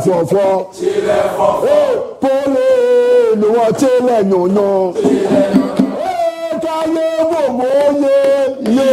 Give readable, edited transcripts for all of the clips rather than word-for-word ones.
fọ̀fọ̀ pólè ni wọ́n tẹ́lẹ̀ yànyàn káyé wò mọ́ yé.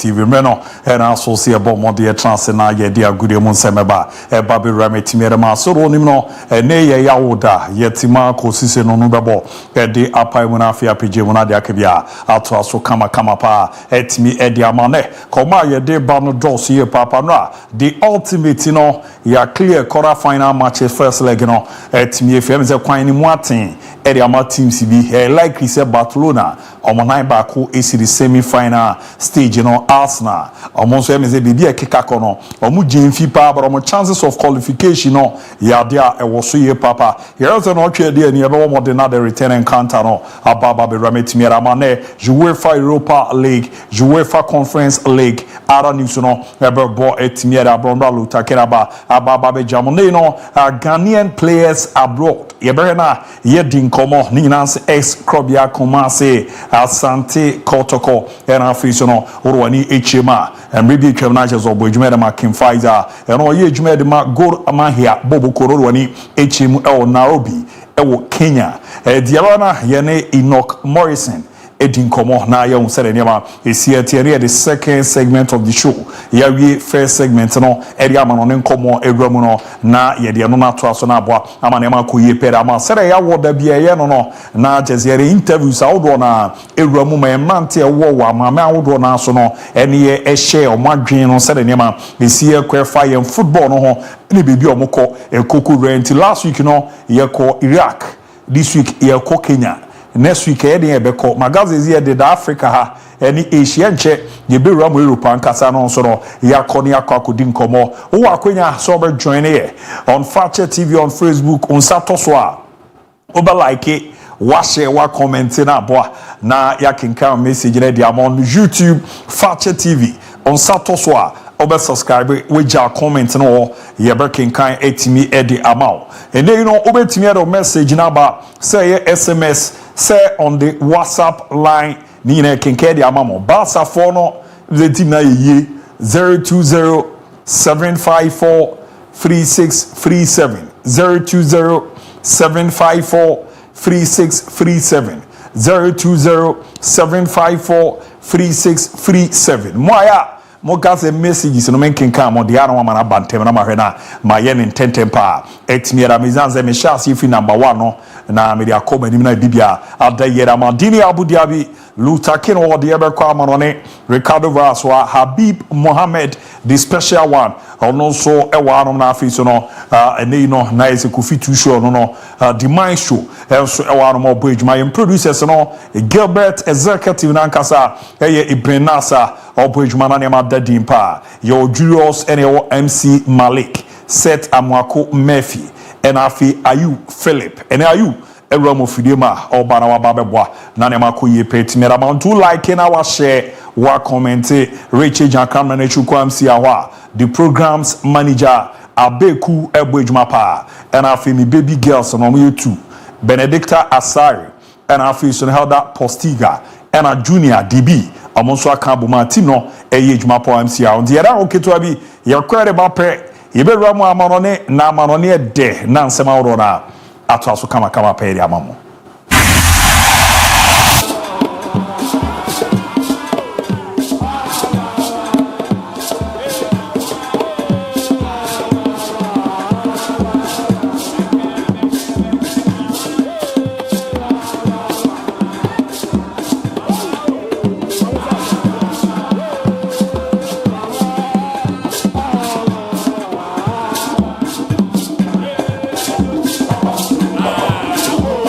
TV meno and also see about more dear transena ye dear good mon semeba e baby rametimi ma so ro nim no ne ye yawoda yetima ko sise no no bebo e de apai mu na afia pije mu na de akabia ato aso kama pa etimi e de amane koma ye de ba no dos ye papa no the ultimate no ya clear quarter final matches first leg no etimi e fem ze kwan ni mu aten e de ama teams bi likely say Barcelona omonai ba ko esi the semi final stage Arsenal almost say bibi e keka kono omu jemfi pa but omo chances of qualification no ya dia e wo so ye papa here say no twa dia ni e be wo mo de na the return encounter no ababa be rametimi ramane UEFA Europa League UEFA Conference League ara news no e be bo etimi era bromba lutakera ba ababa be jamone no Ghanaian players abroad ye be na ye din komo ni nanse ex Krobia Kumase Asante Kotoko and afisi no orwani HMA and maybe Kemnaches or Bojumeda Makin Pfizer and all ye Jumedima Gor Amahia Bobo Korowani HM El Nairobi Ewo Kenya Diarana Yene Enoch Morrison Edin Komo na ya unsere niama esi tiere the second segment of the show ya we first segment no area ma no nkomo ewramu no na ye de no na to aso na aboa ama na ma ko ye pere ama sere ya woda bia ye no na jeziere interviews awodo na ewramu ma emante wo wa ma ma awodo na aso no ene ye ehye omadwen no sere niama esi e kwefa ye football no ho ne bebi omoko ekoku rent last week no ye ko Iraq this week ye ko Kenya next week e beko magazine here the Africa ha any Asia nche ye be ram Europe ankasa no so no ya koni akodi nkomo wo akwenya so be join here on Fakye TV on Facebook on Satoso a oba like wa share wa comment na boa na ya kinka message na dia on YouTube Fakye TV on Satoso a oba subscribe we ja comment no ye be kinkan etimi edi amount and then you know obetimi edi message na ba say SMS say on the WhatsApp line ni na kenke di amamo Barca for no the team na ye 020-754-3637 020-754-3637 020-754-3637 moya Mogase messages no men kenka mo dia no mana bantem na mahwe na ma ye ne ntentempa etimiera mizanze me shasi fi number 1 no na me dia koma nim na bibia adayera ma dini Abu Dhabi Lutakin or the ever Manone Ricardo Vaswa Habib Mohammed the special one and also a one na face no and you know nice kufi tu show no the mind show also a one more bridge my producers no Gilbert executive nankasa Ibrenasa or bridge manane ma dadimpa your Julius and your MC Malik Set Amwako Murphy and Afi Ayu Philip and Ayu Eromo Fidema or Banawa Babeboa Nanema Kuye Pet Meraman to like in our share wa comment Rachel Jankamane Chukwamsiawa the program's manager Abeku Ebwejmapa and Afi mi baby girls on YouTube Benedicta Asari and Afi son Helda Postiga and a junior DB Amonso Akabuma Tino Ejmapo MCA on the other oketwabi your query bape Iberamu Amanone na Manone de Nansema Orona atwaso kama pere amamo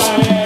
Bye.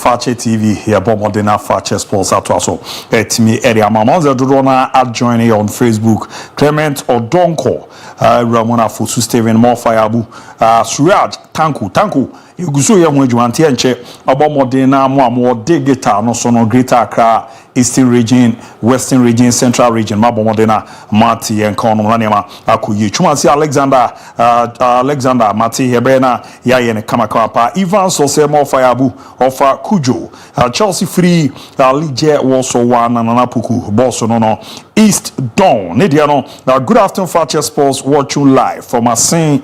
Fakye TV here Bomodena Fakye Sports atwaso etimi area mamonze dodona adjoin here on Facebook Clement Odonko Ramona Fusu Steven MON-FRI ABOU Suraj Tanku Iguso ye ho adwante enche Bomodena mo digita no so no Greater Accra Eastern Region, Western Region, Central Region, Mabomodena, Mati, and Kononema, Akuyi. Chumasi Alexander, Mati, Hebena, Yayen, Kamakwapa, Ivan Sose, MON-FRI ABOU, Ofa Kujo, Chelsea Free, Lige, Woso, One, and Anapuku, Bolsono, East Dawn, Nidiano. Good afternoon, Fakye Sports, watching live from Asin,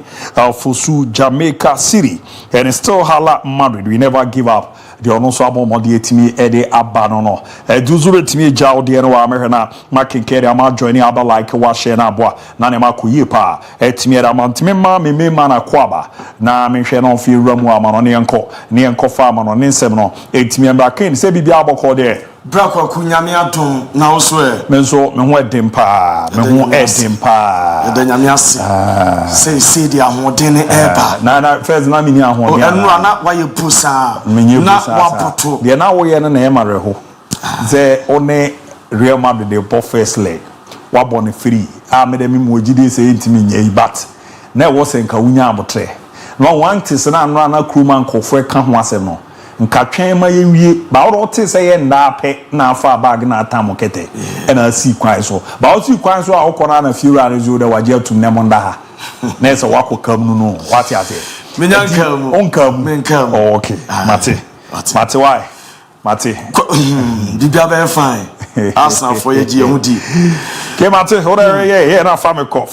Fusu, Jamaica City, and it's still Hala Madrid. We never give up. The onoso abomodi etimi ede abano no duzure etimi jawo de no wa mehena makenkere ama join aba like wa share na aboa na ne makoyi pa etimi ede amantimi ma me na kwaba na mehwe no fi ramu amano ne enko fa amano ne nsem no etimi amba ken se bibia aboko de Brakwa kunyame adom na wo so e menso me ho edem pa de nyame ase sei dia hoden eba na first na mini ahoden enu ana waye pusa na wapoto de na wo ye na e mare ho ze one Real Madrid de po first leg wa born free me de mi mo gidi se ntimi nyai bat na wo se nka wunya abotre no want se na anura na kruman kofo ka ho asem no nkatwen ma yewie ba wo te se ye ndape na afa bag na atamo kete na si kwan so ba wo si kwan so a wokona na fiura na zo de waje atum ne monda ha na se wakokam nu no wati ate menyankam onkam okay mate why mate bibia be fine asa for ye hudi ke mate ora ye na famiko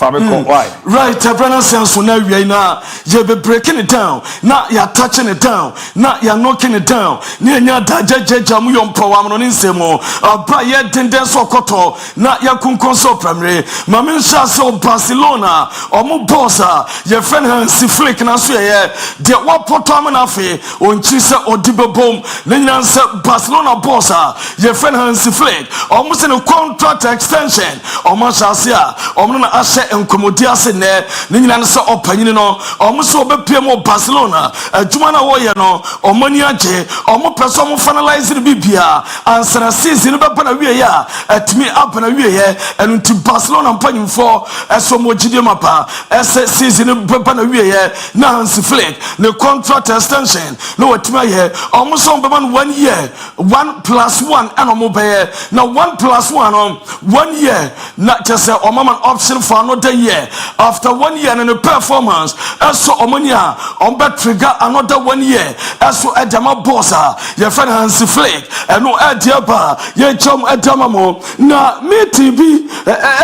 why right brother sense na wi na ye be breaking it down na ya touching it down na ya knocking it down ni nya da jamu yom power no nsemo aba ye denden so koto na ya kunkon so primary mame nsa so Barcelona omo bossa ye friend Hansi Flick na so ye de wa poto am na fe onchi se odibebom na nyina nsa Barcelona bossa ye friend Hansi Flick omo se no contract extension omo shasia omo na ahye enkomodi ase ne nyina nsa opanyini no omo se obepiem o Barcelona adwuma na wo ye no omo ni age omo person mo finalize the bibia answer season be bana wie ya atimi abana wie ye enu ti Barcelona mpanyimfo eso mo gide mapa ese season be bana wie ye na Hansi Flick ne contract extension no watima ye omo so be man 1 year 1+1 and omo be na 1+1 on 1 year not just say omo man option for another year after 1 year and the performance eso omo nia on be trigger another 1 year eso edema bossa ye friend Hansi Flick eno ediaba ye chom edema mo na meeting bi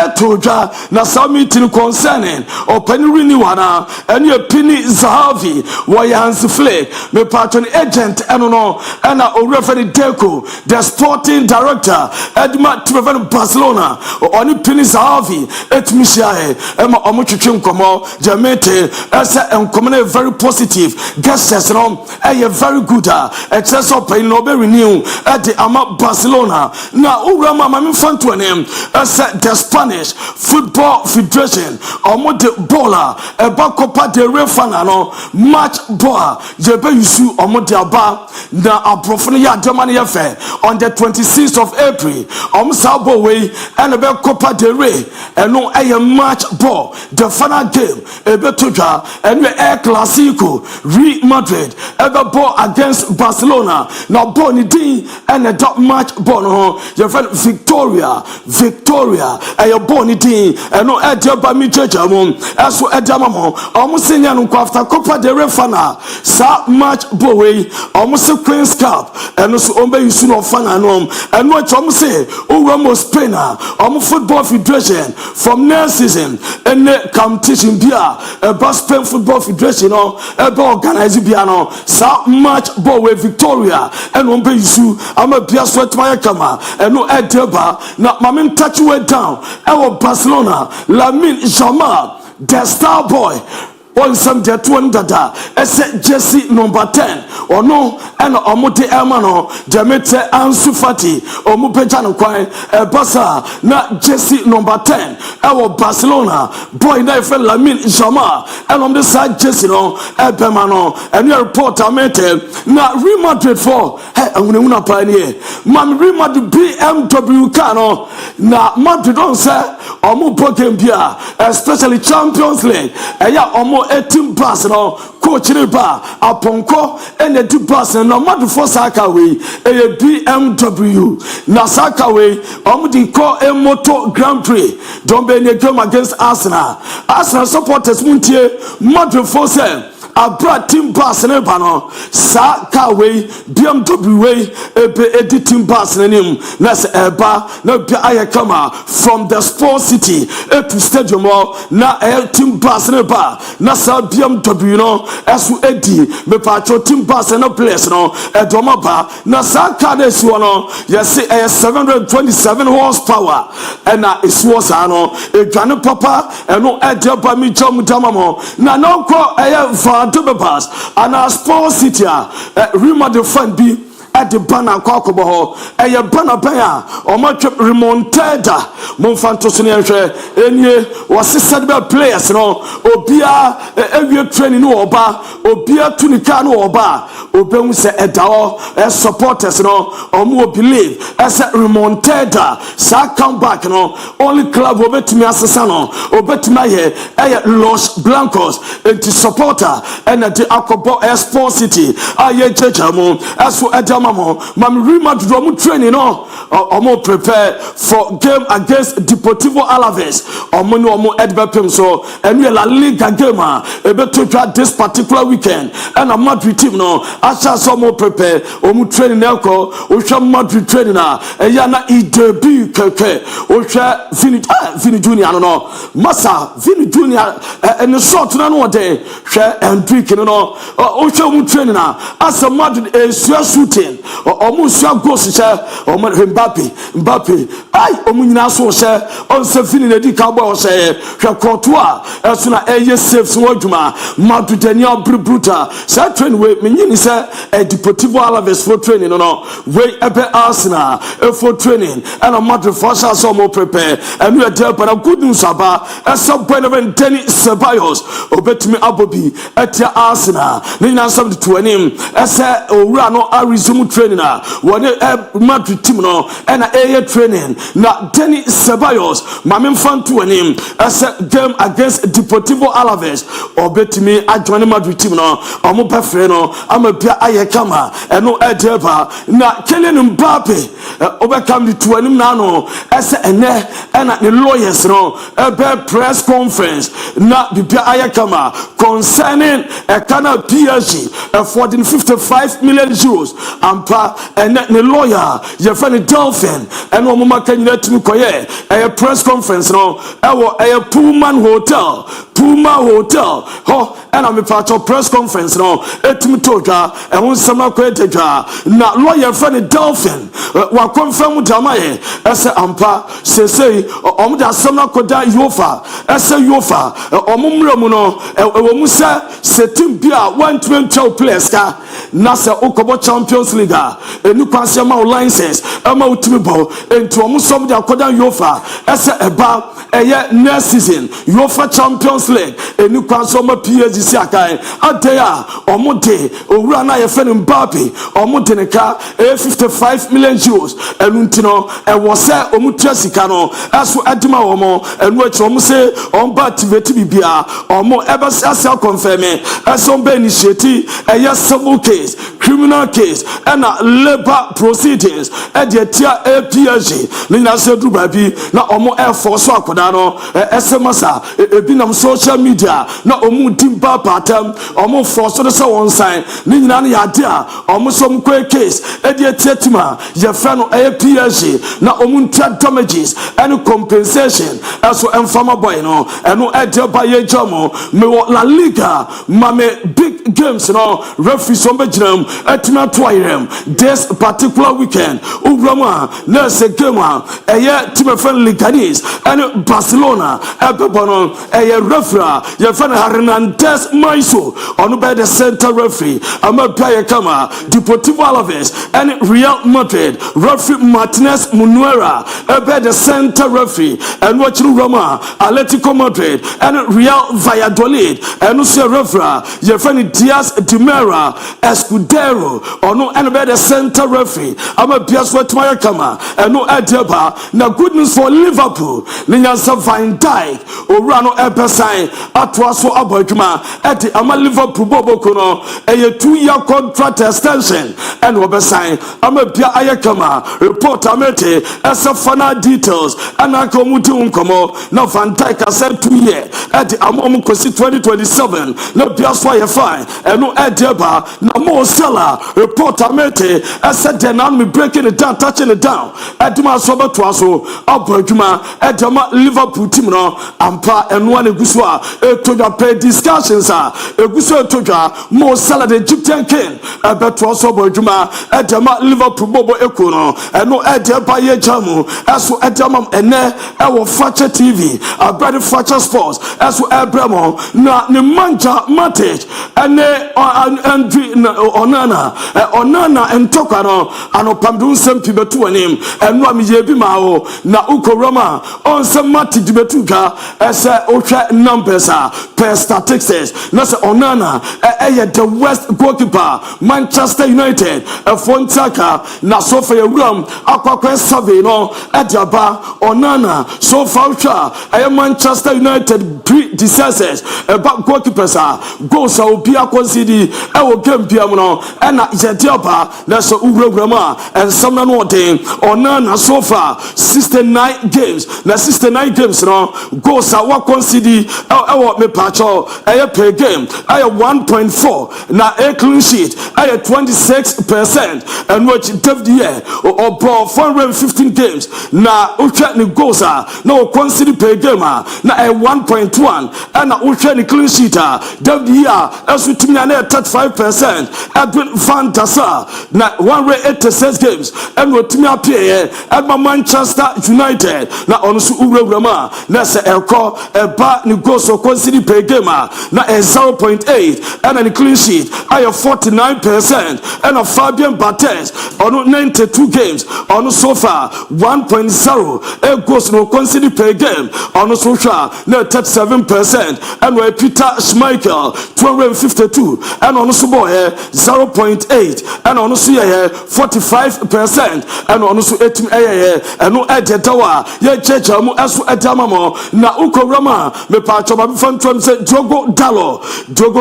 etodwa na some meeting concerning open renewal na eno pini Zahavi wo Hansi Flick me patron agent eno no na o referee Deco the sporting director Edma Treven Barcelona oni pini Zahavi etmishia ema omutwetwe nkomo jamete esa enkomo na very positive gestures no very good excess of pain no be renew at the ama Barcelona na urama mama mfanto ne esa the Spanish Football Federation omo de bola eba Copa del Rey final no match ball je be yusu omo de aba na aprofo ya demane ye fe on the 26th of April omo sabo we and be Copa del Rey eno match ball the final game ebe todwa eno El Clasico Real Madrid ebe ball against Barcelona na ball ni din and that match ball no your friend Victoria your ball ni din eno edeba mi jeja mo eso edama mo omo senya no after Copa del Rey final sa match ball we omo se Queen's Cup eno so ombe yusu no final no eno omo se o Spain omo Football Federation from next season and competition bia Spain Football Federation no organize bia no sa match ball with Victoria and on be issue ama bia sweat my kama and no edeba na mame touch way down Barcelona Lamine Yamal the star boy on some jet one dada, ese Jesse number 10, or no, and Omote Emano, Jamete Ansu Fati, Omupejano Kwai, Bassa, na Jesse number 10, our Barcelona, boy, Nefe Lamin Jama, and on the side Jesse no, Ebemano, and your reporter mete, na Real Madrid for, hey, I'm gonna pioneer, man, Real Madrid BMW Cano, na Madrid on say, Omo Pokembia, especially Champions League, and ya Omo 18 pass no coach ba aponko ene di pass no madu for Sakaway a BMW na Sakaway di call a moto Grand Prix don't be any game against Arsenal supporters muntie madu for say abra team pass ne ba no Sakaway BMW ebe team pass nim na se eba na bia ayekama from the Sport City to stadium na team pass ne ba na sa BMW no esu edi me pacho team pass no place no edoma ba na sa car na esi no yes 727 horsepower and na esi was no edwane papa eno ede ba mi chom damamo na no ko to be pass and our Sport City Rima the fan be at the banner Kokobo, a banner baya or much remontada Monfantosinian any was said by players no Obia every training no oba Obia Tunicano oba Obem say edao as supporters no or more believe as a remontada sa come back no only club obetimi asasano obetima here Los Blancos into supporter and at the Akobo Sport City aye chechamo as for edama Mam Rima Drum training no or prepare for game against Deportivo Alaves or Mono Edbepim so and we La Liga game to try this particular weekend and a Madrid team no Asha so more prepare or training elko or Madrid trainer and yana debut keke or Vini Junior no Massa Vini Junior and the short no day share and drink no or training as a Madrid is shooting Omusia Gosha or Mbappe I Omuna so share on Sefini the Cabo say Courtois as soon as saves Wojuma Madridenia Bruta sa train way meaning say a Deportivo Alaves for training no way ebe Arsenal for training and a Madrid for so more prepare and we are there but a good news about as some point of Denny Ceballos obetimi abobi at Arsenal nina some to him as a no resume training one Madrid team no and a training na Denny Ceballos mamen fan to him as a game against Deportivo Alaves obetimi adwane Madrid team no omo pefre no amapia ayekama eno edeba na Kylian Mbappe obekam di to him na no as ene and the lawyers no ebe press conference na bibia ayekama concerning a Canal PSG for 55 million euros ampa and the lawyer your friend Dolphin and no mama can let me koye a press conference no a Puma hotel ho and I'm a part of press conference no etimi toja and won sama kwetedwa na lawyer friend Dolphin wa confirm damaye ese ampa say omuda sama koda yofa ese yofa omumramu no ewo musa setim bia 120 players ka na se okobo Champions League enu kwase ma license ama utimi bo enti omusom de akoda yofa ese eba eye next season yofa Champions League enu kwase ma PSG si akai adaya omude owura na ye fene Mbappe omude ne ka 55 million euros enu ntino ewo se omutua sika no aso adima wo mo enu achi omu se omba activate bibia omo ebe se confirm ese omba initiate eye civil case criminal case and labor proceedings at the PSG nina se duba bi na omo air force akoda no SMS ebi nam social media na omu dimba patam omo force so one sign nina na yade a omo som case at the tetima ye fa no PSG na omu ntia damages and compensation aso enfama boy no eno ede ba ye jamo me La Liga mame big games no referee so be ginam atima toire game this particular weekend. Ubrama, nurse game, a year team of friendly Canis, and Barcelona, Epebono, a year refra, your friend Hernandez Maiso, on by the center referee, Ahmed Paya Kama, Deportivo Alaves, and Real Madrid, referee Martinez Munuera, by the center referee, and watching Roma, Atletico Madrid, and Real Valladolid, and Lucia Refra, your friend Diaz de Mera, Escudero, or no, and by the center referee, Ahmed Paya Kama, and no Adeba. Now, good news for Liverpool, Ninyansa Van Dijk, Orano Epesai, Atwaso Abojuma, at the Ama Liverpool Bobokono, a 2-year contract extension, and Wabesai, Amapia Ayakama, report Amete, as a final details, and I come with Unkomo, now Van Dijk has said 2 years, at the Amomukosi 2027, no Piaswaya fine, and no Adeba, no more seller, report Amete, as said then I'm breaking it down, touching it down, at the Masoba Twaso, Abojuma, at the Liverpool team, Ampa, and one Eguswa, to the pay discussions, Eguswa Toja, more seller the Egyptian king, a better also Bojuma, at the Liverpool Bobo Econo, and no at the Baye Jamu, as to Adamam and our Fatcher TV, our brother Fatcher Sports, as to Abramo, na Nemanja Matic, and Onana and Tokano, and Opandun Sempi Betu and him, and Rami Yebimao, na Uko Roma, on some Mati Betuka, as a Ocha numbers per statistics, Nasa Onana, the West goalkeeper, Manchester United, a Fontaka, na Sofia Rum, Aqua Savino, Adjaba, Onana, so far, a Manchester United predecessors, about goalkeepers, goals will be a considered, our game piano, and Jetiapa, that's Ugrama, and someone wanting, Onana so far, 69 games, na 69 games, no, goals are what considered, our me pacho, a per game, I have 1.4, na a clean sheet, I have 26%, and watch year or ball 415 games, na Uchani goals are no consider per game, na a 1.1, and Uchani clean sheet, year as we team 35%, Edwin Van Dassa, na 186 games, and what team appear at Manchester United, na on Ugrama, na se elko, a bat ni goals so consider per game, na a 0.8, and a clean sheet, I have 49%, and a Fabian Bates on 92 games, on so far 1.0, a goals no consider per game, on social, no 37%, and where Peter Schmeichel 252, and on Suboe 0.8, and on Suya 45%, and on Su Etim and no Edetawa, ye Chechamu Asu Etamamo, na Uko Rama, me Pachoba from Diogo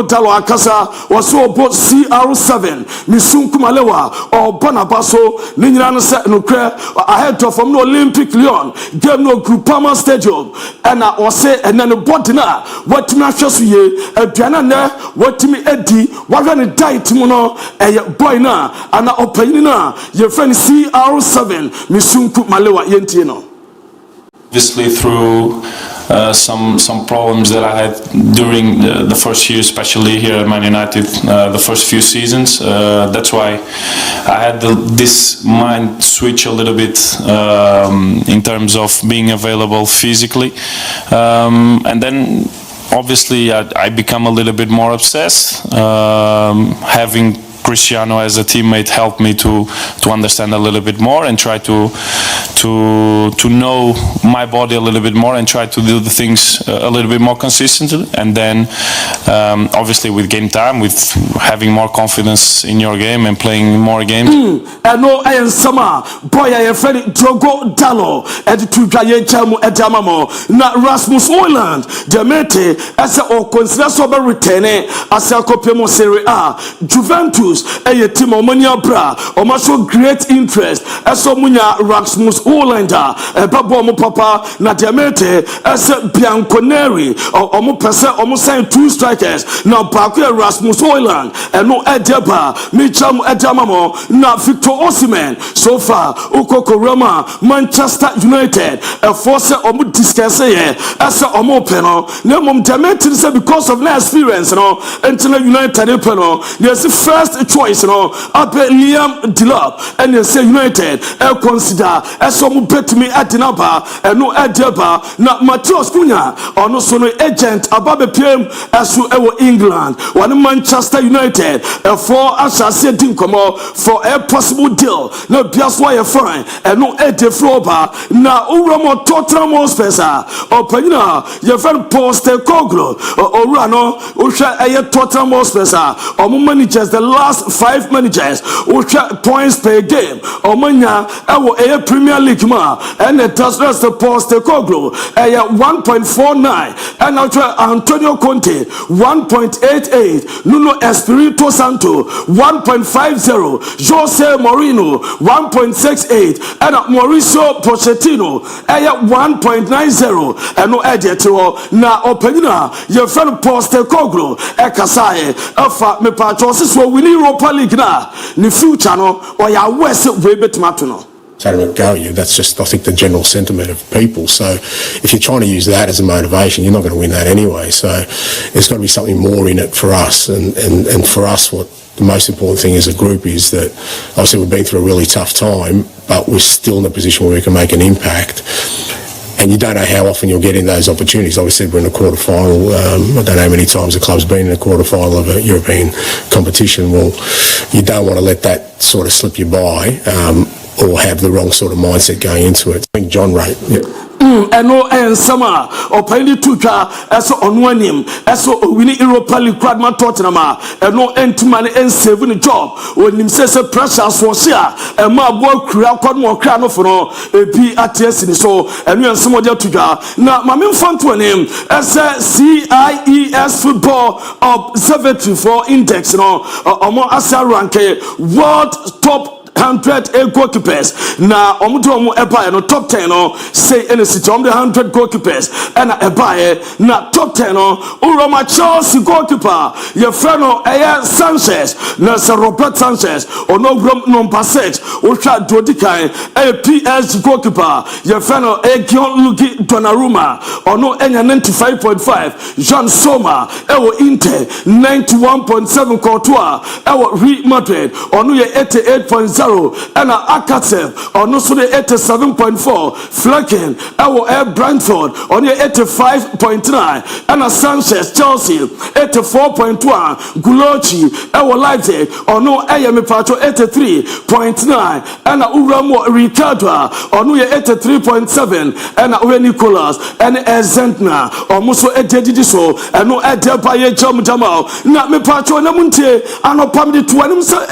Dallo Akasa was so both CR7, Misunku Malewa, or Bonabaso, Ninjan set no clear ahead of from no Olympic Lyon, gave no Groupama Stadium, and I was say, and then a botina, what to matches ye, a piano, what to me Eddie, what when it died Timono, a boy na, and a openina, your friend CR7, Misunku Malewa Yentino. Obviously through some problems that I had during the first year, especially here at Man United, the first few seasons. That's why I had this mind switch a little bit in terms of being available physically, and then obviously I become a little bit more obsessed. Having Cristiano as a teammate helped me to understand a little bit more and try to know my body a little bit more and try to do the things a little bit more consistently. And then obviously with game time, with having more confidence in your game and playing more games. I know I am summer boy I am friend Diogo Dallo at to Jamu Edamamo na Rasmus Hojlund Demete as a consider sober returning as a copy Serie A Juventus a team Omania Bra or show great interest as a Munya Rasmus Hojlund a Babo Papa na Demete as a Bianconeri or Omopesa almost saying 2 strikers now Bakwe Rasmus Hojlund and no Edeba Micham Edamamo na Victor Osimhen so far Ukoko Roma Manchester United a force omu discuss here as a omo peno na mom Demete say because of na experience no until United peno there's the first first choice no abe Liam Delap and they say United consider as some bet me at number and no adeba na Matheus Cunha or no so no agent ababe PM as to England one Manchester United for as I said for a possible deal no bias why fine and no ede floba na uramo Tottenham Hotspur or penina your friend Postecoglou or Rano usha Tottenham Hotspur or managers the last 5 managers usha points per game or manya a Premier League ma and the that's the Postecoglou 1.49 and now Antonio Conte 1.88 Nuno Espirito Santo 1.50 Jose Mourinho 1.68 and Mauricio Pochettino 1.90 and no edit na openina your friend Postecoglou kasaye afa me patrons so we Europa League na ni future no or ya west we betmato no. That's just, I think, the general sentiment of people. So if you're trying to use that as a motivation, you're not going to win that anyway. So there's got to be something more in it for us. And for us, what the most important thing as a group is that obviously we've been through a really tough time, but we're still in a position where we can make an impact. And you don't know how often you'll get in those opportunities. Like I said, we're in a quarter-final. I don't know how many times the club's been in a quarter-final of a European competition. Well, you don't want to let that sort of slip you by. Or have the wrong sort of mindset going into it. I think John wrote. Yeah. And summer or penny tuka as on one him as we need Europa League Cradman Tottenham and no end to money and saving a job when him says a pressure for share and my work crowd more crown of no be at yes in so and we are some other tuka now my main fun to name as a CIES football observatory for index no or more as a rank world top 100 goalkeepers na omudo eba no top 10 no say any city the 100 goalkeepers and eba na top 10 no Uroma Chelsea goalkeeper your friend no Sanchez na Sir Robert Sanchez ono number 6 ultra dodikai PSG goalkeeper your friend no Gianluigi Donnarumma ono enya 95.5 Jean Sommer ewo Inter 91.7 Courtois ewo Real Madrid ono ye 88.0 and Akatev on also the 87.4 Flecken our Brentford on the 85.9 and Sanchez Chelsea 84.1 Gulochi our Leipzig on no AM Pacho 83.9 and Uramo Ricardo on the 83.7 and Uwe Nicolas and Zentner almost so so and no Adebayo Jamal not me Pacho Namunte and Opamdi to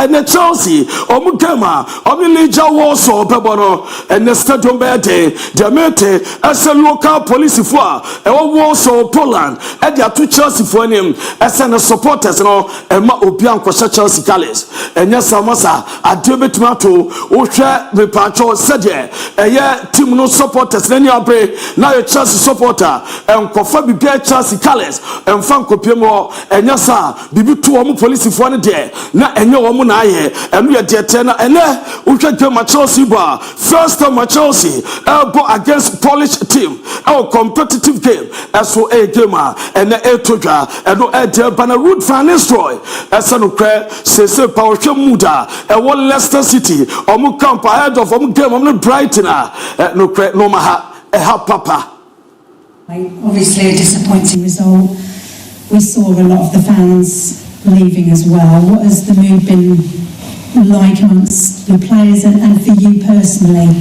and Chelsea or Omilija Warsaw Bebono and the stadium bete Jamete as a local police for Warsaw Poland and their 2 Chelsea for him as a supporters no and Ma Obian Kwasha Chelsea Calais and yes Samasa a debit tomato Usha me Pacho said a team no supporters any abre now a Chelsea supporter and Kofa Bibia Chelsea Calais and Franco Piemo and yasa Bibi 2 police for there na enyo womu na ye and we are there and Ucha game Chelsea bar first time Chelsea elbow against Polish team our competitive game as for a gamer and the Etoja and no Edel Bannerud Van Nistelrooy as an okay say power muda and one Leicester City omu camp ahead of game on Brighton no no maha help papa. Obviously a disappointing result. We saw a lot of the fans leaving as well. What has the mood been like amongst your players and for you personally?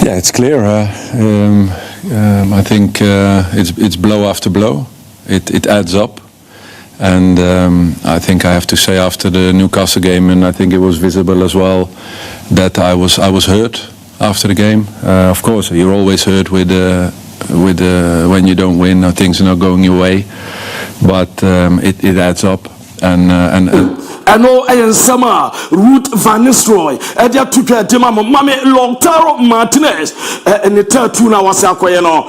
Yeah, it's clear. I think it's blow after blow. It adds up, and I think I have to say after the Newcastle game, and I think it was visible as well, that I was hurt after the game. Of course, you're always hurt with when you don't win or things are not going your way, but it adds up, and ɛno ɛyɛ nsɛm Ruth Van Nistelrooy ɛde atotwa de ma mame Lautaro Martinez ne tattoo na wase akoye no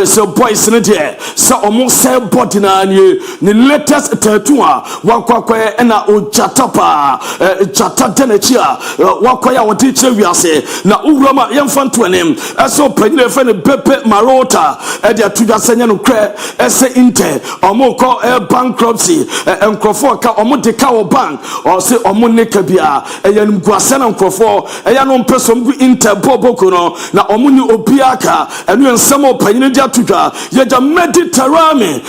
so boys ne de so omo say body na nie ne latest tattoo wakwakoye na ojata pa jata denechi wakoya wodi kire wiase na urama yemfanto anem so panyine fe ne Pepe Marota de atotwa senya no kre ese inte omo ko bankruptcy enkrofo ka omo de ka wo bank o se omo ne ka bia eyanum guase na enkrofo eyanom pesom gu inte boboko no na omo ni obiaka enu ensem opanyine dia tudwa yeja Mediterranean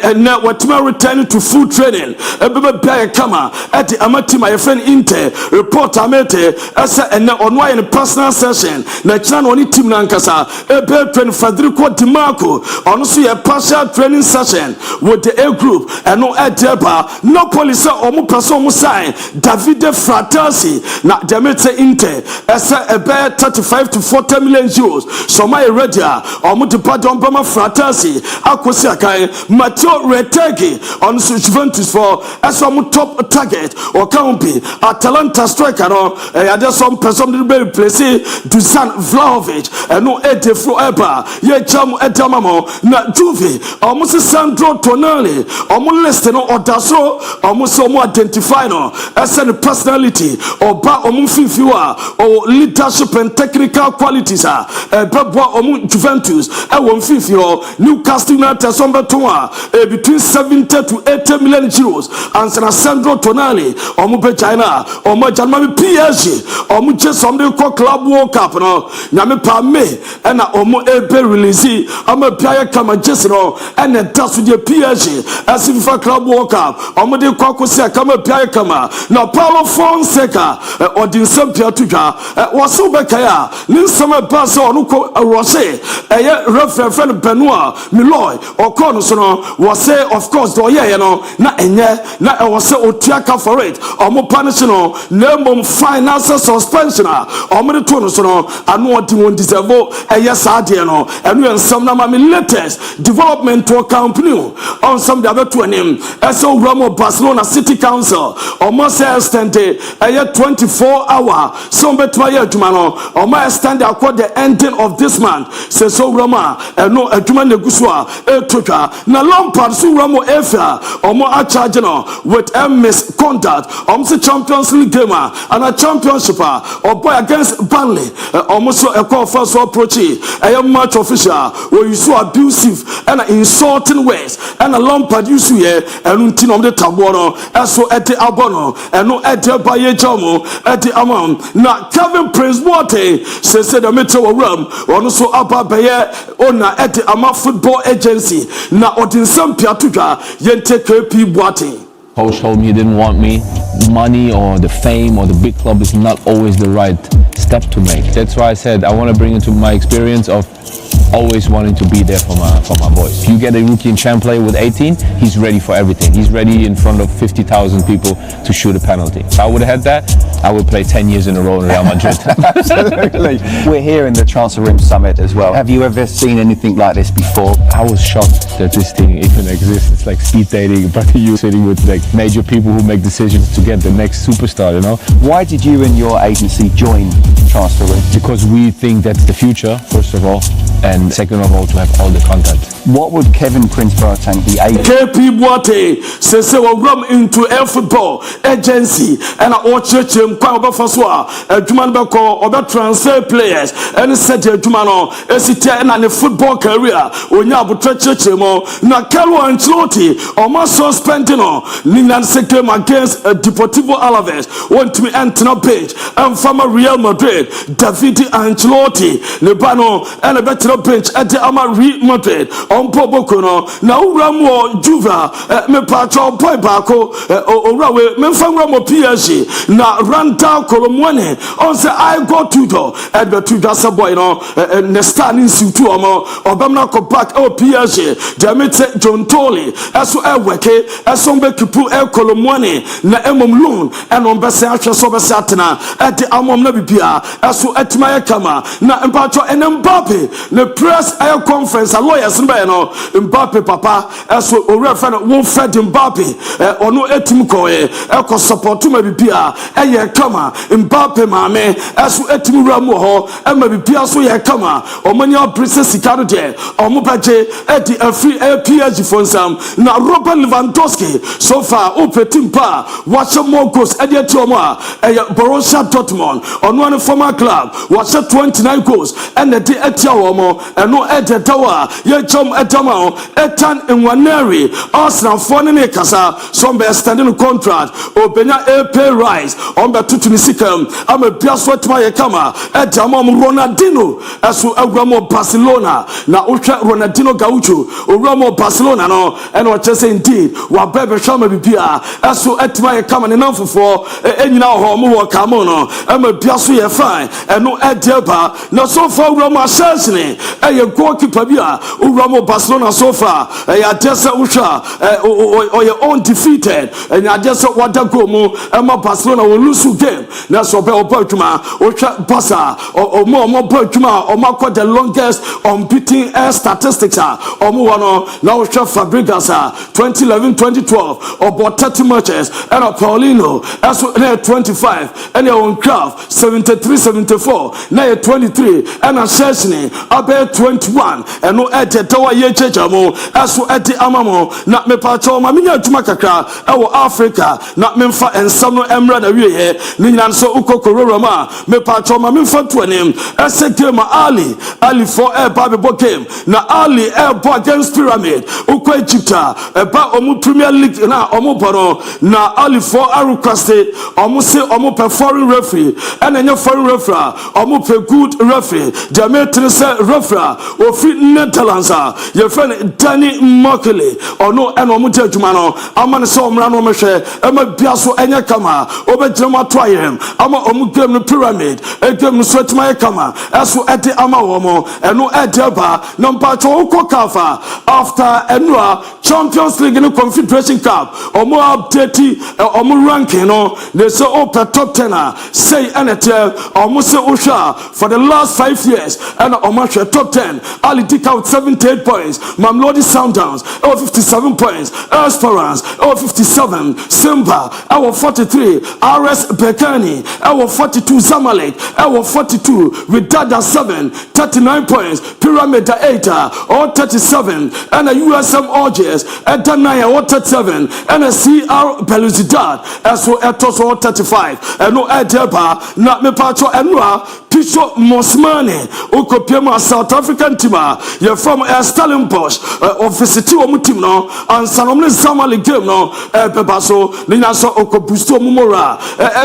and what my return to full training ebebe bia kama at amati my friend inte report amete asa ene onwa in personal session na china no ni team na nkasa ebe train Federico Di Marco ono so ye partial training session with the A group eno edeba no police omo person omo sign Davide Frattesi na demete inte asa ebe 35 to 40 million euros so my ready omo de pardon bama Frattesi akosi akai Matteo Retegui on Juventus for as omo top target or Kampi Atalanta striker no ya some person de be replace Dusan Vlahovic eno edefro eba ye cham edamamo na Juve omo Sandro Tonali omo list no odaso omo so omo identify no as a personality oba omo fifiwa or leadership and technical qualities bebo omo Juventus won fifio Newcastle United sombeto between 70 to 80 million euros and Sandro Tonali omo be China omo Germany PSG omo je sombe ko club World Cup no nyame pa me na omo ebe release ama pia kama jesi no ene daso de PSG as FIFA club World Cup omo de kwakosi kama pia kama na Paulo Fonseca odinsem pia tudwa waso be kaya ni sama pass onu ko rose eye referee Benoit Miloy okono so no was say of course do ye no na enye na e was say otuaka for it omo punish no na mom financial suspension omo de to no so no anu odi won deserve eye saade no enu ensam na ma latest development to company on some the other to anim eso Ramo Barcelona City Council omo say extend eye 24-hour some beto ye aduma no omo extend across the ending of this month say so Rama no aduma negusua etotwa na Lampard so Ramo efa omo a charge no with misconduct omo Champions League game and a championship or boy against Burnley omo so a call for so approach a match official where you so abusive and insulting ways and a Lampard use here and until the tabono so at the abono and no at the baye jamo at the amount na Kevin Prince Boateng says the metal room on so aba baye ona at the Ama Football Agency na odinsam piatuga yente KP Boateng. Coach told me he didn't want me. Money or the fame or the big club is not always the right step to make. That's why I said I want to bring into my experience of always wanting to be there for my boys. You get a rookie and champ player with 18, he's ready for everything. He's ready in front of 50,000 people to shoot a penalty. If I would have had that, I would play 10 years in a row in Real Madrid. Absolutely. We're here in the Transfer Room Summit as well. Have you ever seen anything like this before? I was shocked that this thing even exists. It's like speed dating, but you sitting with like major people who make decisions to get the next superstar, you know? Why did you and your agency join Transfer Room? Because we think that's the future, first of all, and second of all, to have all the content. What would Kevin Prince Boateng be able? KP Boateng says we will into a football agency and our church kwa obafaswa adwuma no beko oba transfer players and said adwuma no esite na ne football career onya abotra church mo na Carlo Ancelotti omo suspending no Ninan game against Deportivo Alaves want me enter page and from Real Madrid David Ancelotti Lebano and a better bench at the Real Madrid on Poboko no na uramo Juva me patro boy bako orawe me famramo PSG na Ranta Kolomwane on say I go to do at the two dasa boy no ne standing suit omo obamna ko back PSG Demete John Tolly aso eweke aso be kipu Kolomwane na emom loan and on bese ahwe so bese atena at the amom na bibia aso atma kama na mpatro Mbappe ne press air conference a lawyers no no Mbappe papa eso owura fa no wo Fred Mbappe ono etim ko eko support ma bibia eye kama Mbappe maame eso etim wura mu ho ma bibia so ye kama omani princess sika no de omobaje edi afri PSG fonsam na Robert Lewandowski so far opetim pa watch more goals edi atomo a Borussia Dortmund ono an former club watch 29 goals and the etia womo eno ede dawa ye chom etama etan enwaneri Arsenal for ne kasa some be extending contract obenya AP rise on be tutumisikam am bia so etma ye kama edama Ronaldinho aso agwamo Barcelona na ultra Ronaldinho Gaucho owramo Barcelona no and what say indeed wa bebe shama bibia aso etma ye kama ne namfofo enyina ho mo wo kamo no am bia so ye fine eno edeba na so far owramo Chelsea eye goalkeeper bia owramo Barcelona so far ya desa usha or your own defeated and ya desa wada go mo ema Barcelona will lose game na so be opportuma usha Barca or more opportuma or more the longest unbeaten statistics or more no now usha Fabregas 2011-2012 or about 30 matches and a Paulino as 25 and your own craft 73-74 now 23 and a Chesney about 21 and no at the tower ye chechamo as at the amamo na me pacho ma minya tuma kakra ewo Africa na memfa ensam no emra na wie he ni nyan so ukokororo ma me pacho ma memfa to anim ese game Ali for Bible game na Ali bo against Pyramid uko Egypta ba omu Premier League na omu bono na Ali for Arukaste omu se omu performing referee and enye foreign referee omu pe good referee Demetri se referee ofi Netherlands your friend Danny Mokele ono eno mu adwuma no amane se omra no mehwe ema bia so enye kama obejema to ayem ama omu game no Pyramid game no swetima kama eso ede ama womo eno edeba number 2 ukokafa after enua Champions League no Confederation Cup omu update omu ranking no they say top 10 say NTL omu se usha for the last 5 years and omu top 10 Ali take out 78 points Mamlodi Sundowns 57 points Esperance 57 Simba 43 RS Bekani 42 Zamalek 42 Widada 7 39 points Pyramid 8 or 37 and a USM Orges at 9 37 and a CR Belouizdad as well at 35 and no Edeba not me pacho enwa Picho Mosmane Okopiema South African team you're from Stellenbosch officity o mutim no ansanomne Zamalek game no bebaso nina so okobusto mumora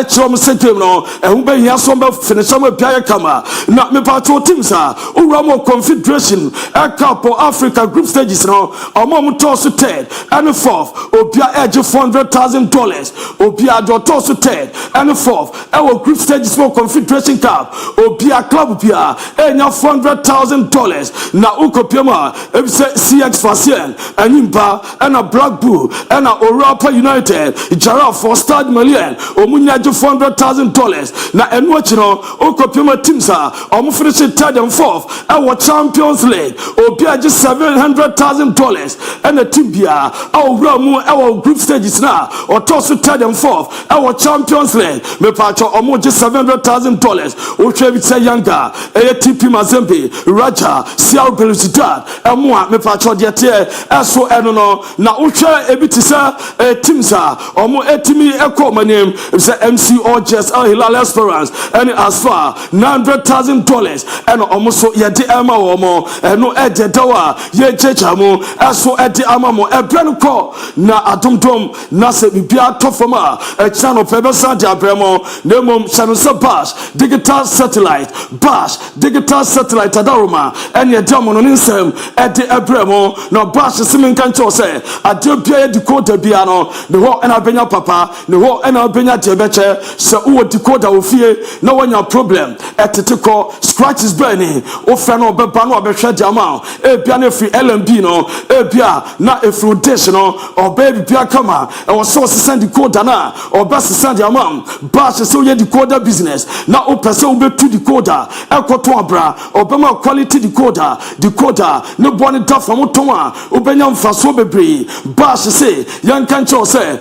chrom se game no hu be hia so be finish am bia kama na me pacho teams uramo Confederation Cup Africa group stages no omom toss 3rd and 4th obia edge $400,000 obia do toss 3rd and 4th our group stages for Confederation Cup obia club bia enya $400,000 na ukopiema CX Fasien Animba and a Black Bull and a Europa United Jara for Stade Malien omunya $400,000 na enwachino ukopiema teams omu finish 3rd and 4th our Champions League obia $700,000 and a team bia our group stages na or toss 3rd and 4th our Champions League me pacho omu $700,000 uchebi say younger TP Mazembe Raja CR Belouizdad emwa me pacho de tie eso eno no na uhwe ebitisa teams omo etimi ekomanim say MC Orges Al Hilal Esperance and as far $900,000 and omo so ye de ema omo eno ede dawa ye chechamo eso ede amamo ebrenu ko na adomdom na se bibia tofoma channel pebesa de abremo nemom channel Bash digital satellite adaroma and ye demo no nsem ede abremo no Bash simin kancho say ade bia decoder bia no ne ho na benya papa ne ho na benya tebeche se wo decoder ofie na wanya problem eteteko scratches burning ofra no beba no obehwe diama e bia na free LMB no e bia na efru dish no obe bia kama e wo so send decoder na obese send diama Bash so ye decoder business na o pese wo betu decoder ekoto abra obema quality decoder ne bone da from ton a obenya mfaso bebre ba se yan kan cho say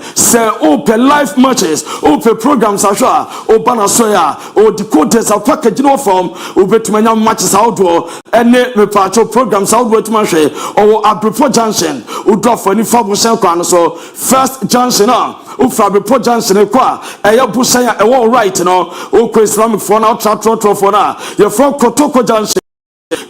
open live matches open programs ahwa obana so ya o decoders a package no form obetumanya matches outdoor ene me pacho programs outdoor tumanhwe o Abripo Junction udro for ni fa bosen kwa so first junction ufra Abripo Junction kwa eya busan ya ewo right no o ko Islamic for now trotro for na your from Kotoko Junction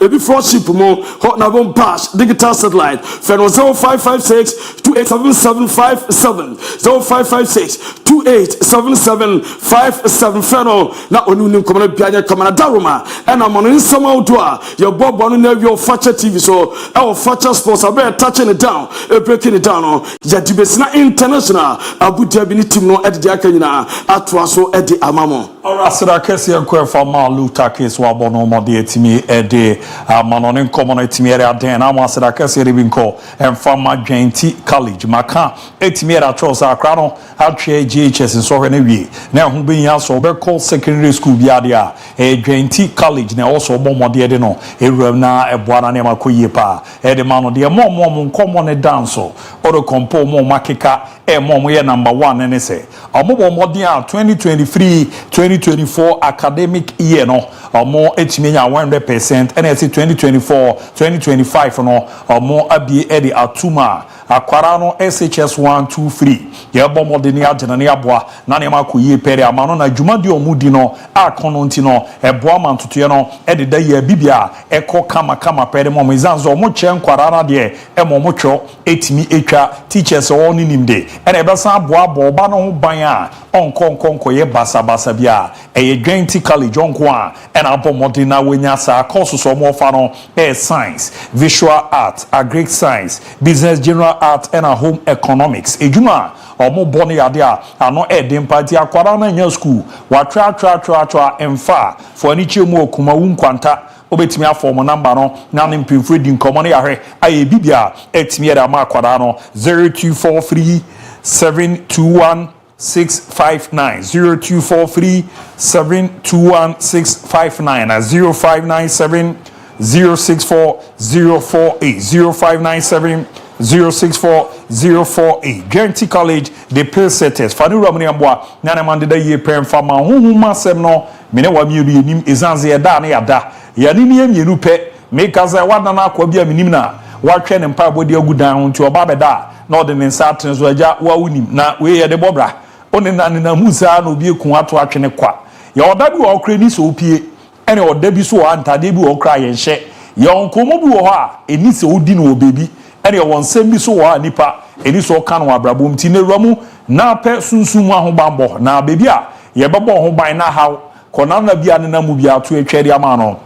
ebi friendship mo hot na bon pass digital satellite phone 0556 287757 0556 287757 phone na onu nim komana bianya komana daruma and am on insama odoa your bobo no na your Fakye TV so our Fakye Sports are touching it down breaking it down no ya dibesina international Abu Dhabi ni team no ede aka nyina atwa so ede amamo ora sira kesi enko fa malu takes wa bono mode etimi ede manone common etimi ere aden na sira kesi ere binko emfa Magenti College maka etimi ere atrosa akra no atwe GHS so hwe na wie na hu benya so be call secondary school bia dia Magenti College na also bo mode ede no ewuram na eboana na makoyie pa ede mano de mo common ne dance oro compo mo makeka mo ye number 1 ne se omo mode a 2023-2024 academic year no omo etimi nya 100% and it's 2024-2025 no omo abi edi atuma akwara no SHS 123 ye bo modeni agena ne aboa na ne makoyie pere amano na dwumadi omudi no akono nti no eboa mantoto ye no edi da ye bibia eko kama pere mo mizanzo omo che nkwara na de mo tro etimi etwa teachers all nimde and ebesa aboa bo no ho ban a onkonkonko ye basa bia eye Magenti College onko a and abomodi na wenya sa course so mo fa no science, visual art, agric science, business general art and home economics ejuma omo boni ade a ano ede mpati akwara na nya school wa tra emfa for ani chemu okuma wu nkwanta obetimi afọm number no na ne mpimfo di nkomo ne yahwe aye bibia etimi era ma akwara no 0243 721 659 0243 721 659 and 0597 064 048 0597 064 048 Magenti College the pay setters fanu ramani amboa na na mande da ye pem fama huhuma sem no mene wa mienu yenim ezanze eda na yada yani ni emienu pe mekaza wada na akwa bia minim na watwe ne mpa bodi agudan nti oba beda na ode ne nsa atene so agya wa unim na we ye de bobra one na musa na obi ekun ato atwene kwa ya oda bi wo okra ni so opie ene oda bi so antade bi wo okra ye hye ya onkomo bi wo ha eni se odi na obebi ene won sem bi so wo nipa eni so ka no abrabom ti na ramu na pe sunsun ahobambo na bebi a ye bebo ho ban na haw kona na bia na mu bia to atwede ama no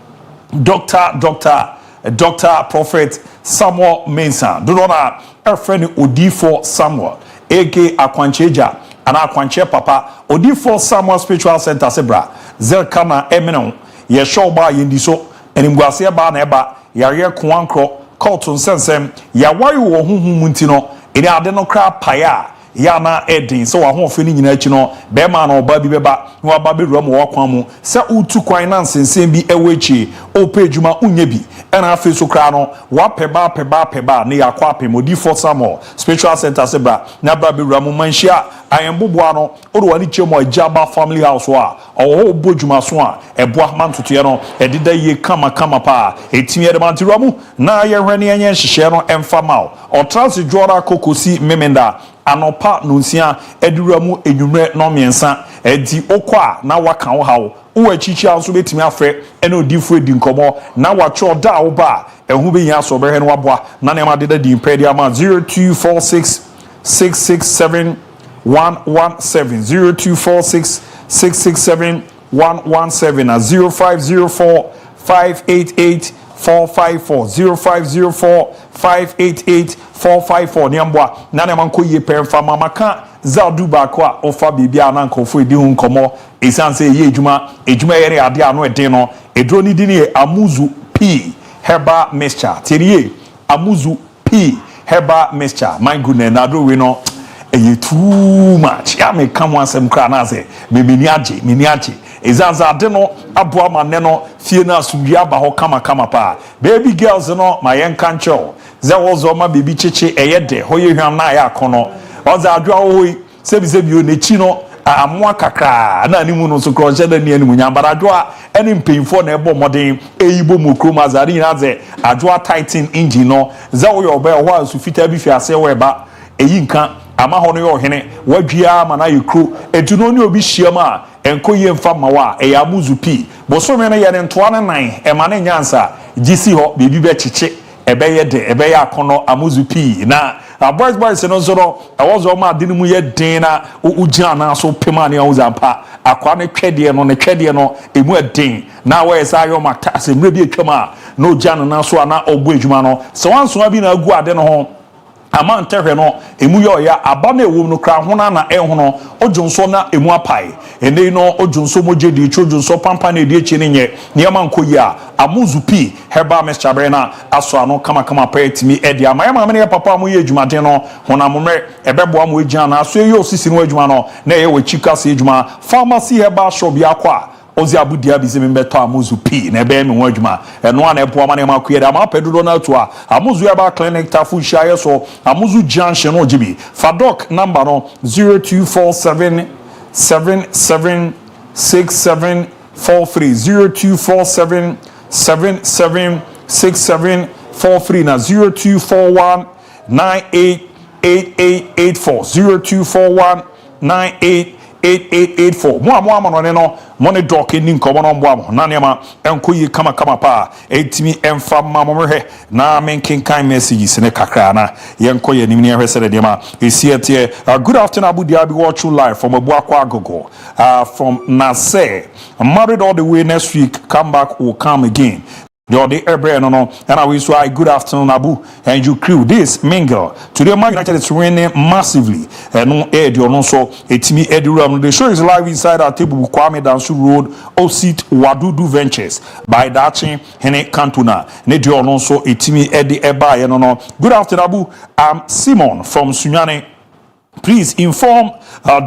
Dr. Prophet Samuel Mensah do na friend Odifo Samuel aka Akwancheja ana Akwanche papa Odifo Samuel Spiritual Center sebra zelkana emeno ye show ba yendiso enimguase ba na eba yare kwankro culture sensem ya wari wo huhum ntino ene ade no kra paya ya na edin so wa ho ofeni nyina achi no be ma na oba bi beba no aba be ruam wo kwan mu se utu kwan na nsensem bi ewechi opejuma unye bi ena afi so kra no wa peba ne yakwa pemodi for Samuel Spiritual Center sebra na ba be ruam manhia ayemboboa no odo wani chemo ajaba family house wa owo bojuma so a eboa mantoto ye no edida ye kama pa etimi ede manti ruam na ye hwene ye nhihye no emfama o trans jora kokosi memenda anopa nunsia eduramu enwumre no miensa edi okwa na waka wo hawo wo achichi anso betimi afre ene odifu edi nkomo na wacho da wo ba ehu be yin aso behe no waboa na ne ma deda di impedi ama 0246 667 117 0246 667 117 na 0504 588 454 0504 588 454 niambwa nane manko ye pemfa mamaka zadu ba kwa ofa bibia na nkofo edi hu nkomo esanse ye ejuma yere ade ano eden no edro ni di ne amuzu p herbal mixture teriye amuzu p herbal mixture my goodness na do we no too much. Ya me come once and cry na say me miniachi. Ezanza de no aboa ma ne no fie na asumdua ba ho kama pa. Baby girls no my enkancho. Ze wozo ma baby chichi eyede hoye hwan na ya kono. Oza adwa hoyi sebi o nechi no amwa kakra na animu no so kronche da ni animu nyambara adwa eni mpemfo na ebo modern eyibo mokro mazari na ze adwa titan engine no ze wo yo be ho asu fita bi fi ase we ba eyi nka ama ho no yo hene wadua ma na yekro etu no ni obi hyiama enkoye mfa mawa eyamuzu pi bosome na ye ne ntoa ne nan e ma ne nyansa gisi ho bebi be chiche ebeye de ebeye akono amuzu pi na boys no zoro awozo ma adini mu ye den na ugina na so pema ne awuzampa akwa ne twede no emu den na we sa yo mata asemre bi atwama na ugina na so na obo adwuma no so wanso abi na agu ade no ho amanterwe no emu yo ya aba na ewo no kra hona na ehono ojonso na emu apai ene no ojonso mojedi chojonso pampa na edi echi ne nye niam nkoyi a amuzupi heba meschabre na aso ano kama pa etimi edi ama me ne papa mo ye adwumade no hona momre ebebo am egina na aso ye osisi no adwuma no na ye wachika se adwuma pharmacy heba shop ya kwa ozi ABOU DIABY se membeto amuzu pi na ebe me wadwuma eno ana epo ama na makuye da ma pedodo na to a amuzu eba clinic tafu shaye so amuzu junction no gibi fadok number no 0247 776743 0247 776743 na 0241 988884 0241 988884 mo amano no money dock ni nkomo no mbo na nema enkoyi kama pa etimi emfa mamomhwe na menkenkan messages ne kakra na yenkoye ni ne hwese de ma esiete good afternoon ABOU DIABY watch you live from Abuakwa Agogo from Nase married all the way next week come back will come again. The Ebre no and I wish you good afternoon ABOU and you crew this mingle today Man United is winning massively and no air no so etimi eduram the show is live inside our table Kwame Dansu Road Osit Wadudu Ventures by Dachi Hene Cantona ne dio no so etimi edi eba ye no good afternoon ABOU I'm Simon from Sunyane. Please inform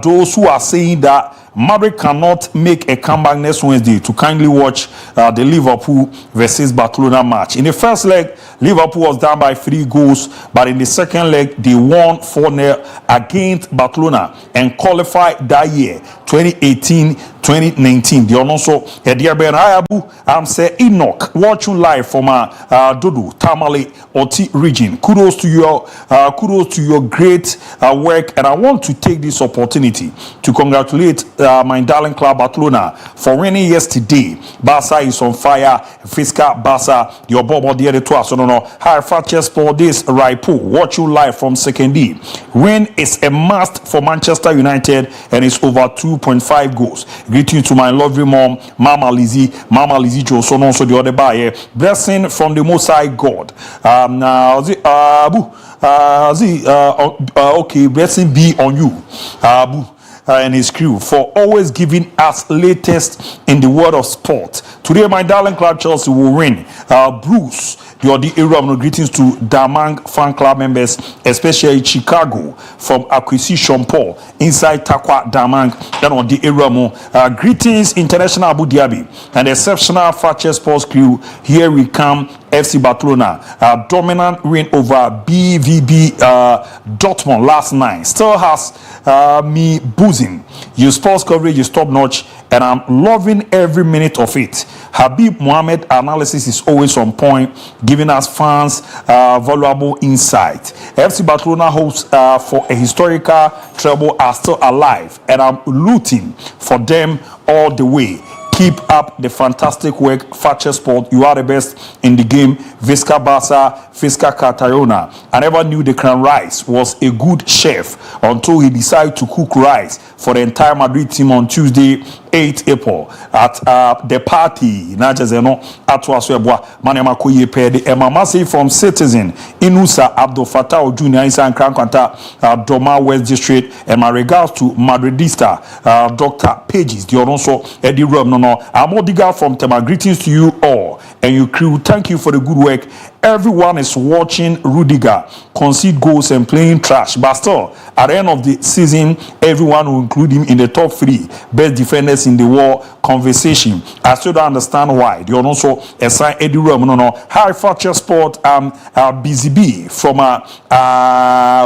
those who are saying that Madrid cannot make a comeback next Wednesday to kindly watch the Liverpool versus Barcelona match. In the first leg, Liverpool was down by 3 goals, but in the second leg, they won 4-0 against Barcelona and qualified that year, 2018-2019. They also dear Ben ABOU, I'm say Enoch watching live from Dodo Tamale Oti region. Kudos to your great work, and I want to take this opportunity to congratulate my darling club Barcelona for winning yesterday. Barca is on fire. Fiscal Barca, your bobo the other two. So no. High Fakye for this Raipo. Watch you live from Second D. Win is a must for Manchester United and it's over 2.5 goals. Greeting to my lovely mom, Mama Lizzie Joe. So no, so the other buyer. Blessing from the Most High God. Okay, blessing be on you, ABOU. And his crew for always giving us latest in the world of sport. Today, my darling club Chelsea will win. Bruce, you're the area of greetings to Damang fan club members, especially Chicago from Acquisition Paul inside Takwa Damang. Then on the area greetings International ABOU DIABY and exceptional Fakye Sports crew. Here we come. FC Barcelona dominant win over BVB Dortmund last night still has me boozing. Your sports coverage is top notch and I'm loving every minute of it. Habib Mohammed analysis is always on point, giving us fans valuable insight. FC Barcelona hopes for a historical treble are still alive and I'm rooting for them all the way. Keep up the fantastic work, Fakye Sport. You are the best in the game. Visca Barca, Visca Catalonia. I never knew the Crown Rice was a good chef until he decided to cook rice for the entire Madrid team on Tuesday, 8 April at the party. Najazeno Atwaswebwa Manema Koye Pedi Emamasi from Citizen Inusa Abdul Fattah Jr. Insan Krankwanta Doma West District. And my regards to Madridista Dr. Pages. The also Eddie Rum no. I'm Odiga from Tema. Greetings to you all. and your crew. Thank you for the good work. Everyone is watching Rudiger concede goals and playing trash, but still, at the end of the season, everyone will include him in the top 3 best defenders in the world conversation. I still don't understand why. They also assign Eddie Rum, no, High Fracture Sport, BZB from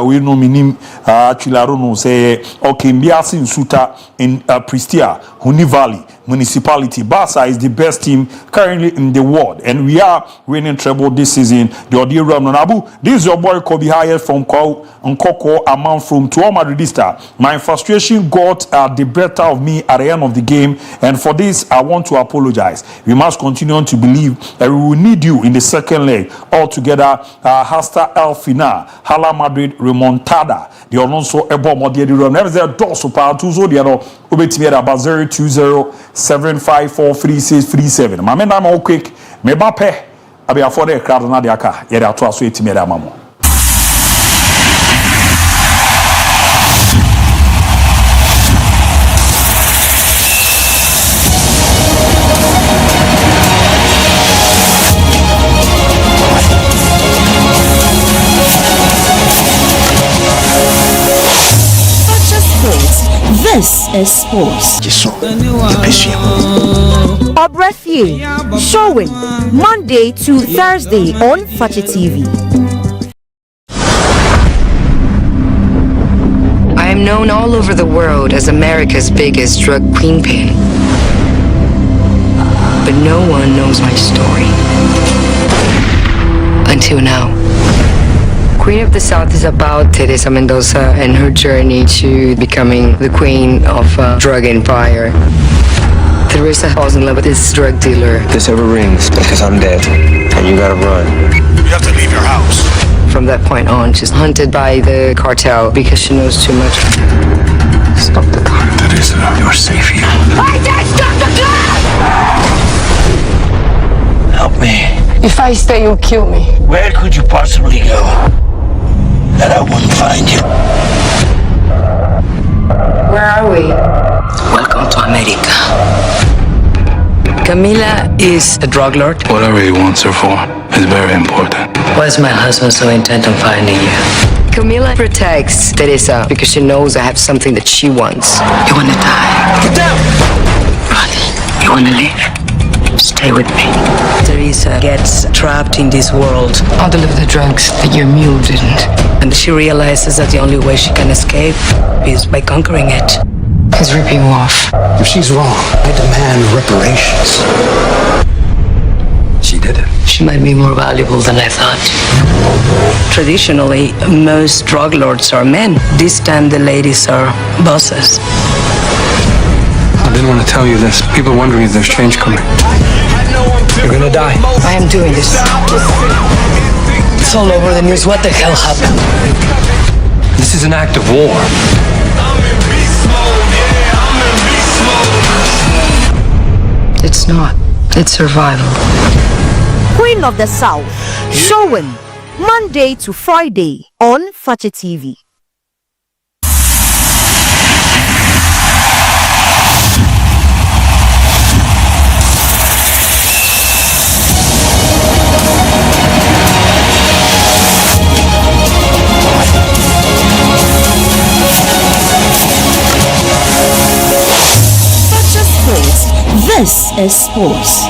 we know minim actually I don't know say okay Mbiasi in Suta in Pristia, Huni Valley Municipality. Barca is the best team currently in the world, and we are winning treble this season. The Odi Ram Abu, this is your boy Kobe hired from Nkoko, a man from Tuo Madridista. My frustration got the better of me at the end of the game, and for this I want to apologize. We must continue to believe that we will need you in the second leg. Altogether, Hasta El Final, Hala Madrid remontada. The Alonso Ebo Modi Ram. Never there doors of power to the other. Ubetimi about 020-754-3637. My men, I'm all quick. Me bape. I be afford a crowd na diaka. Yet I told you to me that mamo. This is sports. Obrefie, showing Monday to Thursday on Fakye TV. I am known all over the world as America's biggest drug queenpin. But no one knows my story. Until now. Queen of the South is about Teresa Mendoza and her journey to becoming the queen of a drug empire. Teresa falls in love with this drug dealer. If this ever rings, because I'm dead, and you gotta run. You have to leave your house. From that point on, she's hunted by the cartel because she knows too much. Stop the car. Teresa, you're safe here. I said stop the car! Help me. If I stay, you'll kill me. Where could you possibly go that I wouldn't find you? Where are we? Welcome to America. Camila is a drug lord. Whatever he wants her for is very important. Why is my husband so intent on finding you? Camila protects Teresa because she knows I have something that she wants. You wanna die? Get down! Run. You wanna live? Stay with me. Teresa gets trapped in this world. I'll deliver the drugs that your mule didn't. And she realizes that the only way she can escape is by conquering it. He's ripping you off. If she's wrong, I demand reparations. She did it. She might be more valuable than I thought. Traditionally, most drug lords are men. This time the ladies are bosses. I didn't want to tell you this. People are wondering if there's change coming. You're gonna die. I am doing this. It's all over the news. What the hell happened? This is an act of war. It's not. It's survival. Queen of the South, showing Monday to Friday on Fakye TV. This is sports.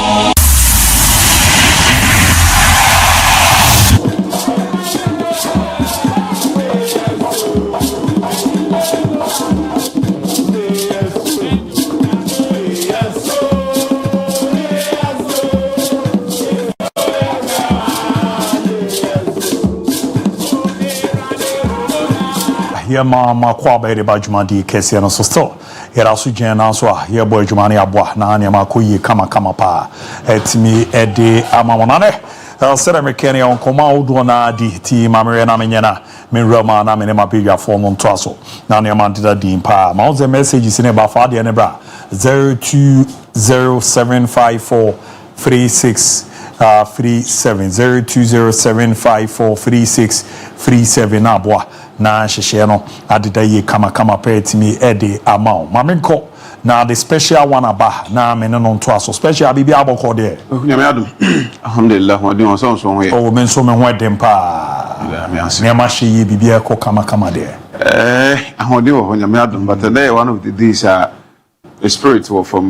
Here ma kwa ba de ba dwumadi kese no so still yera so gyen na so a ye boy dwumane aboa na ne ma koyi kama pa etimi ede amamona ne sere mekene on koma odo na di ti mamere na menyana me roma na me ne ma pagua form on to aso na ne ma dida din pa ma on messages ne ba fa de ne bra 0207543637 0207543637 na aboa na hyehyɛ no adeda ye kama pa etimi ede amao mamenko Now the special one about now me no to us so special bibi aboko there. Nyame adom. Alhamdulillah, what do you want so we? Oh, men so me ho dem pa. Me ma hye ye bibi e ko kama there. Ahode wo nyame adom, but today one of the days the spirit were from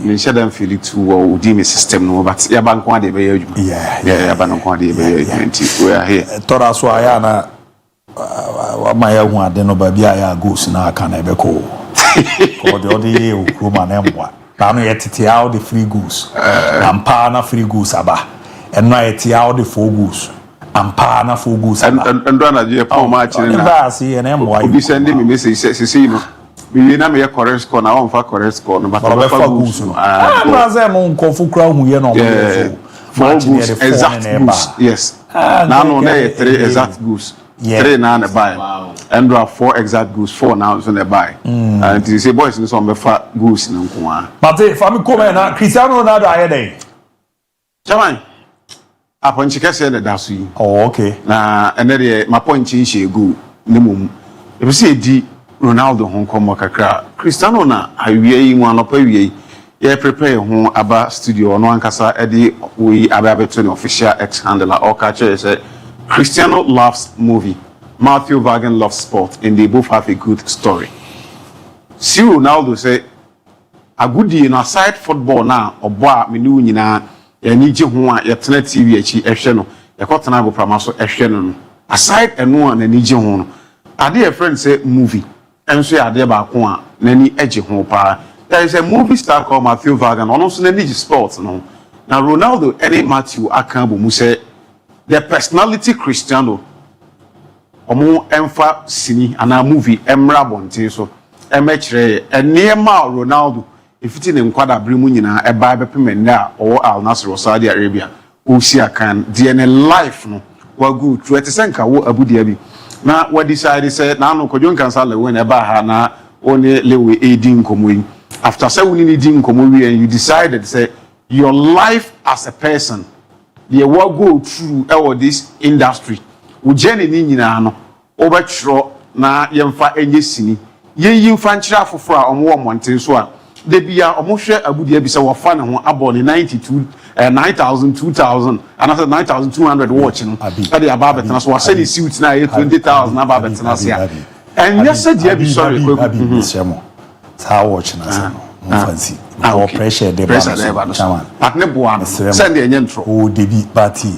me share them feel it to the system no, but ya ban kwa de be adwuma. Yeah, ya ban kwa de be adwuma. We are here. Tora so aya na my hu ade no ba bia ya goes na aka na ebeko ko de odi e kroma na emwa na no yetete out the free goose ampa na free goose aba eno yetete out the four goose ampa na four goose aba and na je pa ma chire na ba si e na emwa obi send me message say no me na me correct score na won fa correct score no but fa goose no na say mo nkofu kra hu ye no mo four goose exact goose yes na no na 3 exact goose. Yeah. 3 now the buy. Wow. And there are 4 exact goose, 4 now so they buy. And you say boys in some befa goose in Nkwa. But if I'm coming now, Cristiano Ronaldo aye dey. Chairman. Upon chika say the dasu. Oh, okay. Na and then my point change go ne mum. If you say di Ronaldo hon come kakra. Cristiano na awie yi mu anopa wie. Yeah, prepare ho aba studio no ankasa e di we aba beto the official ex handler or catcher say Cristiano loves movie. Matthew Vagan loves sport, and they both have a good story. See Ronaldo say, a good day, aside football now, or boy, me know you na, ya need you one, ya tena TV, esheno, ya kota na go pramaso esheno. Aside and one, and need you one. I dear friend say movie, and so I dear ba kwa, nani edge home pa. There is a movie star called Matthew Vagan, also nani sports no. Now Ronaldo, any Matthew Akambu Muse. The personality Cristiano omo emfa sini ana movie emra bonte so emechre enema Ronaldo ifiti ne nkwada bremu nyina eba bepemenda o Al Nassr Saudi Arabia o si akan DNA life no wa good to etesenka wo Abu Dhabi na we decide say na no kodjon cancel we na eba ha na oni lewe edin komoyi after say we need edin komoyi and you decided say your life as a person the what go through this industry wo journey ni nyina no obetro na yemfa enye sini yin fanchira foforo a omo monten so a de bia omo hwe abudia bi se wo fa ne ho abo ne 92 9000 2000 and after 9200 watch no ade aba betena so wa se ni suit na 20000 aba betena se a and yes dia bi sorry ko ta watch na se no fancy our pressure de ba chairman at ne boa send the enye ntro o debi party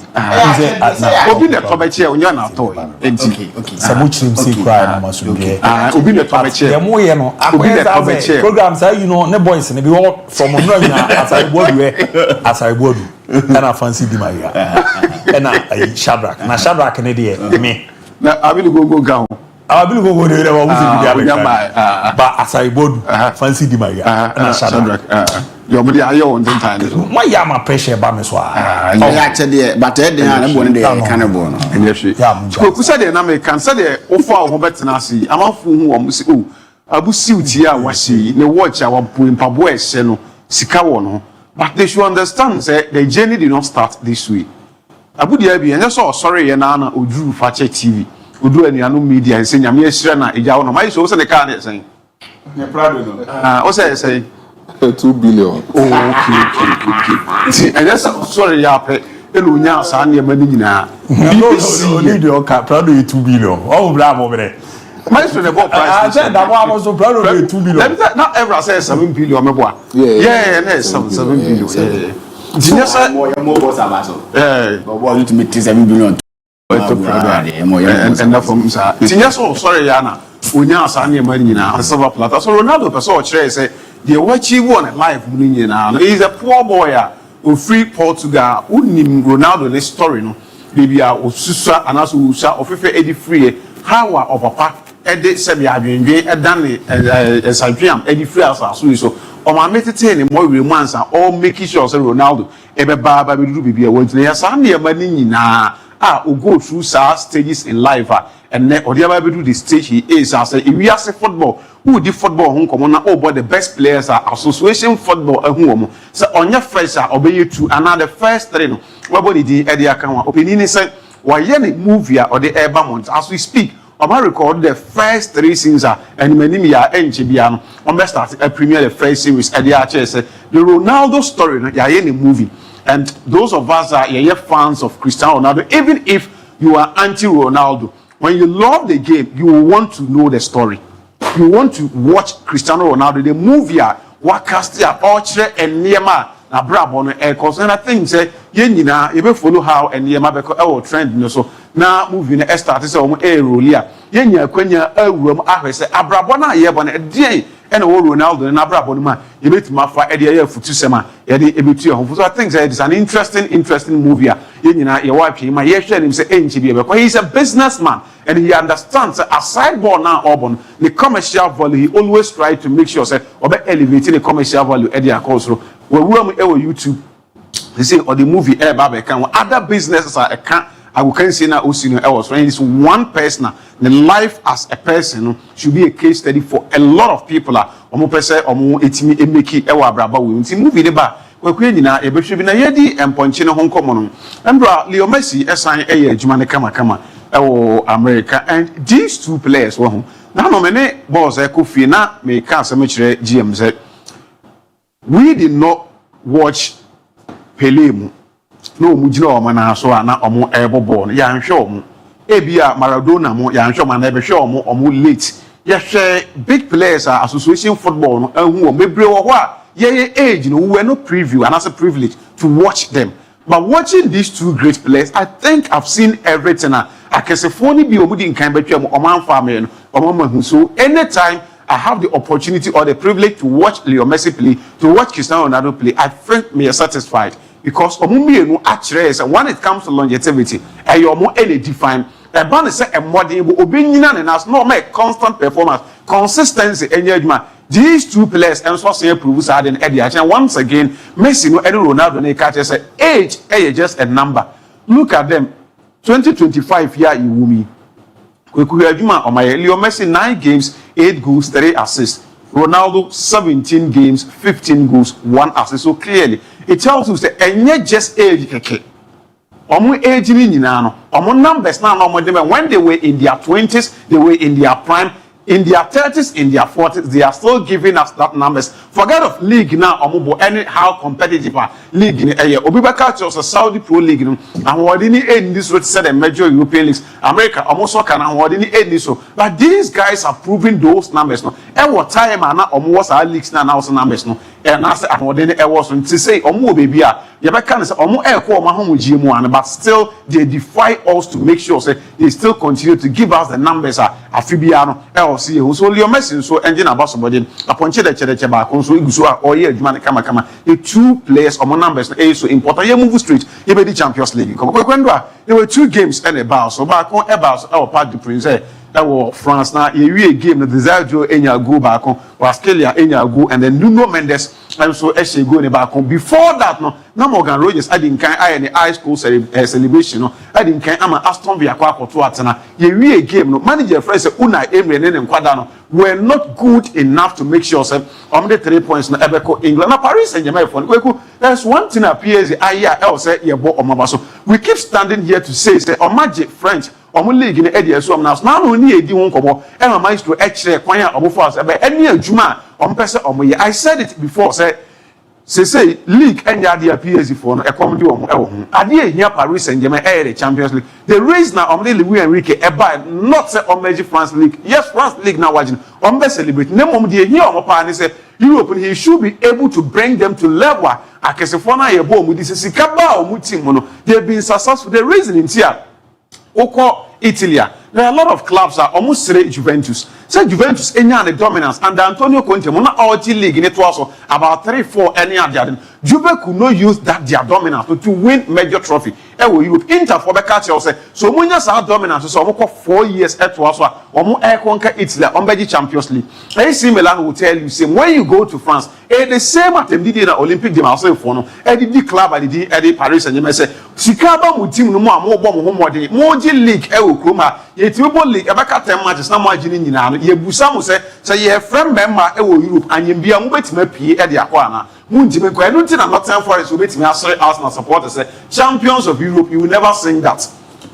obi ne tobeche onya na to enti samu chim si cry na masumbe obi ne tobeche dem wo ye no akwesa program say you know ne boys ne bi from no nya asai bodu na fancy di maria na Shadrack ne de me na abilu go ga Abilu go de wa wuzi bi ba asai bodu fancy di maria na Shadrack your body ayo on time why ya ma pressure ba me so ya chede but e dey na bo ne dey cannibal no enyeshi ko kusa dey na me kan say dey ofa ho betena asi amafo hu o musi o abusi uti a wasi ne watch a mpabo ehye no sika wo no but they should understand say the journey did not start this way Abu Dhabi enye so sorry ye na oduru Fakye TV odu anuanu media ense nyame ehire na eja wo no mai so se ne ka na esen ne prado no o say 2 billion. Oh, okay. And that's sorry, yape. Elu nya sa na yema ni nyina. No, need your car. Proud of 2 billion. Oh, bravo, over my friend, the price. I said that one was so proud of 2 billion. Not ever say 7 billion, my boy. Yeah, 7 billion. Jinya say more boss abaso. But what you to meet 7 billion. And that from sir. Jinya so sorry, Yana. Unya sa na yema ni nyina. Silver platter. So Ronaldo person o kire say the watch you won life munye na he's a poor boy who free Portugal unim Ronaldo the story no baby a osusa anaso usa ofefe edi free how of papa edi sebi adwenwe edan Santriam edi free asaso so o ma metete ni mo we mansa all making sure say Ronaldo ebe ba be do baby a want na ya sa na ma ni nyina o go through stages in life and then Odiaba do the stage he is as a we as football who the football home come on about the best players are association football home so on your first obey two another first three no nobody the Eddie Akanwa opinion say why any movie or the Airba month as we speak I record the first 3 seasons and many ya enchibiano on start a premiere the first series at the the Ronaldo story ya any movie. And those of us are fans of Cristiano Ronaldo, even if you are anti-Ronaldo, when you love the game, you will want to know the story. You want to watch Cristiano Ronaldo, the movie what cast Orchard and Niema na brabo no and I think say yenina you be follow how and Niema because trend no so na movie na start say omo role ya yenya kwanya awuram ahwese abrabo na yebo na dey and Ronaldo na brabo no ma you betima fa e dey futu sema e dey ebetu ehofo. So I think say it's an interesting movie yenina ye wa pie ma ye hwe nim say enchi bi because he's a businessman and he understands aside ball now urban the commercial value. He always try to make sure say obe elevating the commercial value e dey across so we will YouTube they say or the movie Baba can other businesses are I can say now it's one person the life as a person should be a case study for a lot of people omo pese omo etimi emeki abraba we nti movie de ba kwakwe nyina e behwe bi na yedi emponche ne honkomo no embra Leo Messi esan adwuma ne kama America and these 2 players wo na no me ne boss ekofie na me ka asem kire GM say we did not watch Pele mu no mu gina o mana so na omo ebobo no ya nhwe omo ebia Maradona mu ya nhwe mana ebe hwe omo late ya hwe big players association football no ahu o mebre wo ho a ye age no we were no preview and as a privilege to watch them. But watching these 2 great players, I think I've seen everything. I can say phone be omudi in kind between MON-FRI and so anytime I have the opportunity or the privilege to watch Leo Messi play, to watch Cristiano Ronaldo play, I think me satisfied because actually when it comes to longevity, and you're more any defined. A ban say a modern opinion and as no make constant performance, consistency, engagement. These 2 players and so say prove sad in Eddie. And once again, Messi no Ronaldo ne catch say age is just a number. Look at them. 2025 year Iwumi. Leo Messi 9 games, 8 goals, 3 assists. Ronaldo 17 games, 15 goals, 1 assist. So clearly, it tells us that and just age keke. Age ni nyina no. Numbers now when they were in their 20s, they were in their prime. In their 30s, in their 40s, they are still giving us that numbers. Forget of league now, any how competitive league in Obibaka chose a Saudi Pro League, and what didn't end this would say the major European leagues, America almost can and what didn't end this so. But these guys are proving those numbers no. And what time and almost our leagues now numbers no. And I said, what then I was to say, baby, Yabaka is but still they defy us to make sure say they still continue to give us the numbers Afibiano, LC, so Leo Messi, so engine about somebody, upon Chede Cheba, so Igusua, or yeah, Kama, the 2 players or numbers are so important. You move straight, you be the Champions League. There were 2 games and a bar, so back on about our part the Prince. France now a game the desire to enya go back on Australia enya go and then Nuno Mendes and so actually go back on before that no Morgan Rogers I didn't kind I any high school celebration no I didn't kind am Aston Villa kwa to atena a game no manager friend say Unai Emery and Nkwada no were not good enough to make sure say the 3 points no ebeko England na Paris Saint-Germain for there's one thing appears say so we keep standing here to say Magic French league in area so now no ni edi won kobo e ma maestro e kire kwan a obo force e be eni adwuma pese ye I said it before say league enya dia PSG for no e kom di omo e wo hu ade ehia Paris Saint-Germain the Champions League the reason na the Luis Enrique e buy not say Magic France League yes France League now watching be celebrate na mom de ehia omo pa ni say Europe he should be able to bring them to level akesefo na ye bo mu di sika ba omu team no they been successful the reason in here Oko Italy. There are a lot of clubs are almost say Juventus. Say Juventus any the dominance and Antonio Conte mona OG league in it also about 3-4 any other. Juve could not use that their dominance to win major trophy. Europe Inter for the catch say so munya sa dominance so almost 4 years at also omo conquer Italy on the Champions League. AC Milan will tell you same when you go to France the same at the Olympic de Marseille for no the club at the Paris Saint-Germain say Sikaba mu team no more bomb more league kroma yetibo league abaka 10 matches na mo agini nyina no ye busa mo say ye friend member Europe anyembia mo betima pie de akwa na munjime ko enu ntina Nottingham Forest betima asore Arsenal supporters say champions of Europe you will never sing that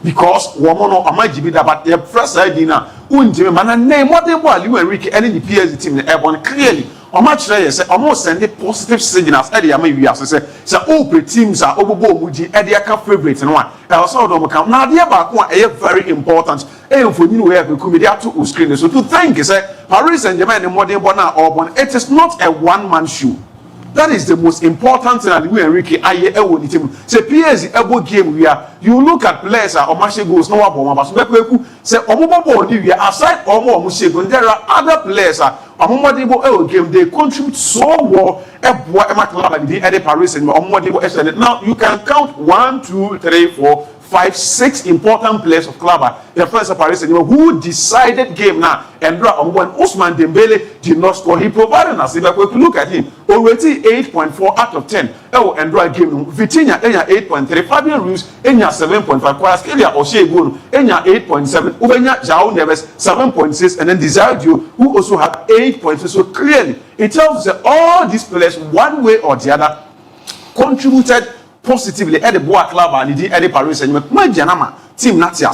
because woman no amajibi that but the first idea unjeme mana name what they want you Enrique and the PSG team everyone clearly o match there say almost send the positive signals e dey am we as say all teams are obobo omuji e dey aka favorite no one e also do come na dey back one e very important e for you we have media to screen so to thank say Paris Saint-Germain the modern born or it is not a one man show. That is the most important thing that we Enrique aye ewo ni team. Say PSG ebo game we are you look at players are omashe goals no wabo ma so beku say omobobo ni we aside omo shego there are other players are omodebo ewo game they contribute so well ebo e ma club the Paris and omodebo excellent. Now you can count 1 2 3 4 5 6 important players of club the first Paris who decided game now and when Ousmane Dembele did not score he provided us if we look at him already 8.4 out of 10 and game Vitinha 8.3 Fabian Ruiz 7.5 Kvaratskhelia Oshiegunu 8.7 Ubenya João Neves 7.6 and then Desiree who also had 8.6 so clearly it tells us that all these players one way or the other contributed positively at the Boa Club and the Eddie Paris and my Janama team not say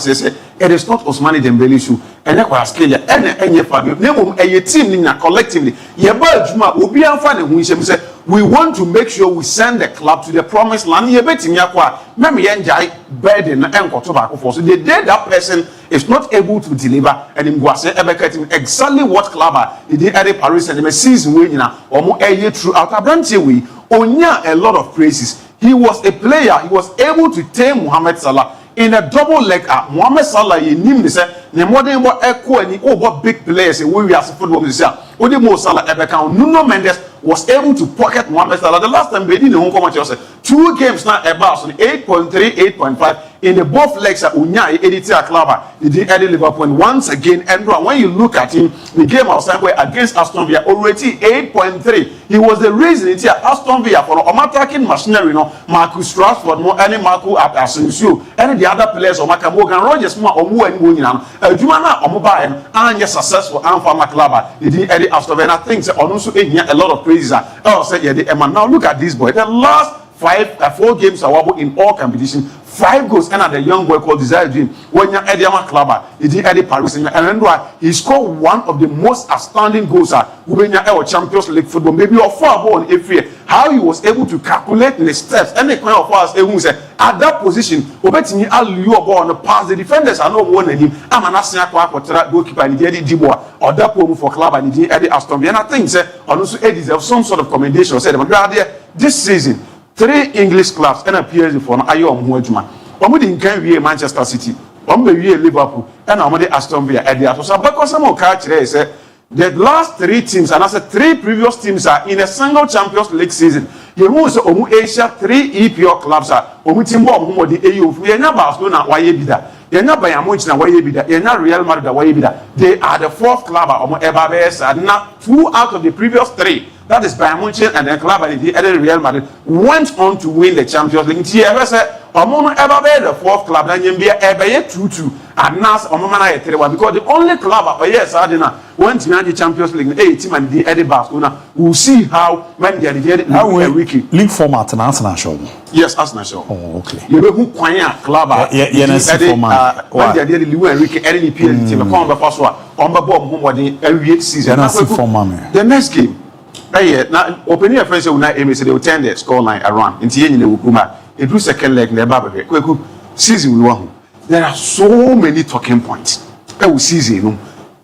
it is not Ousmane Dembele issue and Kvaratskhelia and Fabio name a team in collectively Yeba Juma will be unfinding who say we want to make sure we send the club to the promised land ye betting yakwa meme yenjai burden and kotoba for so the day that person is not able to deliver and him go say exactly what club he did at the Paris and the season we na omo eye throughout abranche we onya a lot of praises. He was a player. He was able to tame Mohamed Salah in a double leg. Mohamed Salah, he knew say the modern echo and what big players in we as football. Only Mo Salah ever count. Nuno Mendes was able to pocket Mohamed Salah. The last time they didn't know 2 games now about so 8.3, 8.5 in the both legs at Unyai Editia Club. He did Eddie Liverpool and once again. And when you look at him, the game outside against Aston Villa already 8.3. He was the reason it's Aston Villa for attacking machinery. No, Marcus Rashford, no any Marco Asensio, any the other players or Morgan Rogers, more or more and Jumana or mobile and yes successful and for Maclaba. He did Eddie Aston Villa. I think also a lot of praises. Oh, say yeah, now look at this boy. The last 4 games are in all competition. 5 goals and a young boy called Desire Dream. When you're Eddie Club, he did Eddie Paris and he scored one of the most outstanding goals when you're Champions League football. Maybe you're 4 ball in every year. How he was able to calculate the steps and the kind of us at that position. Obetini Aliu ball on the pass. The defenders are not one him. I'm an Asian goalkeeper and Eddie Dibois or that one for club and he Eddie Aston Villa. And I think also Eddie deserves some sort of commendation. Said this season. 3 English clubs and appears for Ayo Muajuma. Omudi Nkanwie Manchester City, Ombe Liverpool, and Omode Aston Villa at the Atosa. Because some of say the last 3 teams and as 3 previous teams are in a single Champions League season. You know, so Omu Asia 3 EPL clubs are Omutimbo Omudi AU. We are not Barcelona, Wayebida. They are not Bayern Munich, Wayebida. They are not Real Madrid, Wayebida. They are the 4th club of Ebabes and not 2 out of the previous 3. That is Bayern Munich and the club and the Real Madrid went on to win the Champions League. He said, "Omono ever be the 4th club and you be ebe 2-2 and nas omomana 3-1 because the only club yes Adina went to win the Champions League. Team and the Eddie Barcelona. We'll see how when they did league format and Arsenal. Yes, Arsenal. Oh, okay. You know who kwanya club format. When they did Lou Enrique any PSG team come the first one on the bomb every season. The next game. Hey, now opening a friend say una aim say they will turn the score line around. Inti yenye will come back. It do second leg na baby. Kweku season we want. There are so many talking points. E season no.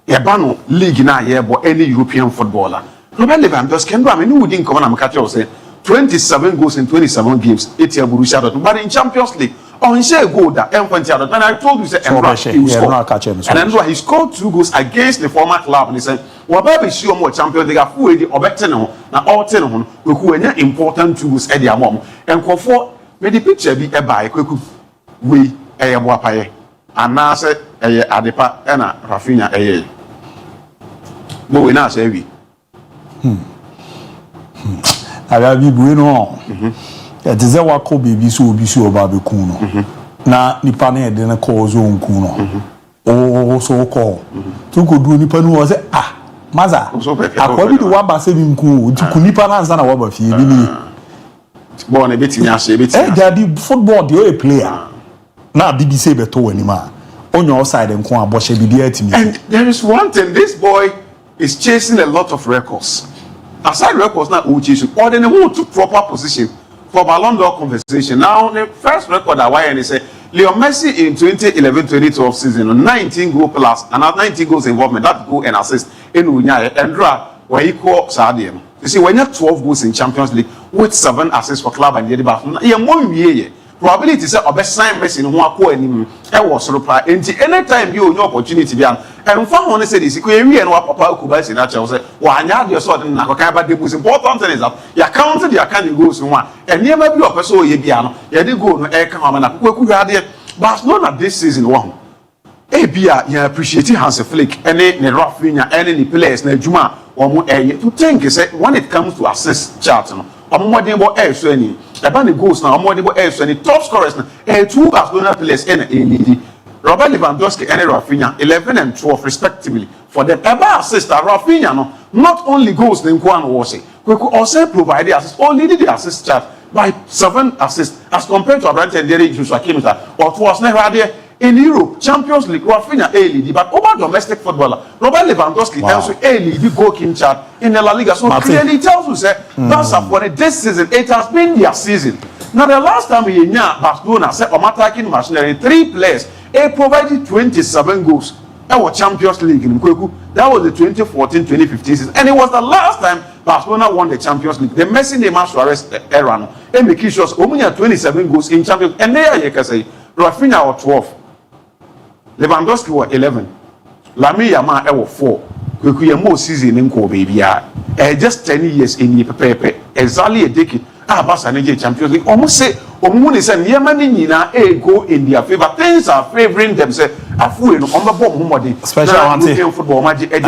Eba no league na here but any European footballer. Robert Lewandowski can do am any wouldn't come and catch us say 27 goals in 27 games. Etia Borussia Dortmund. But in Champions League on share goal that and I told you say he will score. And then he scored 2 goals against the former club and he said Wababe show more Champions League who the obetene na all 10 on we who important tools at their mom and for me the picture be a buy kweku we a boapaye and now say a adepa na Rafinha a but we now say we I be bueno it is a wako baby so baby kuno na nipa na e de na call zone kuno oh so call to go do nipa no say Maza, akwabi di waba se nku ntiku nipa na nza na waba fie bi ni ball na beti nya se beti daddy football dey a player na BBC beto wani ma on your side and kwa boshe bidia timi. And there is one thing, this boy is chasing a lot of records. Aside records now chasing, or then they want to proper position for Ballon d'Or conversation. Now the first record I want to say Leo Messi in 2011-2012 season 19 goal plus and 19 goals involvement, that goal and assist in Unya and draw where equal Sadium. You see, when you have 12 goals in Champions League with 7 assists for club and the Barcelona, you more probability say obest sign Messi no akọ anim e wo soro pa enti anytime you no opportunity bia and fa ho say this ko ewie no papa Kubasi na che say wa anya de so de na ko kan ba de bus important thing is that you count the account goals no and niam bi opeso oye bia no ye de goal no e kan ma na ko ku ade Barcelona this season one bia you appreciate Hans Flick any ne Rafinha any the players na adwuma omo to think say when it comes to assist chart no omodin bo so any about the goals now omodin bo so any top scorers now 2 Barcelona players in lead Robert Lewandowski and Rafinha 11 and 12 respectively for them about assist Rafinha no not only goals then Kwan was say we could also provide the assist only the assist chart by 7 assists as compared to Abrante and Derek Jesus Akimita or was never there in Europe, Champions League, Rafinha A-lead, but over domestic footballer, Robert Lewandowski also A-lead, goal king chart in the La Liga. So clearly tells you, say, Barca for this season, it has been their season. Now, the last time we in Barcelona said, I'm attacking machinery, 3 players, they provided 27 goals. Our Champions League in Kweku, that was the 2014-2015 season, and it was the last time Barcelona won the Champions League. The Messi Neymar Suarez era, and the Kishos, only 27 goals in Champions, and they are, you can say, Rafinha or 12. Lewandowski was 11. Lamine Yamal was 4. We more season in Kobe, just 10 years in the Pepe, exactly a decade. Barca Champions League almost say, Omuni said, Yemani go in their favor. Things are favoring themselves. A fool on the bomb, especially football magic. Leon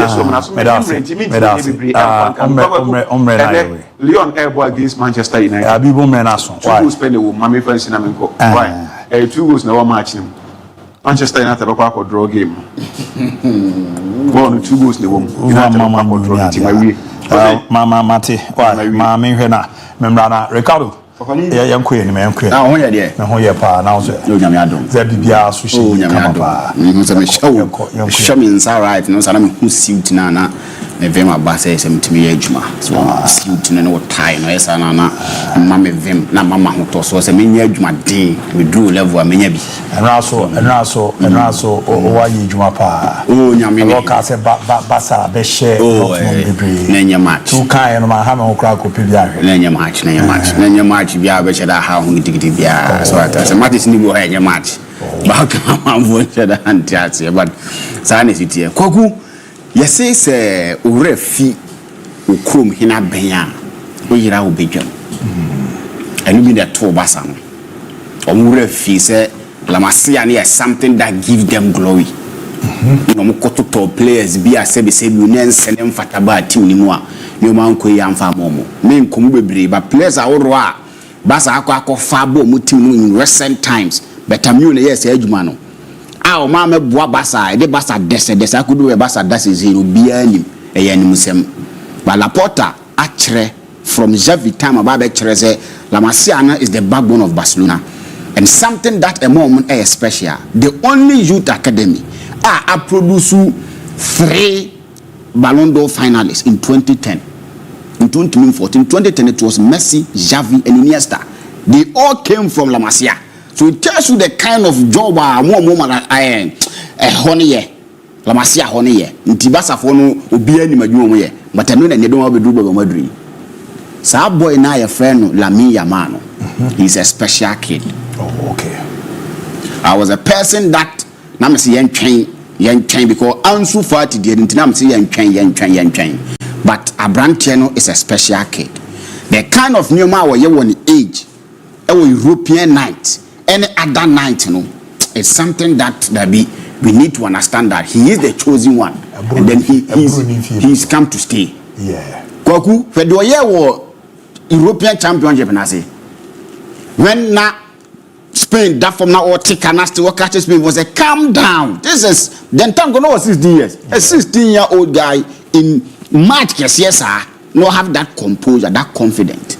Airboy against Manchester United. Abibu Menason. Why spend the Mammy French in Amenco? Why? 2 goals never match him. Manchester United a draw game. 1 2 goals the won. Mama Mate, why? Mama Hena, Membrana, Ricardo. Young queen, man, queen. Now, when you're now, you're pa, now, sir. No, Yamiado. Zebia, Sushi, Yamapa. Show me inside right, no, Salam who suit Nana, Nevema Basse, and to me, Ejma. So, suit no tie, no, yes, Anna, and Mamma Vim, na Mamma Hotos was a mini Ejma day, we drew level, maybe. And also, why you Jumapa? Oh, Yammy, Cassa, Bassa, Beshe, Nanya match. 2 kind of my hammer crack of Pibia, Nanya match. You are better than how we did it. So I said, Matis Nibo had your match. Back on the Antiatia, but Sanity. Kogu, yes, say, Urefi, Ukum, Hina Benya, Uyra Ubijam. And you mean that 2 Bassam. Urefi say, Lamasiani is something that gives them glory. No more top players be a sebi you send them fataba team anymore. No man ko yam fa momo. Men komu bebre, but players are all Basa akọ fabo mutim in recent times better mu na yes adwuma no a o ma meboa Basa de Basa dese akudu we Basa dese zero bia nim eyanim sem ba Laporta akere from Xavi time about be kere say La Masia is the backbone of Barcelona and something that a moment is special. The only youth academy a produce 3 Ballon d'Or finalists in 2010. In 2014, 2010 it was Messi, Xavi, and Iniesta. They all came from La Masia. So it tells you the kind of job honey La Masia honey Ntibasa fono obi ani madwuma ye. But I know that they don't have a do Madrid. So boy na your friend Lamine Yamal. He's a special kid. Oh, okay. I was a person that na me say yen train because Ansu Fati didn't na me say yen train. But Abrantiano is a special kid. The kind of new man where you want age, a European night, any other night, it's something that we need to understand that he is the chosen one, and then he's come to stay. Yeah. Koku, for the year war European championship, and I say when na Spain that from now or take and still work at Spain was a calm down. This is then time go 16 years. A 16-year-old guy in March, yes, no have that composure, that confidence.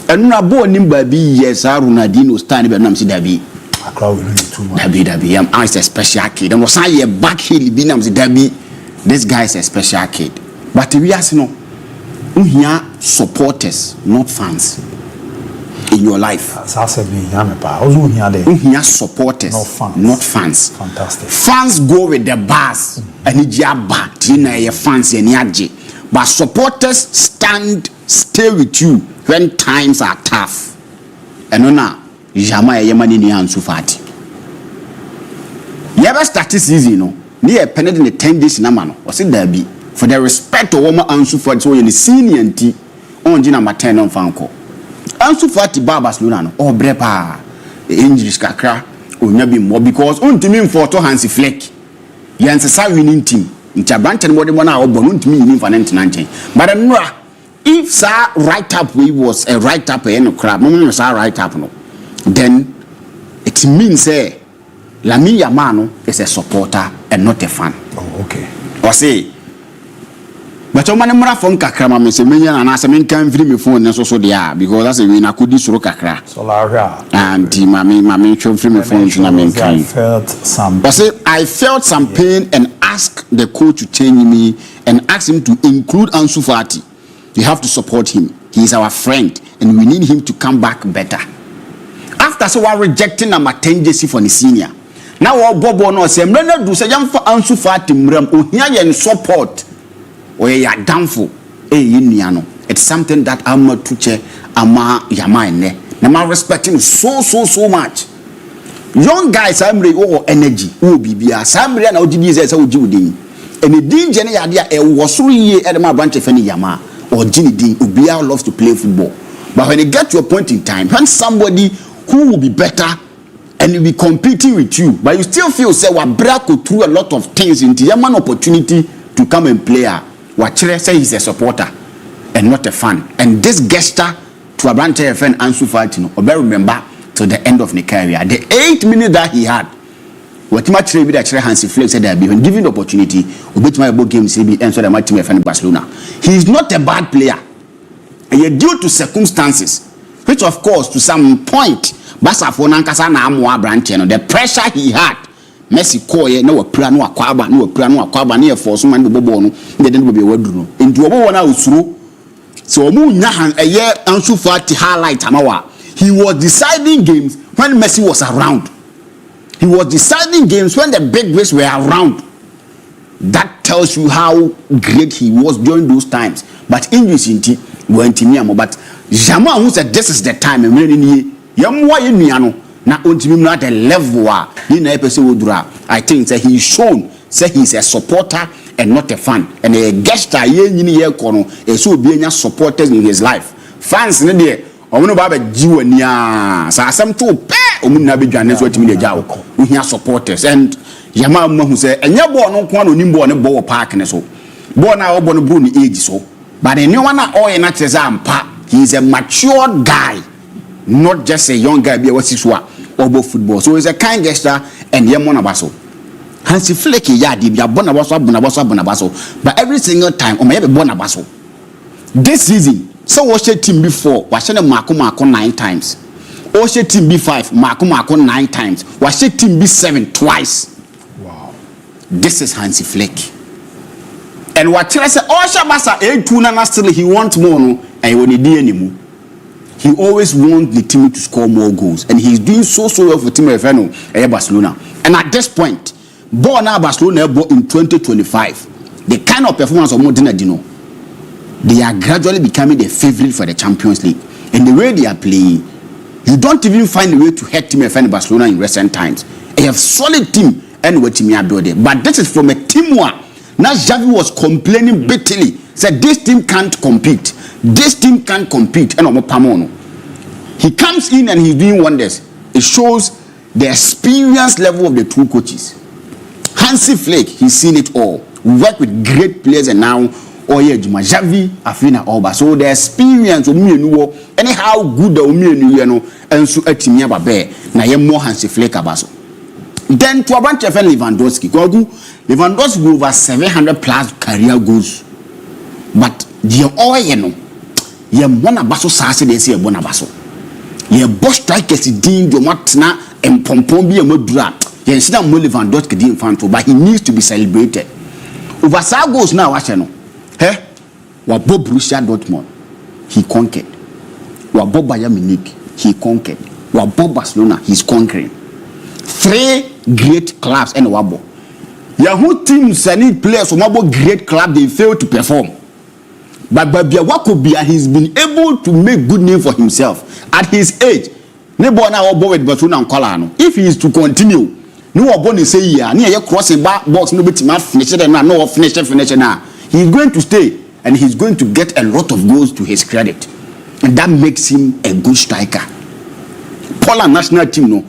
And na bo nimba bi yes, Ronaldinho stand be nam si dabi. Dabi, I'm a special kid. And was I back here, being Dabi, this guy is a special kid. But we are no, here supporters, not fans. In your life, here supporters, not fans. Fantastic. Fans go with the bars, and it's fans and but supporters stay with you when times are tough. And now, Jama Yamani ni Ansu Fati. You ever start this season, no? Near pened in the 10 days in a man, was it there be? For the respect of woman Ansu Fati, so in the senior and tea, on Gina Maten on Fanco. Ansu Fati Barcelona, or Brepa, the injuries kakra, or maybe more because on to me for to Hansi Fleck. Yansa winning team. In Chabant and what they want to born to me in for 1990. But if sir right up we was a right up and crab, no sir right up no, then it means Lami Yamano is a supporter and not a fan. Oh, okay. Or say, but your man phone kakra, Miss Million and as a man can free me phone and so they are because that's a win I could do so kakra. So Lara and mammy should free me phone to I felt some pain and asked the coach to change me and ask him to include Ansu Fati. You have to support him. He is our friend and we need him to come back better. After so we're rejecting number 10 JC for the senior. Now what Bobo no say mrena do say jam for Ansu Fati mrem ohia ye support or ye downful no. It's something that I'm not tuche ama yama ne. Na respecting so much. Young guys amre o energy o bibia samre na odidi say oji wudin ene din je ne yade a e wosoro ye e de ma branch fe ne yama or jini din obia loves to play football, but when it get to a point in time when somebody who will be better and will be competing with you but you still feel say wa break through a lot of things into yaman opportunity to come and play what say he's a supporter and not a fan, and this gesture to a branch fan Ansu Fati no obe remember to the end of the career. The 8 minutes that he had, what much trade that Hansi Fleck said that when given the opportunity, we beat my games and so the match team in Barcelona. He is not a bad player. And due to circumstances, which of course to some point, Basa for Nankasa na amwa branch, the pressure he had. Messi koye no pra no akwaba near for someone to bobo no, they didn't be wadru. Into a one usuru. So mu nya a year Ansu Fati highlight amawa. He was deciding games when Messi was around. He was deciding games when the big boys were around. That tells you how great he was during those times. But injuries went to me. But Jama who said this is the time and when na at the level I think that he's shown say he's a supporter and not a fan. And a guest so being supporters in his life. Fans in there. Omo ba jiwa nia sa asem to pe omu na bedwane so atimi de jawo we hear supporters and yama mahu say enye ball no kwa no nimbo ne ball park ne so ball na obo no bro ni age so but the new one na oye na teza ampa he is a mature guy, not just a young guy be wasi so obo football, so it's a kind gesture and yemo na baso Hansi Fleck ya di bia bona baso but every single time o me be bona baso this season. So watch the team before, watch the Marco 9 times. Watch the team B5, Marco 9 times. Watch the team B7 twice. Wow. This is Hansi Fleck. And what I say, oh Shabasa, A2 still he wants more, no, and when he did anymore. He always wants the team to score more goals. And he's doing so well for Team Efeno at Barcelona. And at this point, Barcelona in 2025, the kind of performance of Modena Dino. They are gradually becoming the favorite for the Champions League. And the way they are playing, you don't even find a way to hurt Team FN Barcelona in recent times. They have solid team and what team are doing. But this is from a team one. Now Xavi was complaining bitterly. Said this team can't compete. This team can't compete. And he comes in and he's doing wonders. It shows the experience level of the two coaches. Hansi Fleck, he's seen it all. We work with great players and now Juma Xavi Afina Oba. So the experience of Mienu, anyhow good the Mienu, and so Etimia Babe, na ye more Hansi Fleck abaso. Then to a bunch of Lewandowski, Lewandowski over 700 plus career goals. But the oil, ye bona baso sase de se bona baso. Ye boss strikers din do matna empompom bi amodura yen sida mo Lewandowski di infanto but he needs to be celebrated over sa goals now wa no wa Bob Borussia Dortmund he conquered wa Bob Bayern Munich he conquered wa Bob Barcelona he's conquering 3 great clubs and wabo Yahoo teams and players from about great club they fail to perform. But Babia Wakobia he's been able to make good name for himself at his age. Nebo na obo with Barcelona and Colano. If he is to continue, no obo say yeah, near crossing back box no bit finish it and no finish now. He's going to stay and he's going to get a lot of goals to his credit. And that makes him a good striker. Poland national team no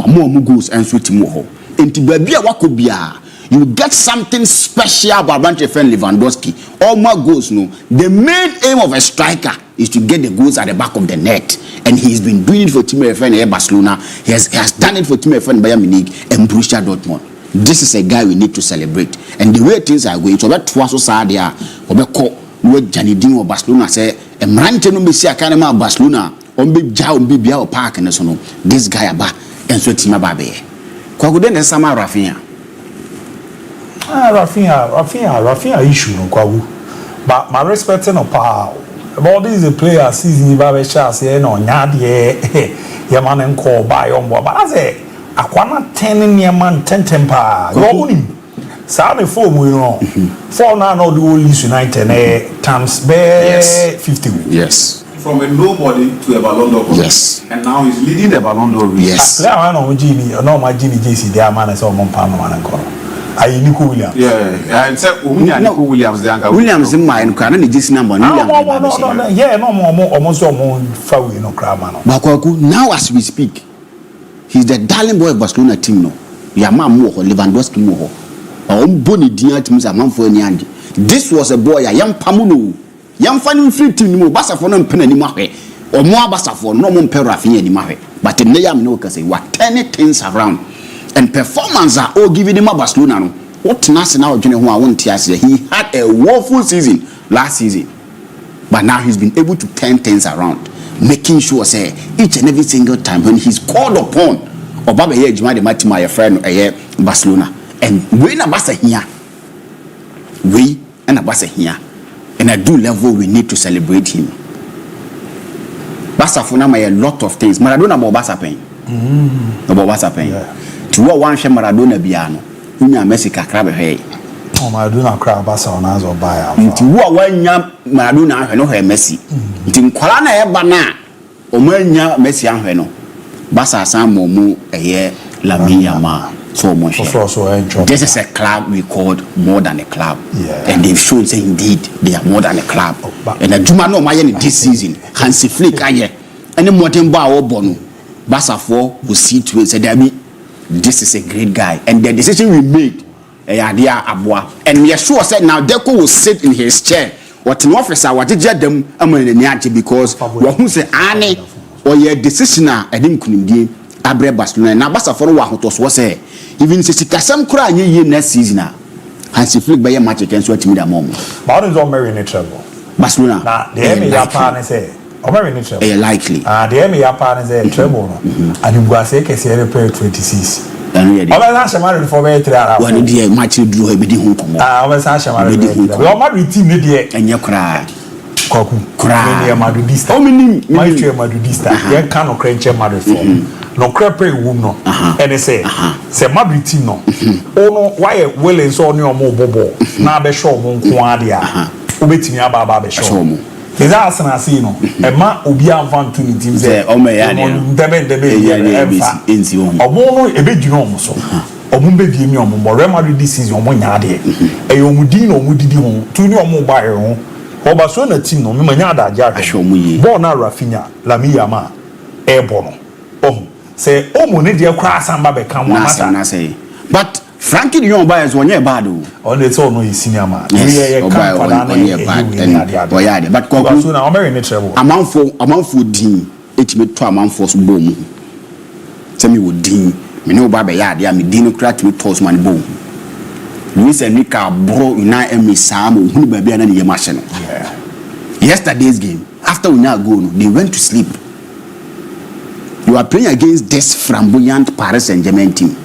more goals and sweet more. And to Babia Wakobia you get something special about friend Lewandowski. All more goals, no. The main aim of a striker is to get the goals at the back of the net. And he's been doing it for Team FN Barcelona. He has done it for Team FN Bayern Munich and Borussia Dortmund. This is a guy we need to celebrate. And the way things are going, so about twice so sad there, with Janidin or Barcelona say, a Mrante no Messi Academy Barcelona, on be Jao, be Bia Park and so on. This guy about and so Team Babe. Kwakuden is Sama Rafinha. Rafinha issue no kwagu. But my respect no power. About these players season Babe Charles no nyade ye man call by on board. But I say akwana 10 year man 10 pa. Go unim. Sa me form we know. For now no the Leeds United times be 50. Yes. From a nobody to a Ballon d'Or. Yes. And now he's leading the Ballon d'Or. Yes. I know Gini, no my Gini JC there man is on Montpellier man and Nico Williams. Yeah, and said Nico Williams. Williams in my and this number. Yeah, no more almost foul no crab man. Bakwaku, now as we speak, he's the darling boy of Barcelona team no. Yama more Lewandowski more. Boni dia teams a man for any. This was a boy a young Pamuno. Young funny free team no Basa for no pen any mahe. Or more Basa for no more Perafini any mahe. But in the yam no can say what 10 things around. And performance are all giving him a Barcelona. What national junior who I want to say he had a woeful season last season, but now he's been able to turn things around, making sure say each and every single time when he's called upon, or Baba here Juma the match my friend Barcelona, and we na Barca here, we and a Barca here, and at do level we need to celebrate him. Barca for now a lot of things. Maradona about Barca pain, about Barca pain. Yeah. To what one share Maradona biano, unya Messi kakra hey. Oh, Maradona crab Barca on us or buy. To what one yam Maradona no her Messi. Tin kwala na e bana o manya Messi an no. Barca san momu eye Lamine Yamal so much. This is a club we called more than a club. Yeah. And they've shown say indeed they are more than a club. And the Juma no my this season Hansi Flick aye. Any more than ba o bonu. Barca 4 will see to it say DIABY. This is a great guy, and the decision we made, ABOU, and we are sure said now Deco will sit in his chair. What an officer, what did them? Because who say Annie or your decision? I didn't couldn't Abre Barcelona. Now Barca for what was say. Even Sissika some cry ye next season. Hansi Flick by a match against what me that moment. But it's all very natural. Barcelona. Now the enemy Japan say. Very natural. Likely. The enemy Japan is a treble. And you go say can say play 26. And last married for very 3 hours. When the match drew a bit home. Always married. We are married team there and you cry. Cry. Madridista. How many Madridista? You can't crank Madrid for. No crap woman. And they say Madrid team no. Oh no, why willing so near more bobo. Now be show mon quadia. Ubeti aba be show. Is Arsenal see no? A man obi anfa to ni team say o me ya debe enfa ensi o omo no ebe dwuno omo so omo be bi mi omo bo Real Madrid this season omo nya de e omo din no omo didi ho tu ni omo ba ye ho o Barcelona team no me manya da ja ahwe omo yi ball na Rafinha Lamine Yamal e bo no omo say omo ne de kwa asamba be kan mo na say but Frankie the young boy is one year bad. On the no is senior man. Yes, but so now I'm very in trouble. Amount for din. It me to amount for boom. Tell me what din. Me no baba yard. Ya me din crack me toss man boom. Luis Enrique bro una emi Sam who baby na ye machine. Yesterday's game after we now go they went to sleep. You are playing against this flamboyant Paris Saint-Germain team.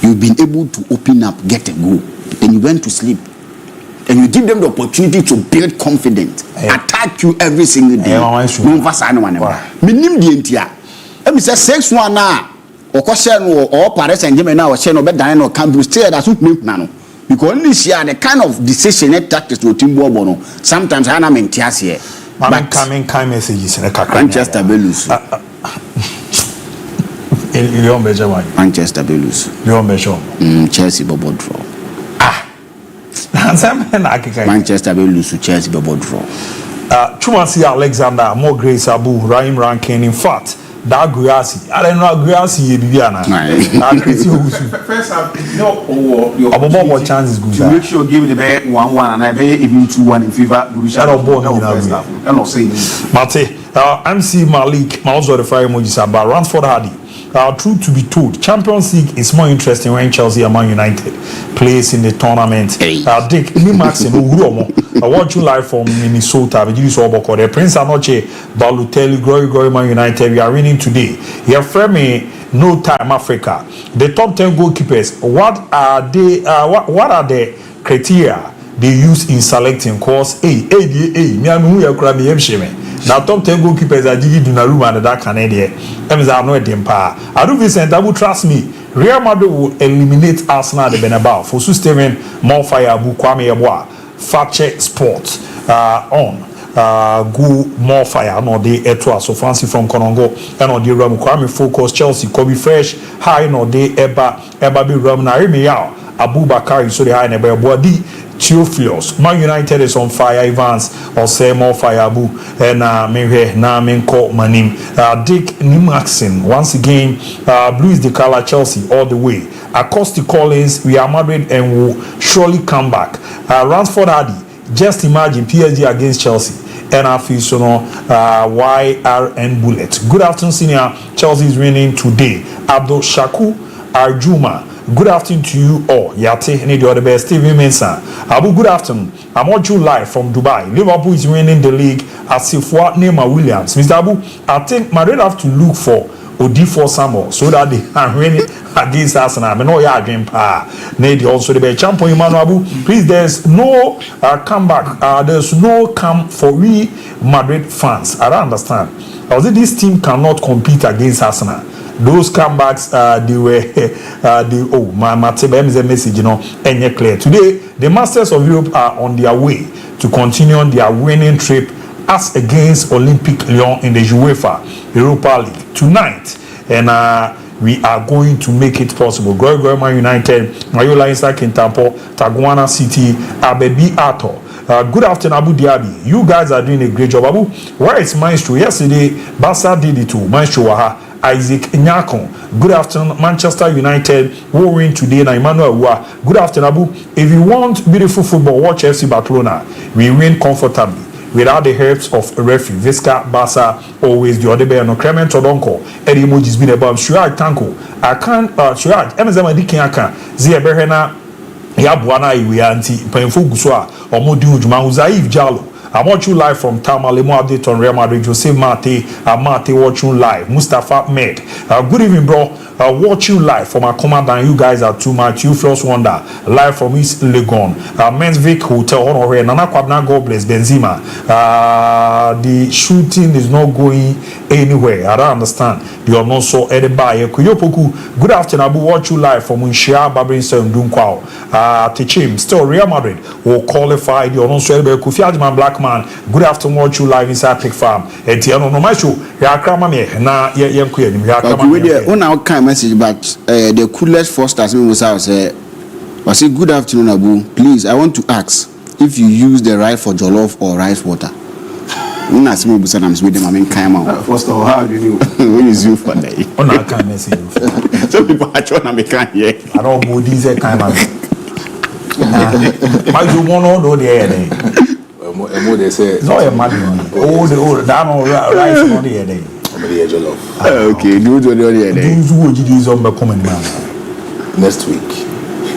You've been able to open up, get a goal, and you went to sleep. And you give them the opportunity to build confidence, attack you every single day. No minim di entia. Emi say 6-1 na okoshe no or Paris Saint-Germain na o she no be dan no can be still that suit me na no. Because only share the kind of decision and tactics to team bobo no. Sometimes I na mentias here. But coming kind messages in a Manchester Belus. Leon Benjamin. Manchester Belus. Leon Benjamin. Chelsea bobo draw. Manchester will lose to Chelsea by draw. Chumasi Alexander, more Grace Abu, Rahim Rankin. In fact, that Guasi, I don't know Guasi, Bibiana. First, no, your Abobo chances good. To make sure give the bet 1-1 and I bet even 2-1 in favor. I'm not saying Mate, MC Malik, also the fire emojis about Ransford Hardy. Truth to be told, Champions League is more interesting when Chelsea and Man United plays in the tournament. Dick, me Maxim, I watch you live from Minnesota. The Prince Anoche, Balotelli, Glory Man United. We are winning today. Here, Fremi, no time Africa. The top 10 goalkeepers. What are they? What are the criteria they use in selecting? Cause me who you cry me now top 10 goalkeepers are Gigi Donnarumma and that Canadian. That means I know them pa. I do Vincent, I will trust me. Real Madrid will eliminate Arsenal the Benabao. For Steven MON-FRI ABOU Kwame Yeboah. Fakye Sports on go MON-FRI no de etwa so fancy from Konongo and on the Ram Kwame Focus Chelsea Kobe Fresh high no de eba be Ram na me yaw Abubakar so the high nebe body Theophilus. Man United is on fire. Evans or say MON-FRI ABOU and Mehe na Menko Manim. Dick Nimaxin once again. Blues the color Chelsea all the way. Acosti Collins, we are Madrid and will surely come back. Ransford Hardy, just imagine PSG against Chelsea. And I feel so no YRN Bullet. Good afternoon, senior. Chelsea is winning today. Abdul Shaku Arjuma. Good afternoon to you all. Yate, need the other best. Steven Mensah. Abu, good afternoon. I'm watching you live from Dubai. Liverpool is winning the league as if what Neymar Williams. Mr. Abu, I think Madrid have to look for OD4 Samuel so that they are winning against Arsenal. I know you are dream need also the best champion Emmanuel Abu. Please, there's no comeback. There's no come for we Madrid fans. I don't understand. Although this team cannot compete against Arsenal. Those comebacks, they were, my message, you know, and clear. Today, the Masters of Europe are on their way to continue on their winning trip as against Olympic Lyon in the UEFA Europa League tonight. And we are going to make it possible. Glory Man United, Mayola Insa Kintampo, Taguana City, Abebi Ato. Good afternoon, Abu Dhabi. You guys are doing a great job. Abu, where is Maestro? Yesterday, Barca did it too. Maestro Waha. Isaac Nyakon. Good afternoon, Manchester United. We win today. Na Emmanuel Wa. Good afternoon, Abu. If you want beautiful football, watch FC Barcelona. We win comfortably without the help of a referee. Visca Barca always the other bear no Clement Odonko. Eddie Emojis been above. Shuaj Tanko. I can't. Shuaj. Emezama Dikin Akan. Zia Berhena. Yabuana Iwianti. Painful Guswa. Omodi Ujuma. Uzaif Jalo. I watch you live from Tamale. More update on Real Madrid. Jose Mate, Mate watch you live. Mustafa Med. Good evening, bro. Watch you live from our commandant. You guys are too much. You first wonder. Live from East Legon. Men's Vic Hotel. Honor Nana Kwabna. God bless Benzema. The shooting is not going anywhere. I don't understand. You are not so edible. Kuyopoku. Good afternoon, Abu. Watch you live from Unshia Babrin Sem Dunkwao. Techim. Still Real Madrid will qualify. You are not so edible. Kofi Adman Black Man. Good afternoon, watch you live inside Pig Farm. And Tiano no my show. Yakrama me na yemkuye ni yakrama. Message, but the coolest first as me was say, was it good afternoon, Abu? Please, I want to ask if you use the rice for jollof or rice water. First of all, how do you know? We use you for that. I can't message. Some people are trying to make it. I don't go this kind of. But you want to know the air. They say no, you're mad. Oh, the down rice on the air. Okay, do the other day. Next week.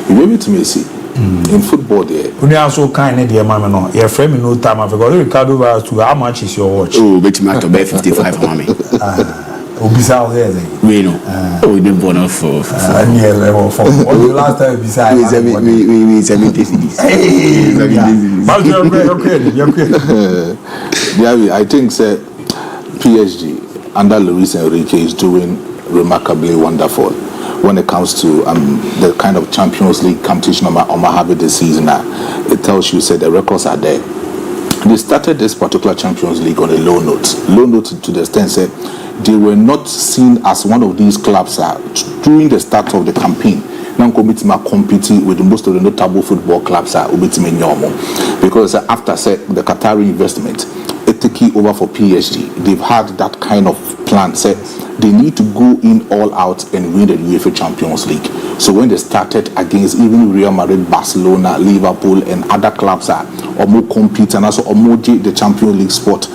You maybe to me see in football there. When you are so kind, dear mamma, no, your friend no time. I forgot Ricardo to how much is your watch? Oh, bet you might be 55 for me. Obisa there. We know. Oh, we didn't born off for. Yeah, level 4. The last time Obisa. We 70 cities. But you're okay. Yeah, I think PSG under Luis Enrique is doing remarkably wonderful when it comes to the kind of Champions League competition I'm having this season. It tells you the records are there. They started this particular Champions League on a low note to the extent that they were not seen as one of these clubs during the start of the campaign. Now competing with most of the notable football clubs because after the Qatari investment, it took over for PSG. They've had that kind of plan. They need to go in all out and win the UEFA Champions League. So when they started against even Real Madrid, Barcelona, Liverpool, and other clubs or more compete and also more the Champions League spot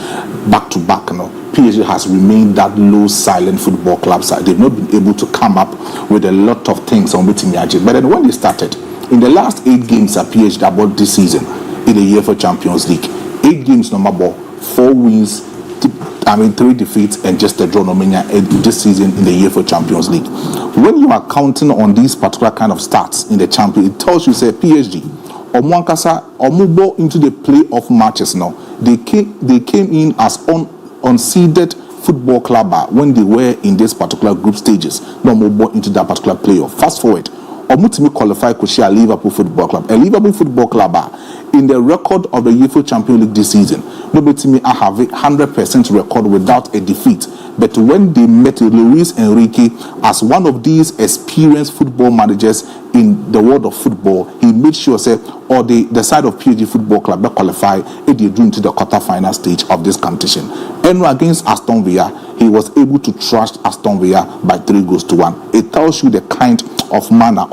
back to back, PSG has remained that low, silent football club side. They've not been able to come up with a lot of things on which imagine. But then when they started, in the last 8 games at PSG about this season in the UEFA Champions League, 8 games number ball, 4 wins, 3 defeats and just a draw this season in the UEFA Champions League. When you are counting on these particular kind of stats in the champion, it tells you PSG into the playoff matches now. They came in as unseeded football club when they were in this particular group stages. No more into that particular playoff. Fast forward, Omutimi qualify Kushia Liverpool Football Club. A Liverpool Football Club in the record of the UEFA Champions League this season, nobody have a 100% record without a defeat. But when they met Luis Enrique as one of these experienced football managers in the world of football, he made sure the side of PSG Football Club that qualify if they do into the quarter-final stage of this competition. And against Aston Villa, he was able to trash Aston Villa by 3-1. It tells you the kind of manner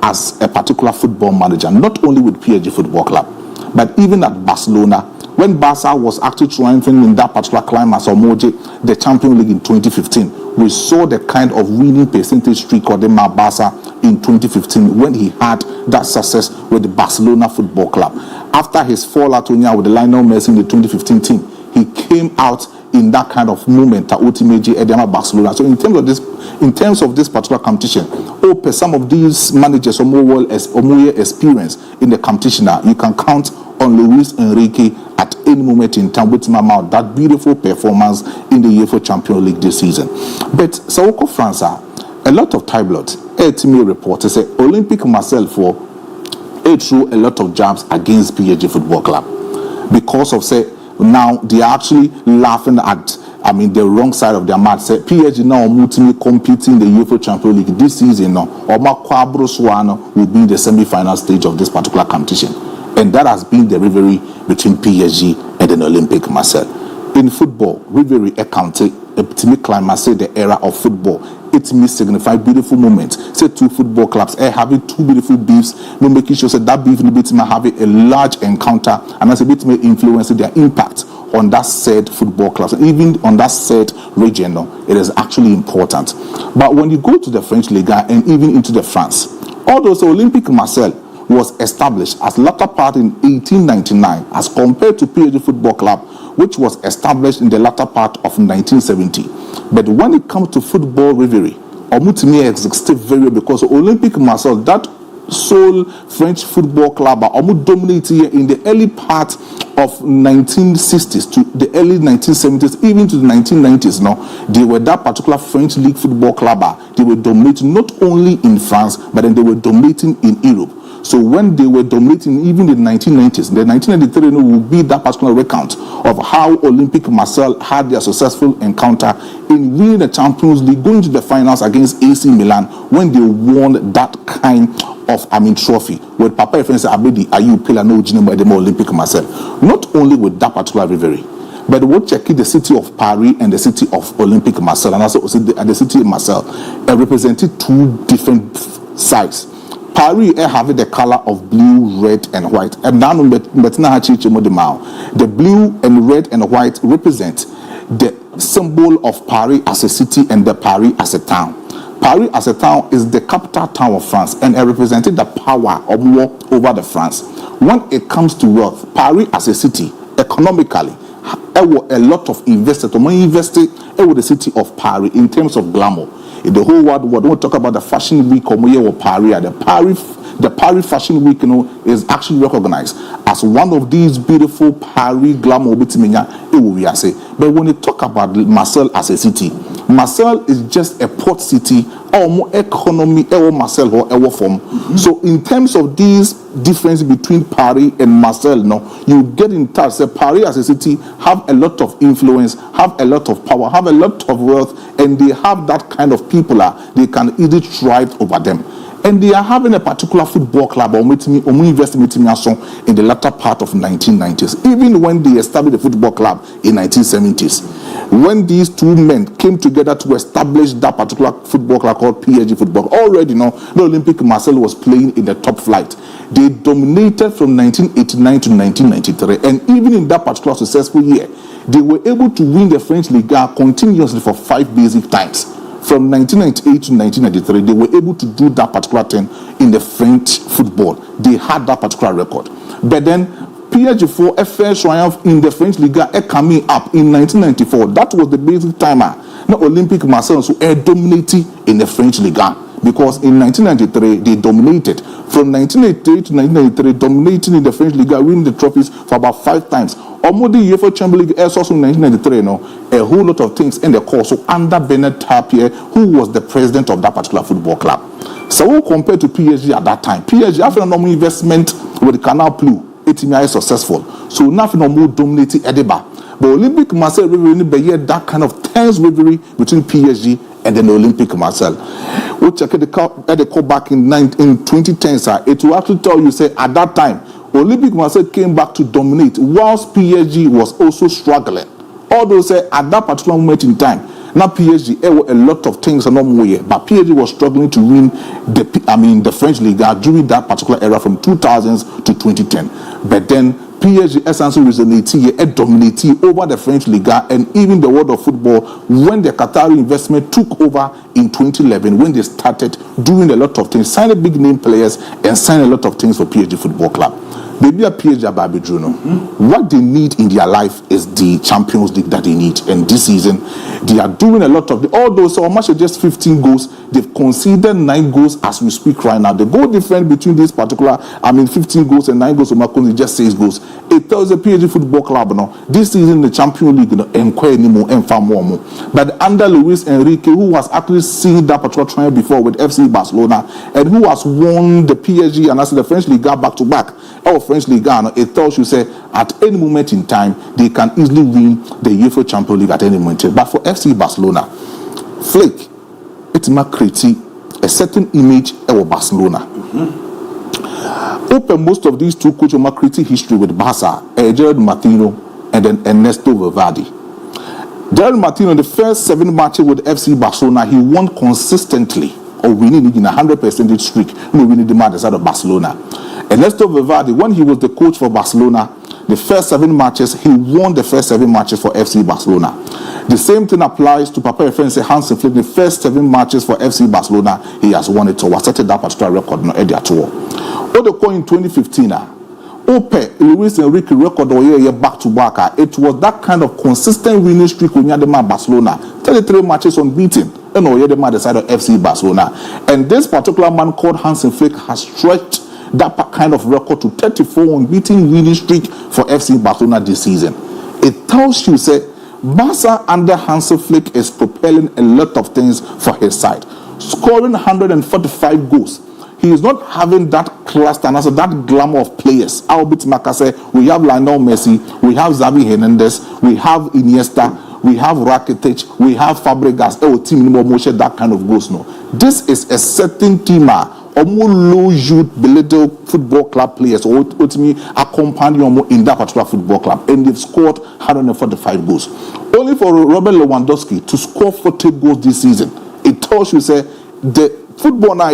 as a particular football manager, not only with PSG Football Club, but even at Barcelona. When Barca was actually triumphing in that particular climax or the Champions League in 2015, we saw the kind of winning percentage streak of the Barca in 2015 when he had that success with the Barcelona Football Club. After his fallout with the Lionel Messi in the 2015 team, he came out in that kind of moment at ultimately Edema Barcelona. So in terms of this particular competition, some of these managers are more experienced in the competition. You can count on Luis Enrique at any moment in time with that beautiful performance in the UEFA Champions League this season. But Sawoko France, a lot of tabloids, ATM reporters say Olympique Marseille threw a lot of jabs against PSG Football Club because of now they are actually laughing at the wrong side of their mouth. PSG now ultimately competing in the UEFA Champions League this season now, will be in the semi-final stage of this particular competition. And that has been the rivalry between PSG and the Olympique Marseille. In football, rivalry accounted to me climax the era of football. It may signify beautiful moments. Say 2 football clubs having 2 beautiful beefs, no making sure that beef may have a large encounter and as a bit may influence their impact on that said football clubs, even on that said region. It is actually important. But when you go to the French Liga and even into the France, although Olympique Marseille was established as latter part in 1899 as compared to PSG Football Club, which was established in the latter part of 1970. But when it comes to football rivalry, Omutimi exists very because Olympique Marseille, that sole French football club, dominated in the early part of 1960s to the early 1970s, even to the 1990s. Now, they were that particular French league football club. They were dominating not only in France, but then they were dominating in Europe. So when they were dominating even in the 1990s, the 1993 will be that particular recount of how Olympique Marseille had their successful encounter in winning the Champions League, going to the finals against AC Milan when they won that kind of trophy with Papa Efense Abedi Ayu Pela no Jinema the Olympique Marseille. Not only with that particular rivalry, but what check the city of Paris and the city of Olympique Marseille, and also the city of Marseille represented 2 different sides. Paris have the color of blue, red, and white. And now the blue and red and white represent the symbol of Paris as a city and the Paris as a town. Paris as a town is the capital town of France and it represented the power of war over the France. When it comes to wealth, Paris as a city, economically, a lot of investors. Omo invested with the city of Paris in terms of glamour. In the whole world, we don't talk about the fashion week or Paris. The Paris Fashion Week, is actually recognized as one of these beautiful Paris glamour bitimenya. But when you talk about Marseille as a city, Marseille is just a port city, or more economy, or Marseille or our form. So in terms of these difference between Paris and Marseille, you get in touch. Say Paris as a city have a lot of influence, have a lot of power, have a lot of wealth, and they have that kind of people they can easily thrive over them. And they are having a particular football club or investment in the latter part of 1990s, even when they established the football club in 1970s. When these two men came together to establish that particular football club called PSG Football, already the Olympic Marseille was playing in the top flight. They dominated from 1989 to 1993, and even in that particular successful year, they were able to win the French Liga continuously for 5 basic times. From 1998 to 1993, they were able to do that particular thing in the French football. They had that particular record. But then, PSG4 a fair triumph in the French Liga coming up in 1994. That was the basic timer. Now, Olympic Marseille so dominated in the French Liga. Because in 1993, they dominated. From 1988 to 1993, dominating in the French Liga, winning the trophies for about 5 times. Almost the UEFA Champions League also in 1993, a whole lot of things in the course. So under Bernard Tapie, who was the president of that particular football club. So we compare to PSG at that time. PSG, after a normal investment with the Canal Plus, it is successful. So nothing more dominating Edinburgh. But Olympic Marseille really that kind of tense rivalry between PSG and then the Olympic Marseille. We check the call back in 2010, sir. It will actually tell you, say, at that time, Olympic Marseille came back to dominate, whilst PSG was also struggling. Although, say, at that particular moment in time, now PSG, there were a lot of things are not more here, but PSG was struggling to win the French Liga during that particular era from 2000s to 2010. But then PSG essentially resonated, dominated over the French Liga and even the world of football when the Qatari investment took over in 2011 when they started doing a lot of things, signing big name players and signing a lot of things for PSG Football Club. Maybe a PSG Babi Juno. What they need in their life is the Champions League that they need. And this season, they are doing a lot of although so much of just 15 goals, they've conceded 9 goals as we speak right now. The goal difference between this particular, 15 goals and 9 goals of Macron is just 6 goals. It tells the PSG Football Club this season the Champions League but under Luis Enrique, who was actually seen that particular trial before with FC Barcelona and who has won the PSG and also the French Liga back to back. French Liga, it tells you say at any moment in time they can easily win the UEFA Champions League at any moment. But for FC Barcelona, Flake, it might create a certain image of Barcelona. Open most of these two coaches might create history with Barca, Gerard Martino and then Ernesto Valverde. Gerard Martino, the first 7 matches with FC Barcelona, he won consistently or winning in a 100% streak. No winning the match out of Barcelona. Ernesto Valverde, when he was the coach for Barcelona, the first 7 matches, he won the first 7 matches for FC Barcelona. The same thing applies to Papa Efense Hansen Flick. The first 7 matches for FC Barcelona, he has won it. So set that particular record at the tour. All the in 2015, Luis Enrique record back to back. It was that kind of consistent winning streak when you had the man Barcelona. 33 matches unbeaten. And you had the man side of FC Barcelona. And this particular man called Hansen Flick has stretched that kind of record to 34 unbeaten winning streak for FC Barcelona this season. It tells you, say, Barca under Hansi Flick is propelling a lot of things for his side. Scoring 145 goals. He is not having that cluster and also that glamour of players. Albert Macase, we have Lionel Messi, we have Xavi Hernandez, we have Iniesta, we have Rakitic, we have Fabregas. Team that kind of goals. No, this is a certain team. Low youth belittle football club players or accompany in that particular football club, and they've scored 145 goals. Only for Robert Lewandowski to score 40 goals this season. It tells you, say, the football now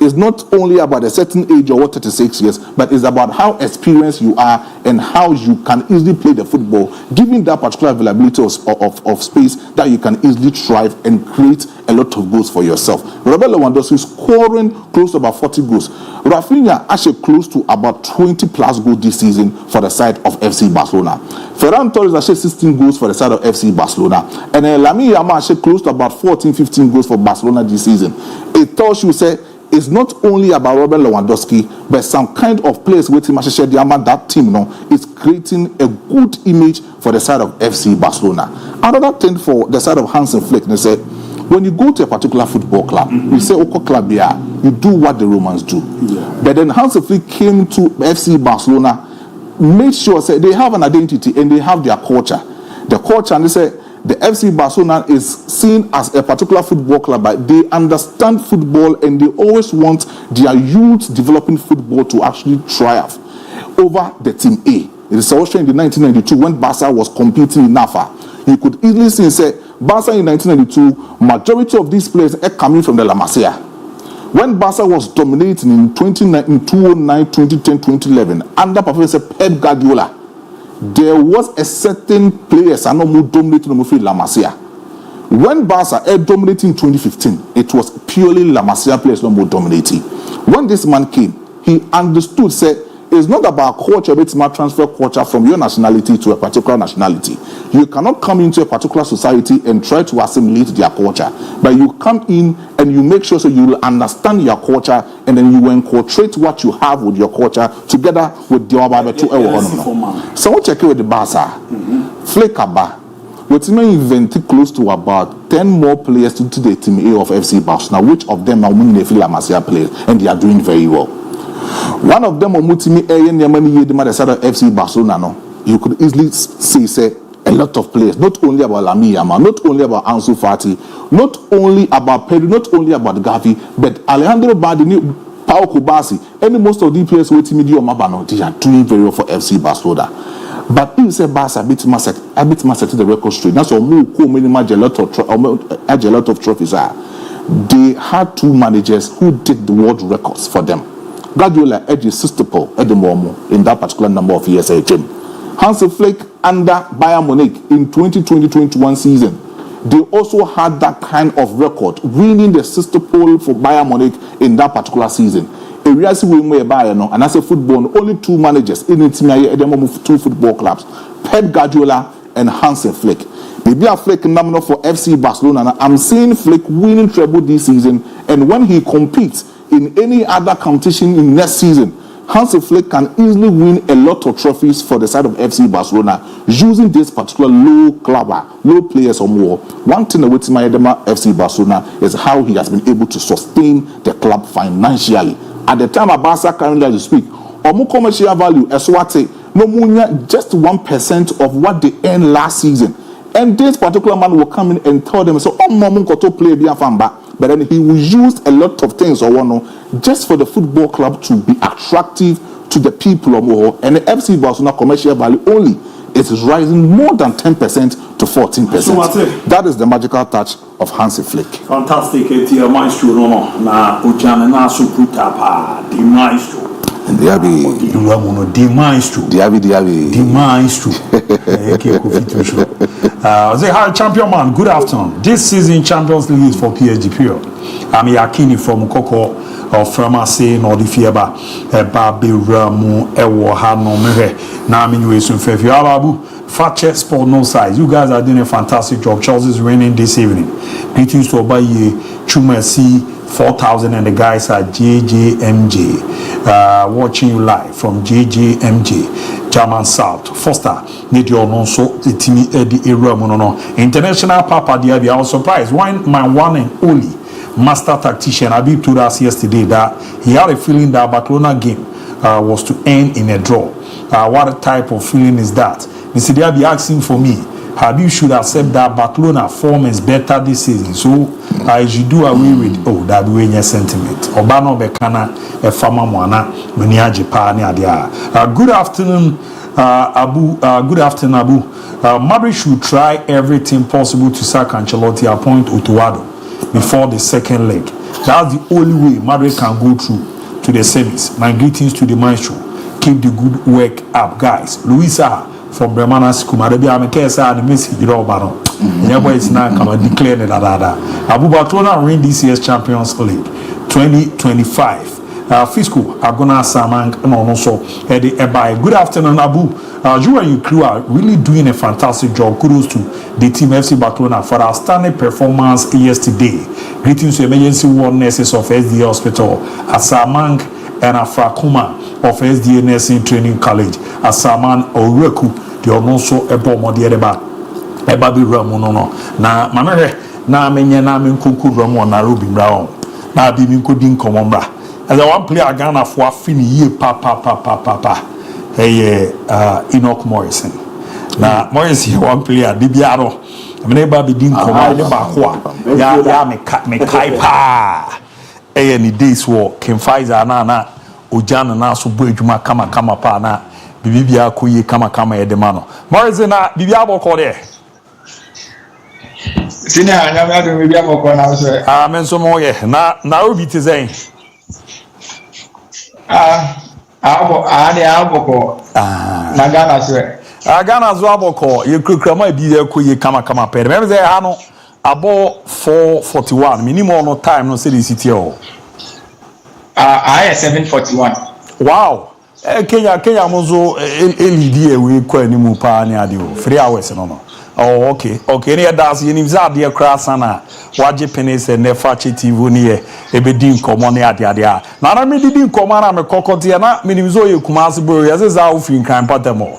is not only about a certain age or 36 years, but it's about how experienced you are and how you can easily play the football, given that particular availability of space that you can easily thrive and create a lot of goals for yourself. Robert Lewandowski is scoring close to about 40 goals. Rafinha actually close to about 20 plus goals this season for the side of FC Barcelona. Ferran Torres actually 16 goals for the side of FC Barcelona. And Lamine Yamal actually close to about 14-15 goals for Barcelona this season. It tells you, say, it's not only about Robert Lewandowski, but some kind of players with him, that team is creating a good image for the side of FC Barcelona. Another thing for the side of Hansi Flick, they said, when you go to a particular football club, you say, Oko Club, yeah, you do what the Romans do. Yeah. But then Hansi Flick came to FC Barcelona, made sure say, they have an identity and they have their culture. The culture, and they say, the FC Barcelona is seen as a particular football club, but they understand football and they always want their youth developing football to actually triumph over the team A. It is also in the 1992 when Barca was competing in NAFA. You could easily see, say, Barca in 1992, majority of these players are coming from the La Masia. When Barca was dominating in 2009, 2010, 2011, under Professor Pep Guardiola, there was a certain players are no more dominating La Masia. When Barca dominating in 2015, it was purely La Masia players no more dominating. When this man came, he understood, said, it's not about culture, but it's about transfer culture from your nationality to a particular nationality. You cannot come into a particular society and try to assimilate their culture, but you come in and you make sure so you will understand your culture and then you will incorporate what you have with your culture together with the other two. So what check with the Barca, Flekaba, what may invent close to about 10 more players to the team A of FC Barcelona, which of them are winning the La Masia players and they are doing very well. One of them, the side of FC Barcelona, no, you could easily say a lot of players, not only about Lamine Yamal, not only about Ansu Fati, not only about Pedro, not only about Gavi, but Alejandro Bardini, Pau Kubasi, and most of the players with Medio Mabano, they are doing very well for FC Barcelona. But if you say Barca, a bit set to the record straight, that's all many a lot of trophies are. They had two managers who did the world records for them. Guardiola edged Sistopol at the moment in that particular number of years at gym. Hansi Flick under Bayern Munich in 2020-21 season, they also had that kind of record, winning the Sistopol for Bayern Munich in that particular season. A reality we may Bayern, and as a football, only two managers in the team at the moment of two football clubs, Pep Guardiola and Hansi Flick. Maybe a Flick nominal for FC Barcelona. I'm seeing Flick winning treble this season, and when he competes in any other competition in next season, Hansi Flick can easily win a lot of trophies for the side of FC Barcelona using this particular low players or more. One thing with my FC Barcelona is how he has been able to sustain the club financially. At the time of Barca currently as you speak, commercial value is what just 1% of what they earned last season. And this particular man will come in and tell them, so play but then he will use a lot of things just for the football club to be attractive to the people or more. And the FC Barcelona commercial value only is rising more than 10% to 14%. That is the magical touch of Hansi Flick. Fantastic, maestro, na ujana sukuta pa di maestro. DIABY. Say hi, champion man. Good afternoon. This season Champions League is for PSG period. I'm Yakini from Koko of Pharmacy no the fieba Babi Ramu Ewo Hano Mehe. Now I'm in ABOU. Fakye Sport no size. You guys are doing a fantastic job. Chelsea is winning this evening. Greetings to Obaye Chuma C 4,000 and the guys are JJMJ watching you live from JJMJ German South Foster need your non so itimi edi era mono international Papa DIABY. I was surprised my one and only master tactician Abib told us yesterday that he had a feeling that Barcelona game was to end in a draw. What type of feeling is that? Mr. DIABY asking for me, Habib should accept that Barcelona form is better this season, so I should do away with that way sentiment. Obano Bekana a farmer mwana meniaji pa ni adia. Good afternoon, ABOU. Good afternoon, ABOU. Madrid should try everything possible to sack Ancelotti, appoint Utuado. before the second leg. That's the only way Madrid can go through to the semis. My greetings to the maestro. Keep the good work up, guys. Luisa from Bremana Kumarabi, I'm a case and message you all about. Never is now come and declare that. Abu Barcelona win this year's Champions League 2025. Fiscal Agona Samang and also Eddie Ebai. Good afternoon, Abu. You and your crew are really doing a fantastic job. Kudos to the team FC Barcelona for our outstanding performance yesterday. Greetings to emergency ward nurses of SDA Hospital, Asamang and Afrakuma of SDA Nursing Training College, Asaman Oreku, the also Ebo Modieba, Ebabi Ramono. Na Mamere, na menye na menkuku Ramon na Ruby Brown. Na Biminko Din Comombra. As I want player Ghana for fini ye pa. Hey, Enoch Morrison. Na Morrison one player Dibiaro. Ameneba bi din koma ne ba ko ya me kai pa. Hey, ni days wo Ken Pfizer na Ojana na so bo adwuma kama pa na bibia ko ye kama ye de ma no. Morrison na bibia boko de. Senior anya do bibia boko na so. Men so mo ye na obi te zen. Aboko. Na Ghana so. Ghana zo aboko ye kukrama bi ye ko ye kama pere. Me say ha no abo 441 minimum no time no say the city o. I 741. Wow. Kenya mozo elidi e we kwa ni mu pa ni ade o. 3 hours no. Oh, okay. Ne das ye nimza ade kra sana. Waje penese ne fachi TV ni e ebedi nkomo ne ade a. Na me didi nkomo na me kokote na me nimzo ye kumase boy. Ye za ofin kan patemo.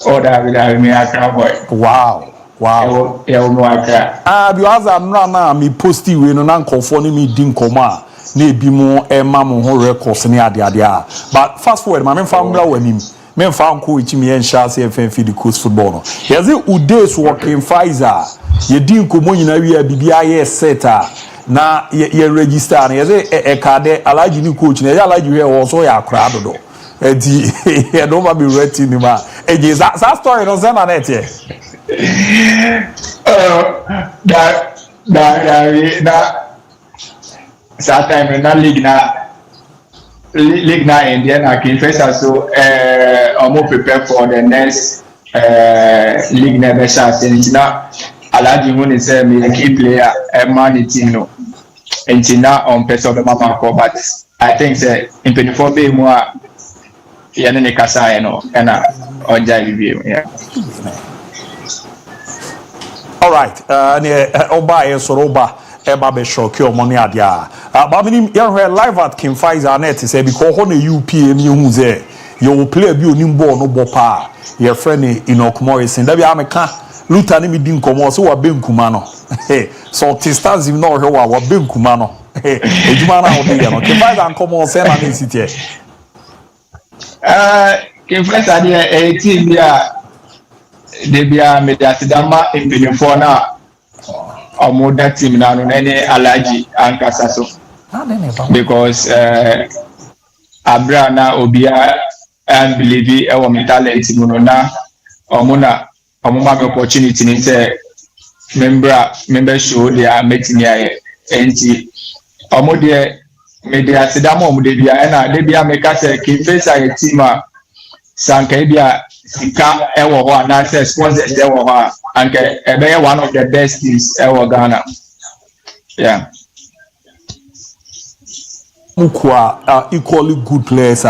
Oh, that me a boy. Wow. Yeah, no aka. Because I'm na me posti we no na nkofo ni me di nkomo a na ebi mo ema mo ho records ni ade a. But fast forward, ma me famra wanim. Me fa nko ichimi en chance e feed the coast football no. Yeze udays working Pfizer. Ye di nkomo nyina wi a bibia ye seta na ye register na yeze e card alaji ni coach na ye alaji we wo so ya akra dodo. Edi ye don't be ready ni ma. Eje that story no say na net ye. That time na league na Indian can first also almost prepare for the next league never chance and now Alaji Moon say me a key player man team no and now on person of the mama but I think say in 24 be more yani kasa no and on review yeah. All right oba e soroba eba be shock your money adia but me live at Ken Pfizer net say because ho na UPA mi hu say you will play bi onim ball no ball pa your friend Enoch Morrison da bi ameka Luther ni mi di nkomo so wa benkuma no so distance no hwe wa benkuma no ejuma na ho dey no Ken Pfizer nkomo say na city Ken Pfizer dey 18 dia de bia mediasidama impinifo na omoda team na no any Alaji ankasa so because Abrana Obia and believe our talent na omuna omuma opportunity ni say member show they are meeting here enti omode media sidamo omode bia na de bia make say Ken team a sanka bia sika ewo ho na say sponsors ewo ho anke ebe one of the best teams ewo Ghana yeah mukwa equally good players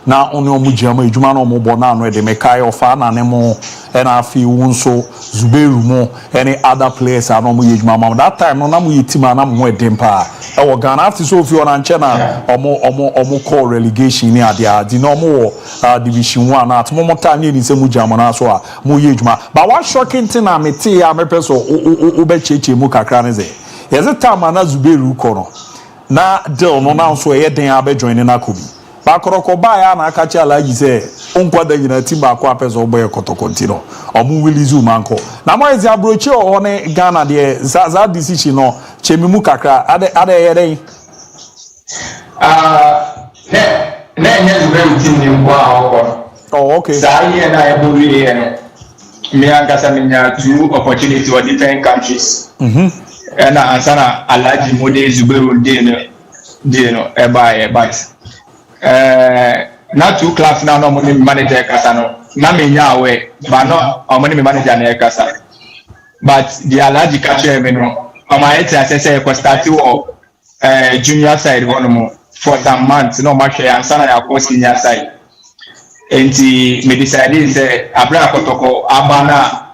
na ono mujama ejuma na omo na no de mekai ofa na nemo na afi wonso Zubairu mo any other players na omo ejuma ma that time no na mo yetima na mo edempa ewo Ghana after so fi ona nche na omo call relegation ni ade na omo division 1 na atmo mota ni se mujama na so a mo ejuma but one shocking thing na mete ya me person obe cheche mu kakra ne ze yeze time na Zubairu ko no na deal no na so ye den abe join na kobi ba koroko ba ya na aka cha Alaji say onkwada nyina team ba ko apeso oboye kotokonti no omu willy zoom anko na mo ezi abrochi o ne Ghana de za decision no chemimu kakra ade ye den na nye very team ni kwa oh okay sa ye na e bori ye no me ankasa me nya two opportunity for different countries and ansana alaji mode zubero dino but not 2 clubs now no money manager kasano na me nya we but no money manager na kasa but the alaji catch me no my head say ko start junior side one more for some months no match ansana ya ko senior side enti me decide say abra kotoko abana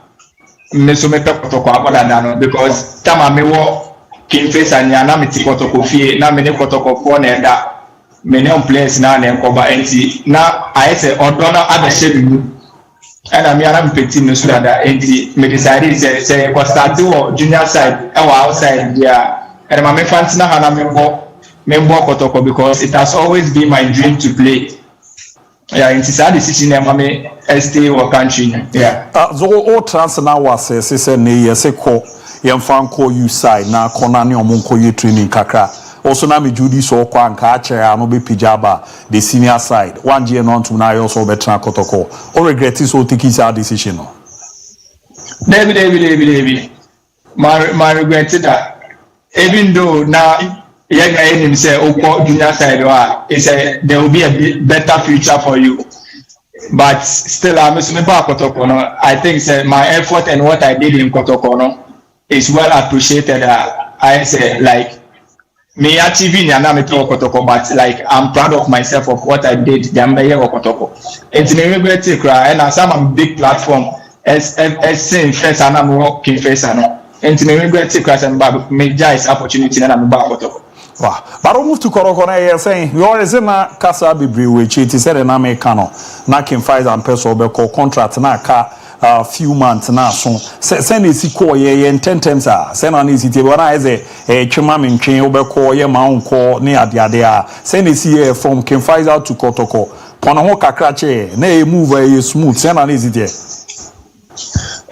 me so me kotoko abana no because tama me wo kin face anya na me ti kotoko fie na me ne kotoko ko na enda me ne on place na na ko ba enti na I say odona abehye bimu and me ana me petit no so da enti me decide say ko start junior side e wa outside there and my fans na hana me bo kotoko because it has always been my dream to play. Yeah, it's a decision I'm stay or country. Yeah. So all transfer now was say ne yese ko yemfa nko you side na kona ne omonko ye training kakra. Also na me Judy so kwa nka ache no be pijaba the senior side. One year non to na also be tran kotoko. O regret so take his decision no. David. My regret that even though now yeah, him say junior side there will be a better future for you. But still I think say my effort and what I did in Kotoko is well appreciated. I say like me achieving Kotoko, but like I'm proud of myself of what I did. Kotoko. It's me regret to cry and some big platform as saying first and I'm working face and it's me regret to cry and me just opportunity and I'm back Kotoko. Wow. But we move to Korokona here saying you always na kasa bibri we chiti said na me kano na kin fight and person be call contract na ka few months na so send isi call ye 10 times send on isi te bona eze twema me ntwen we call ye ma unko ne ade a send isi here from kin fight out to Kotoko pono ho kakra che na e move ye smooth send on isi there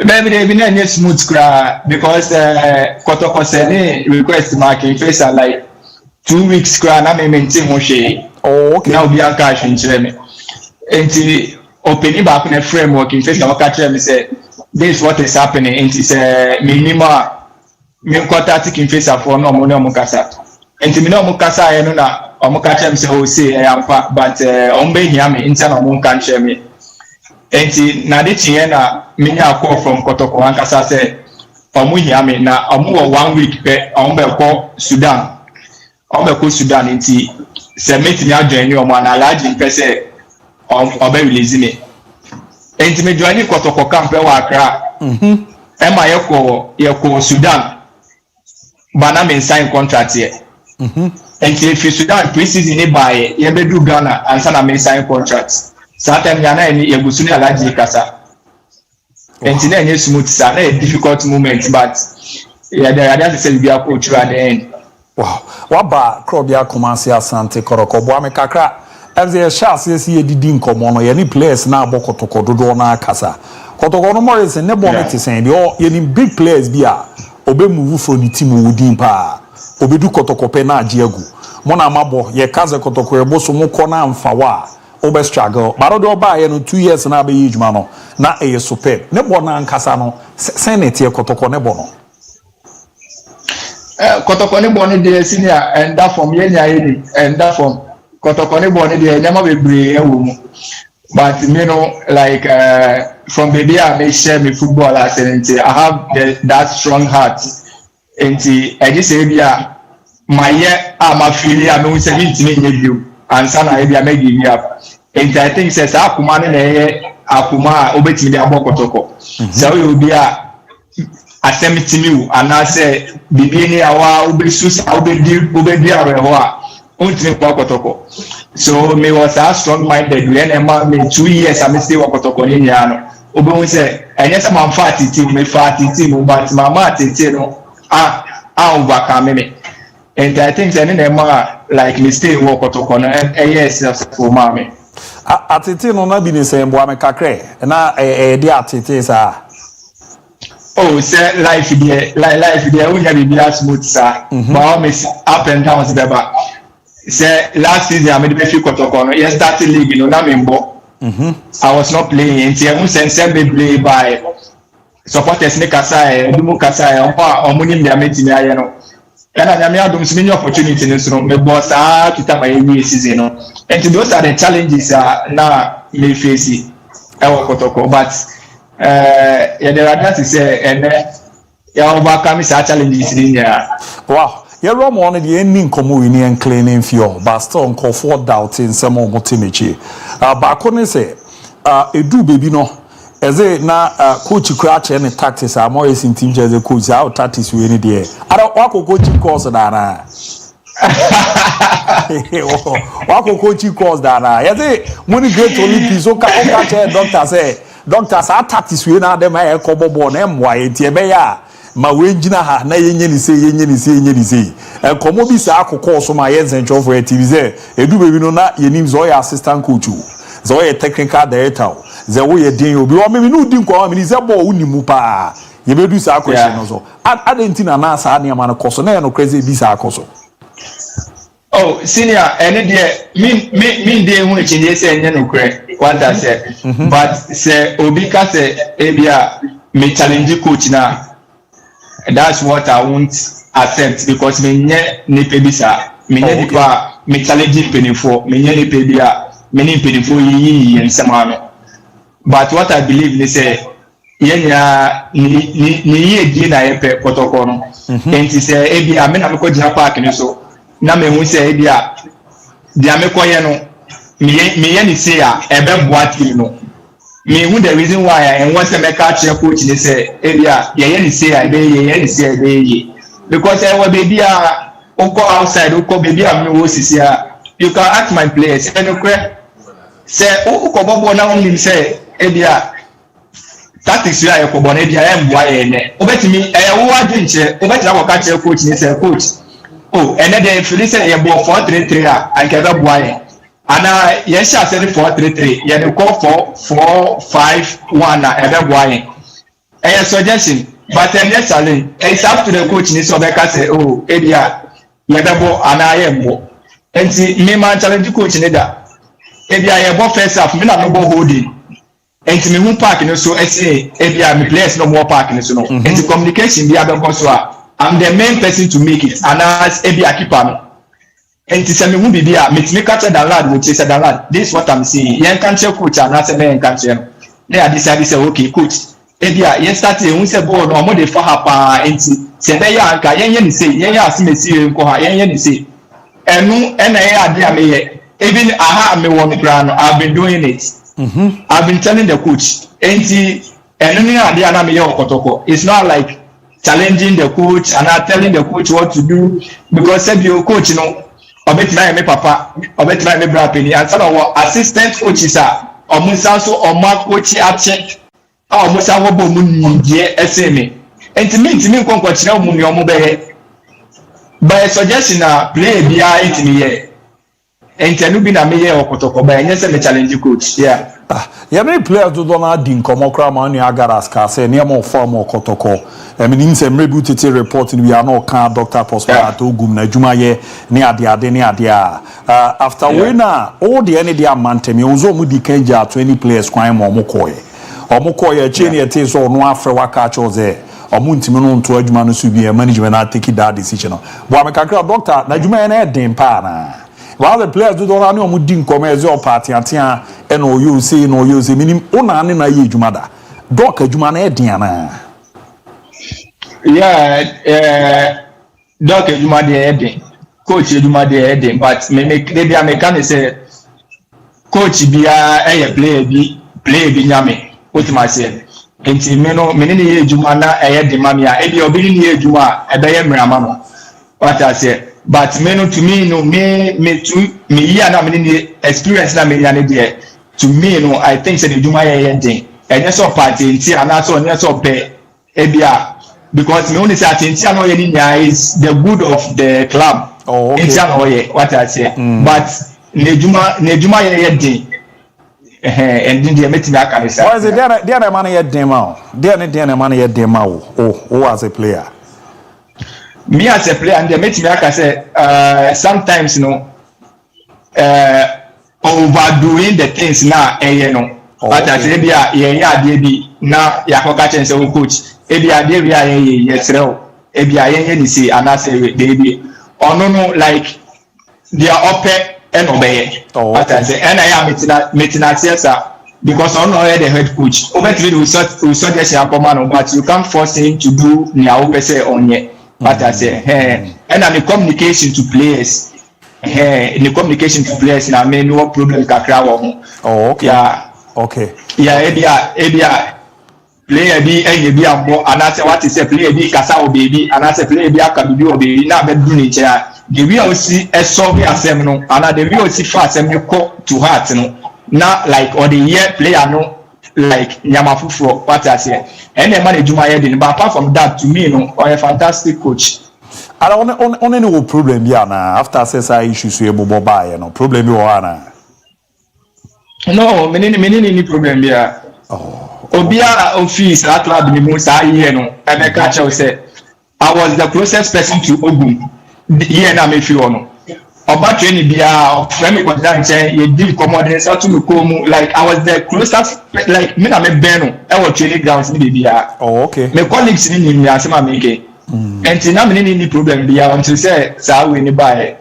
maybe they been any smooth cra because Kotoko send request marking face like 2 weeks cry na me maintain mo she. Oh, okay. Now be an cash in me. Enti opening back in a framework in face na catch me say this is what is happening enti say minimum me contact in face for no mo kasa. Enti me no mo kasa e no na o catch me say o say e ampa but on be hia me enti na mo catch me. Enti na de tie na me nya call from Kotoko an kasa say o mo hia me na o mo 1 week pe o be call Sudan. Omeko Sudan nti se meeting adwani o ma na alaji pese obe release me enti me join Kotoko camp e wa Accra e ma yeko Sudan bana me sign contract here enti if Sudan pre-season ni buy ye be do Ghana ansa na me sign contract sometimes ya na ni yegusu ni alaji kasa enti na enye smooth sa na a difficult moment but yeah there are say be a coach at the end. Wow, waba krobia komansi asante Koroko bo ame kakra FZ Charles ye didi nkomo no ye ni players na abo Kotoko dodo na akasa Kotoko no more say ne bo me tisen de o ye ni big players bi a obe move from the team wudin pa obedu Kotoko pe na age agu mo na mabo ye kaze Kotoko ye bo so mo ko na amfa wa obe struggle baro do ba ye no 2 years na be yijuma no na e superb ne bo na ankasa no senate ye Kotoko ne bo no Kotoko ni boni de senior and that from yenya yedi and that from Kotoko ni boni de nyama bebre ewo mu but you know like from the day I make share me football as I have that strong heart and I just say bia my year am affiliate me 17 years you and sana e bia make give up and I think says akuma ne akuma obetimi de abo Kotoko so you bia asemitimi and I say bibini awa ubesusa ubedi areho a untimi kwa Kotoko so me was a strong minded when me 2 years I stay wa Kotoko ni nyano obe say enye se man fa team me fa team but mama tete no overcome me and I think say na like me stay wa Kotoko no yes for mama atete no na bi ni se mbo amekakre na de atete sa. Oh, say life there, we have been smooth, sir. But always up and down, Beba. Say last season, I made the few Kotoko. Yes, started league, you know, I was not playing. I was play by supporters ne kasa e dumu kasa e omo nim dia metimi aye no and I am adom so many opportunity in so me boss kita my new season no and those are the challenges na me face e wo kotoko but yeah there are that say and ya overcome sa challenges in here. Wow, you run on the ending community and cleaning fuel but still call for doubting some more motimechi back on say edu baby no eze na coach crash any tactics are more in team as a coach how tactics we need there wako coaching course da na wako coaching course da na eze money great Olympics so ka doctor say doctors are tactics we na dem e ko bobo na emwa etie be ya ma we ngina ha na yenye ni se enkomo bi sa akoko so ma yenzen cho for TV say edu baby no na yenim zo ya assistant coach zo ya technical director ze wo ye din obi o me no din kwa me ni ze bo unimu pa ye bedu sa question no so adentina na sa na ma no koso na ye no crazy bi sa koso. Oh senior ene de me dey hu chinye se enye no kre what I said but say obi ka say ebia me challenge coach na that's what I won't accept because me nye nipe bisa me nye nipa me challenge penifo me nye nipe bia me ni penifo yi nsema but what I believe is say yenya ni ye di na yepe protocol no enti say ebia me na me ko jina park ni so na me hu say ebia dia me ko ye no me ye ni say a ebe boati no me who the reason why and once I make a coach they say area ye say I be say because I will be go outside go baby am no you can ask my players and okay say ko bobo na only say area tactics you are ko bon area em boy ene obetimi wo adwinche obetira ko ka coach ni say coach oh and then if you say ye bo 4-3-3 I can be boy ana yes I said 4-3-3 yeah they call 4-5-1 ebe boy a suggestion but yes it's up to the coach ni so be ka say oh ebia ye be bo ana ye mbo enti me man challenge coach ni da ebia ye bo first half me na no bo holding enti me hu park ni so say ebia me players no more park ni so no enti communication bi abeko so I'm the main person to make it and as ebia keeper no enti se me hu bibia metime catch that lad we chase that lad this is what I'm saying yen can check coach and say me can check na I decide say okay coach ebia yen start e hu say ball no mo dey for hapa enti se be ya anka yen ni say yen ya asimesi enko ha yen ni say enu ena ya ade am ye even aha me won plan I've been doing it I've been telling the coach enti enu ni ade ana me ye okotoko it's not like challenging the coach and not telling the coach what to do because said your coach no obetina me papa obetina me bra peni and some of assistant coaches are omusa so oma coach ache omusa wo bo mu ndie eseme ntimi nkonko kire omu ni omu be by suggestion na play bia itimi ye entenu bi na me ye okotoko ba enye se me challenge coach yeah ya me players do na din komokra ma ni agaras ka say ne mo form okotoko nim say mrebu tete report ni we are no kan Dr. Prosper Atogum na adwuma ye ne ade after we na all the any dia mantem unzo mu di kanja 20 players kwan mo omokoye che ne ete so no afre waka choze omuntimi no nto adwuma no so bi management na take that decision bo amekakra doctor na adwuma na edin pa na while the players do don't know omu din komeze o party atia e no you say minim ona ne na ye adwuma da doc adwuma na edin na doc adwuma de edin coach adwuma de edin but me dey am say coach bia player bi nyame ultima say enti me ni ye adwuma na de mamia e bi obi ni ye adwuma e be ye mrama no what I say but me no to me no me ya na me ni experience na me ya ne there to me no I think say the adwuma ye den enye so party enti ana so onye so pe e bia because me only say atenti ano ye ni is the good of the club enti ano ye what I say but ne adwuma ye den and then the meeting aka say why is it there man ye den ma there man ye den ma o as a player me as a player and the meeting aka say sometimes overdoing the things now no But I say yeah DIABY na ya ko catch say coach ebia DIABY aye yesrel ebia yen ni say anase DIABY no like they are up and obey. But I say and I am meeting because I know the head coach. Obviously we suggest but you can't force him to do nia say on ye. But I say and the communication to players. The communication to players na me no problem kakra wo. Oh okay. Yeah. Okay. Yeah, ebia player bi enye bi ambo anase what is a player bi kasa o baby anase player bi aka bi o baby na be do ni chair the way o si solve asem no ana the way o si fa asem no to heart no na like or the year player no like nyama fufuro what I say and the man ejuma here dey but apart from that to me no or a fantastic coach. Ala on any problem bi ana after say issues we bobo buy no problem bi o ana. No, any problem here. Obia office at club ni mo sa here no. I catch you say I was the closest person to Ogun. Here na me feel no. Oba training bia friend me contact say you deal commodity so to me come like I was the closest like me na me ben no. I was training grounds ni bia. Oh okay. My colleagues ni me asema me ke. And na me ni problem bia until say sa we ni buy.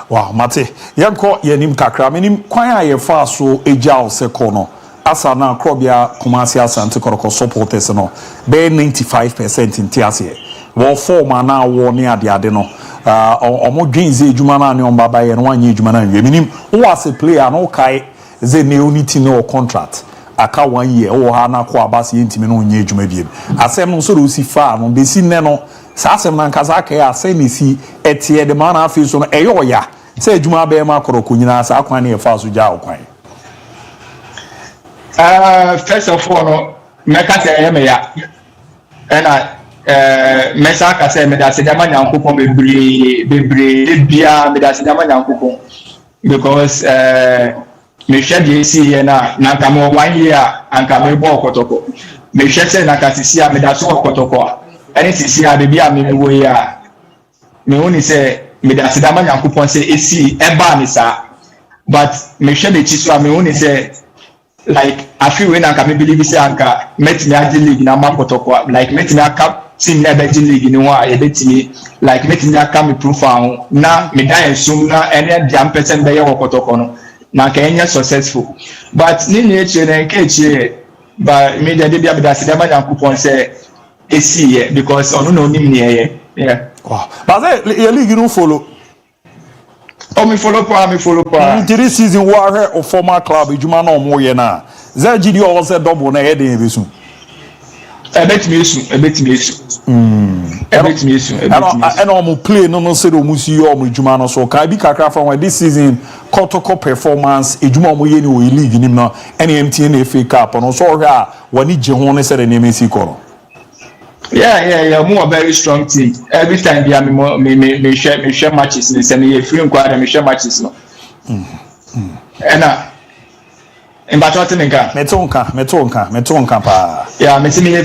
Wow, Mate, yanko yenim kakra menim kwan a ye fa so eja se kono asa na krobia Kumasi Asante Koroko supporters no be 95% in tiase wo form na wo ne ade no omo dwinze ejuma na ne on baba ye no wanye ejuma na nwe menim wo as a player no kai ze ne unity no contract aka 1 year wo ha na ko abase yentimi no nye ejuma biem asem no so do si fa no be si ne no sa asem na nkaza kai asem si etie de man afi so no eyo ya say juma be ma koroko nyina sa akwan ne fa so ja okwan. First of all no meka say me ya and mesa ka say me da se dama nyankopon bebre bia me da se dama nyankopon because me hwe de si here na nka mo 1 year anka me bo okotoko me hwe say na ka sisi a me da so okotoko any sisi a bia me wo ya me woni say me da sidama nyankopon say esi eba ni sa but me hwe de chi so a me woni say like I feel when I can believe say anka met me agi league na makotoko like met me aka team na be league ni wa e betimi like met me aka me profile na me dan esum na ene dia person be ye okotoko no na ka enya successful but ni na eche na nke eche but me dey bia be da sidama nyankopon say esi ye because onu na onim ni ye yeah. Wow. But your league no follow. Oh, me follow pa. This season war her of former club ejuma na omo ye na. Za gidi o say double na head in besu. E bet me esu. And omo play no say do mu si omo ejuma no so ka bi kakra from this season Kotoko performance ejuma omo ye ni o league nim na MTN FA Cup no so hwa wani je ho ne say the name si koro. Yeah. More very strong team. Every time me share matches. Me say me free and me share matches no. And in battle me tonka pa. Yeah, me free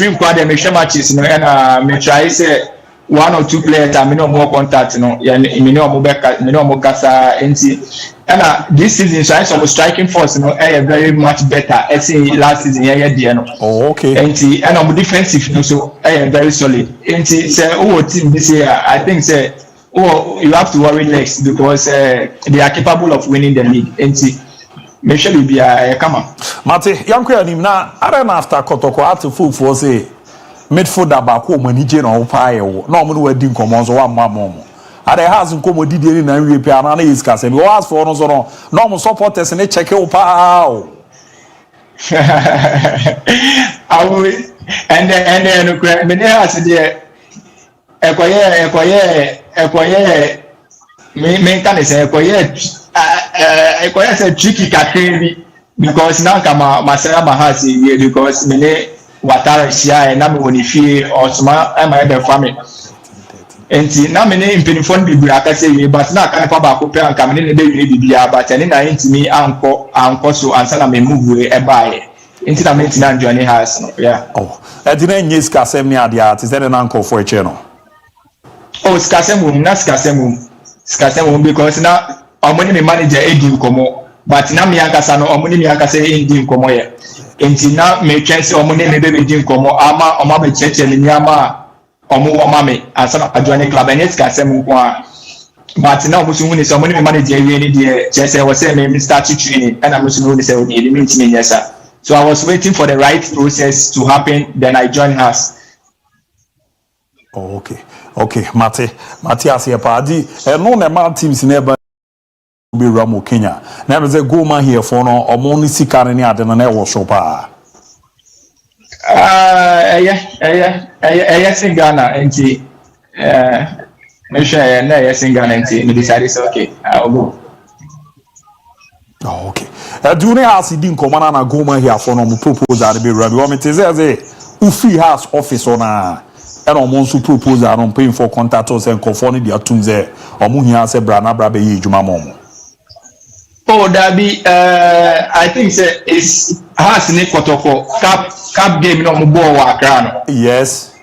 and me share matches no and me try say 1 or 2 players I me no more contact no. Yeah, me no more kasa NT. And this season so some striking force no very much better as in last season yeah no. Oh okay. And on defensive no so very solid. And say team this year I think say you have to worry less because they are capable of winning the league. And make sure you be come on. Mate yanko anim na arena after Kotoko at full for say midfielder back home manage no pa ye wo. Na omo no wadi nkomo so wa mamo. Ade has nkomo didi na wie pia na is kase be was for no so no supporters ne check you pa and then me has there ekoye me can say ekoye say tricky kakri because now kama masera mahasi because me watara shia na me woni fie osma am I the family enti na me ne impinifon bibiri aka say we but na aka pa ba ko pe anka me ne be wi bibia but ene na intimi anko so ansa na me move e bae enti na me tina journey house no yeah edi na nyes ka sem ni ade ati say na anko for eche no skasem because na omoni me manager edi komo but na me ankasa no omo ni me ankasa ndi nkomo ye enti na me twense omo ni me be di nkomo ama omo be cheche ni nyama omo wo mame asa na adwane club and it's kasem nko a but na omo so hu ni so omo ni me manager wie ni de chese wo say me start training and I'm so hu ni say o ni me ntimi nyesa. So I was waiting for the right process to happen, then I joined us. Oh, okay, Mate Asiapadi, and no man teams never be Ramo Kenya. Never say go man here for no or money sikani at the never shop. Yes in Ghana, and yes in Ghana, and we decided okay, I'll go. Oh, okay. Do you have didn't come and go man here for no proposal to be ready? Want me to say, Ufi has office on and on Monsu proposal on paying for contractors and conforming their tunes there. Or Muhia say Brana Brabe Jumamom. Oh, that be I think it's has Nick Kotoko cap game no more Wakrano. Yes.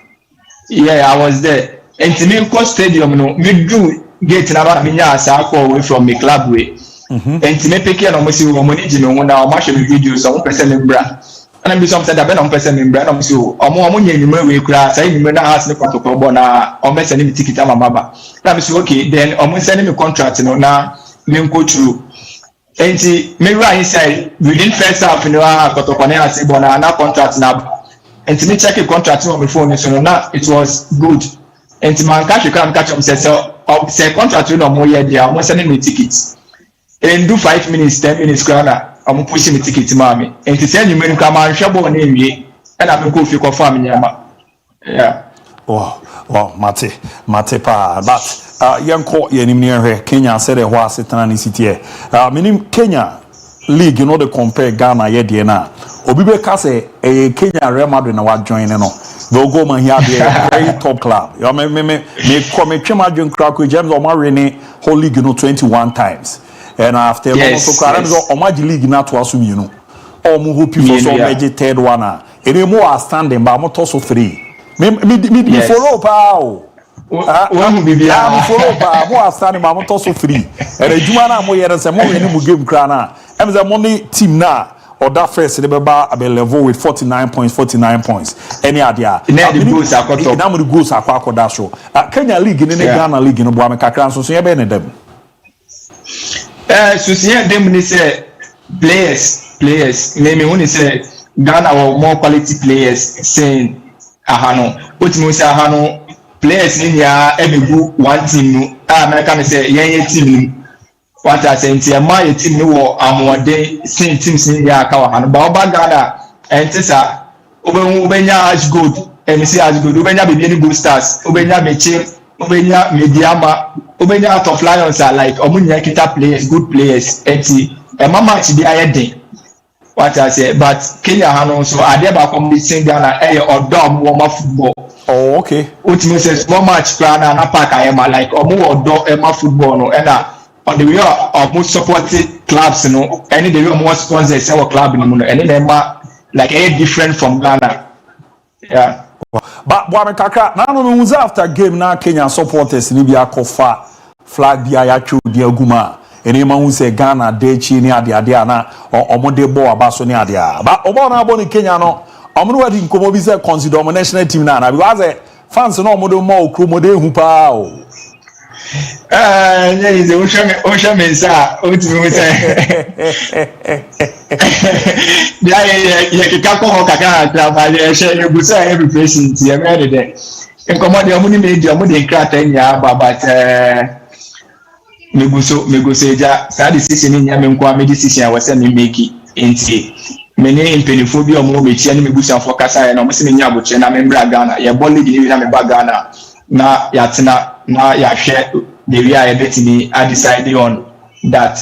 Yeah, I was there. And to me, Stadium, no, me do get another minya away from the club way. And to me, pick on almost money, you know, now much of the videos, some person in brand. And I'm be something that I'm person in brand, I'm so, or more money in the way class, I remember ask the protocol, bona, or mess any ticket, I'm a mama. That is okay, then almost sending me contract, you know, now, me go through. And see, me right inside, within first half, you know, I got up on I say, bona, now contract now. And to me, check a contract on my phone, so now it was good. And to my cash, you can't catch up, so, say contract, you know, more year, they are almost sending me tickets. And do 5 minutes, 10 minutes, crowd. I'm pushing the ticket to mommy. And to send you men come and shabo name me, and I'm going to confirm yama. Yeah. Wow, Mate pa. But young court near Kenya said a was it an city. Meaning Kenya League, you know, the compare Ghana yet Diana. Obibe Kase a Kenya Real Madrid now joining no. They'll go man here a very top club. You me come a Chema Crack with James Omar Rene whole league, you know, 21 times. And after Omaji League not to assume you know. Or move people so major third one. Any more standing, but I'm not also 3. Me follow pow. One be follow pow. More standing, but I'm not also 3. And a Jumana Moyer and some more game crana. And the money team now. Or that first about level with 49 points. Any idea? Now the goals are quite that show. Kenya League in the Ghana League in the Boame Kakran, so you're better them. So see them they say players. Maybe when they say Ghana or more quality players saying ahano. What means ahano players in here every group one team no. American say yeah team. What I say nti my team no amode same teams in here ka ahano. Ba oba Ghana and tesa obenya as good. And see as good. Obenya be any good stars. Obenya meche. Obenya mediama. Obenya out of Lions are like Omunya kita players, good players. Eti match they are day. What I say, but Kenya Hano so are there back competing Ghana or dom warm football. Oh, okay. Which means small match plan and a pack I am like or dom Emma football no and on the way of most supported clubs, you know, any the more sponsors our club in and then like a different from Ghana. Yeah. But Boame Kaka, now no after game now Kenya supporters Libya Kofa flag the ayachu the aguma. Any man who say Ghana dechi ni adia na or mode bo abaso ni adia. But obo na bo ni Kenya no. Omo wadi nkomo bi say consider national team na because fans no mode mo okro mode hu pa o. Yeah, the ocean mensa. Yeah, kikako ho kaka travel e share busa every person ti e me dey. Nkomo de omo ni media omo de krata nya but Meguso ja sa decision ni nyame nko a decision wase me make enti me ne impeniphobia omo be chia ni meguso afọ kasa ya na omo se me nya aboche na me mbra Ghana ya ball league ni na me ba Ghana na ya tena na ya share the way I betini I decided on that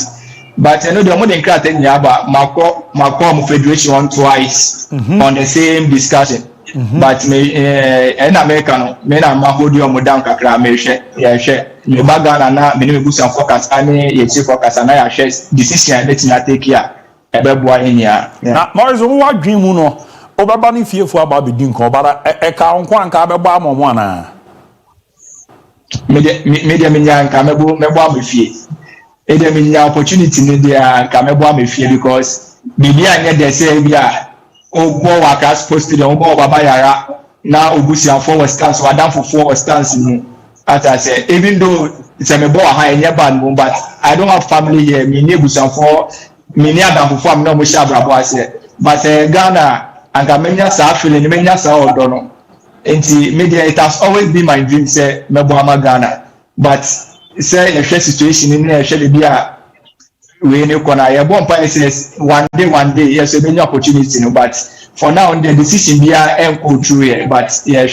but I know the omo de krata nya ba mako federation twice on the same discussion. But me in America no me na ma hold you down kakra me hwe ya hwe me ba Ghana na me ne busa focus ani ye chi focus na ya hwe decision that na take here e be boa enya na Morris wo adwen mu no obaba ni fiefo aba be din ko obara e ka onko anka be boa momo ana me nya anka me bo abefie Ede me nya opportunity ni dia ka me bo amefie because bibia anya de say bia ogbo waka supposed to ogbo baba yara na obusiafo was stance wadam for was stance mu as I say even though it's a me bo ha enya bad but I don't have family here me ni obusiafo me ni adam for am na mo sha brabo ase but Ghana anka menya sa feeling menya sa odo no enti media it has always been my dream say me bo ama Ghana but say a situation in there shall be a we no corner ya bon pa says one day yes a many opportunity no but for now the decision be a go through here but yeah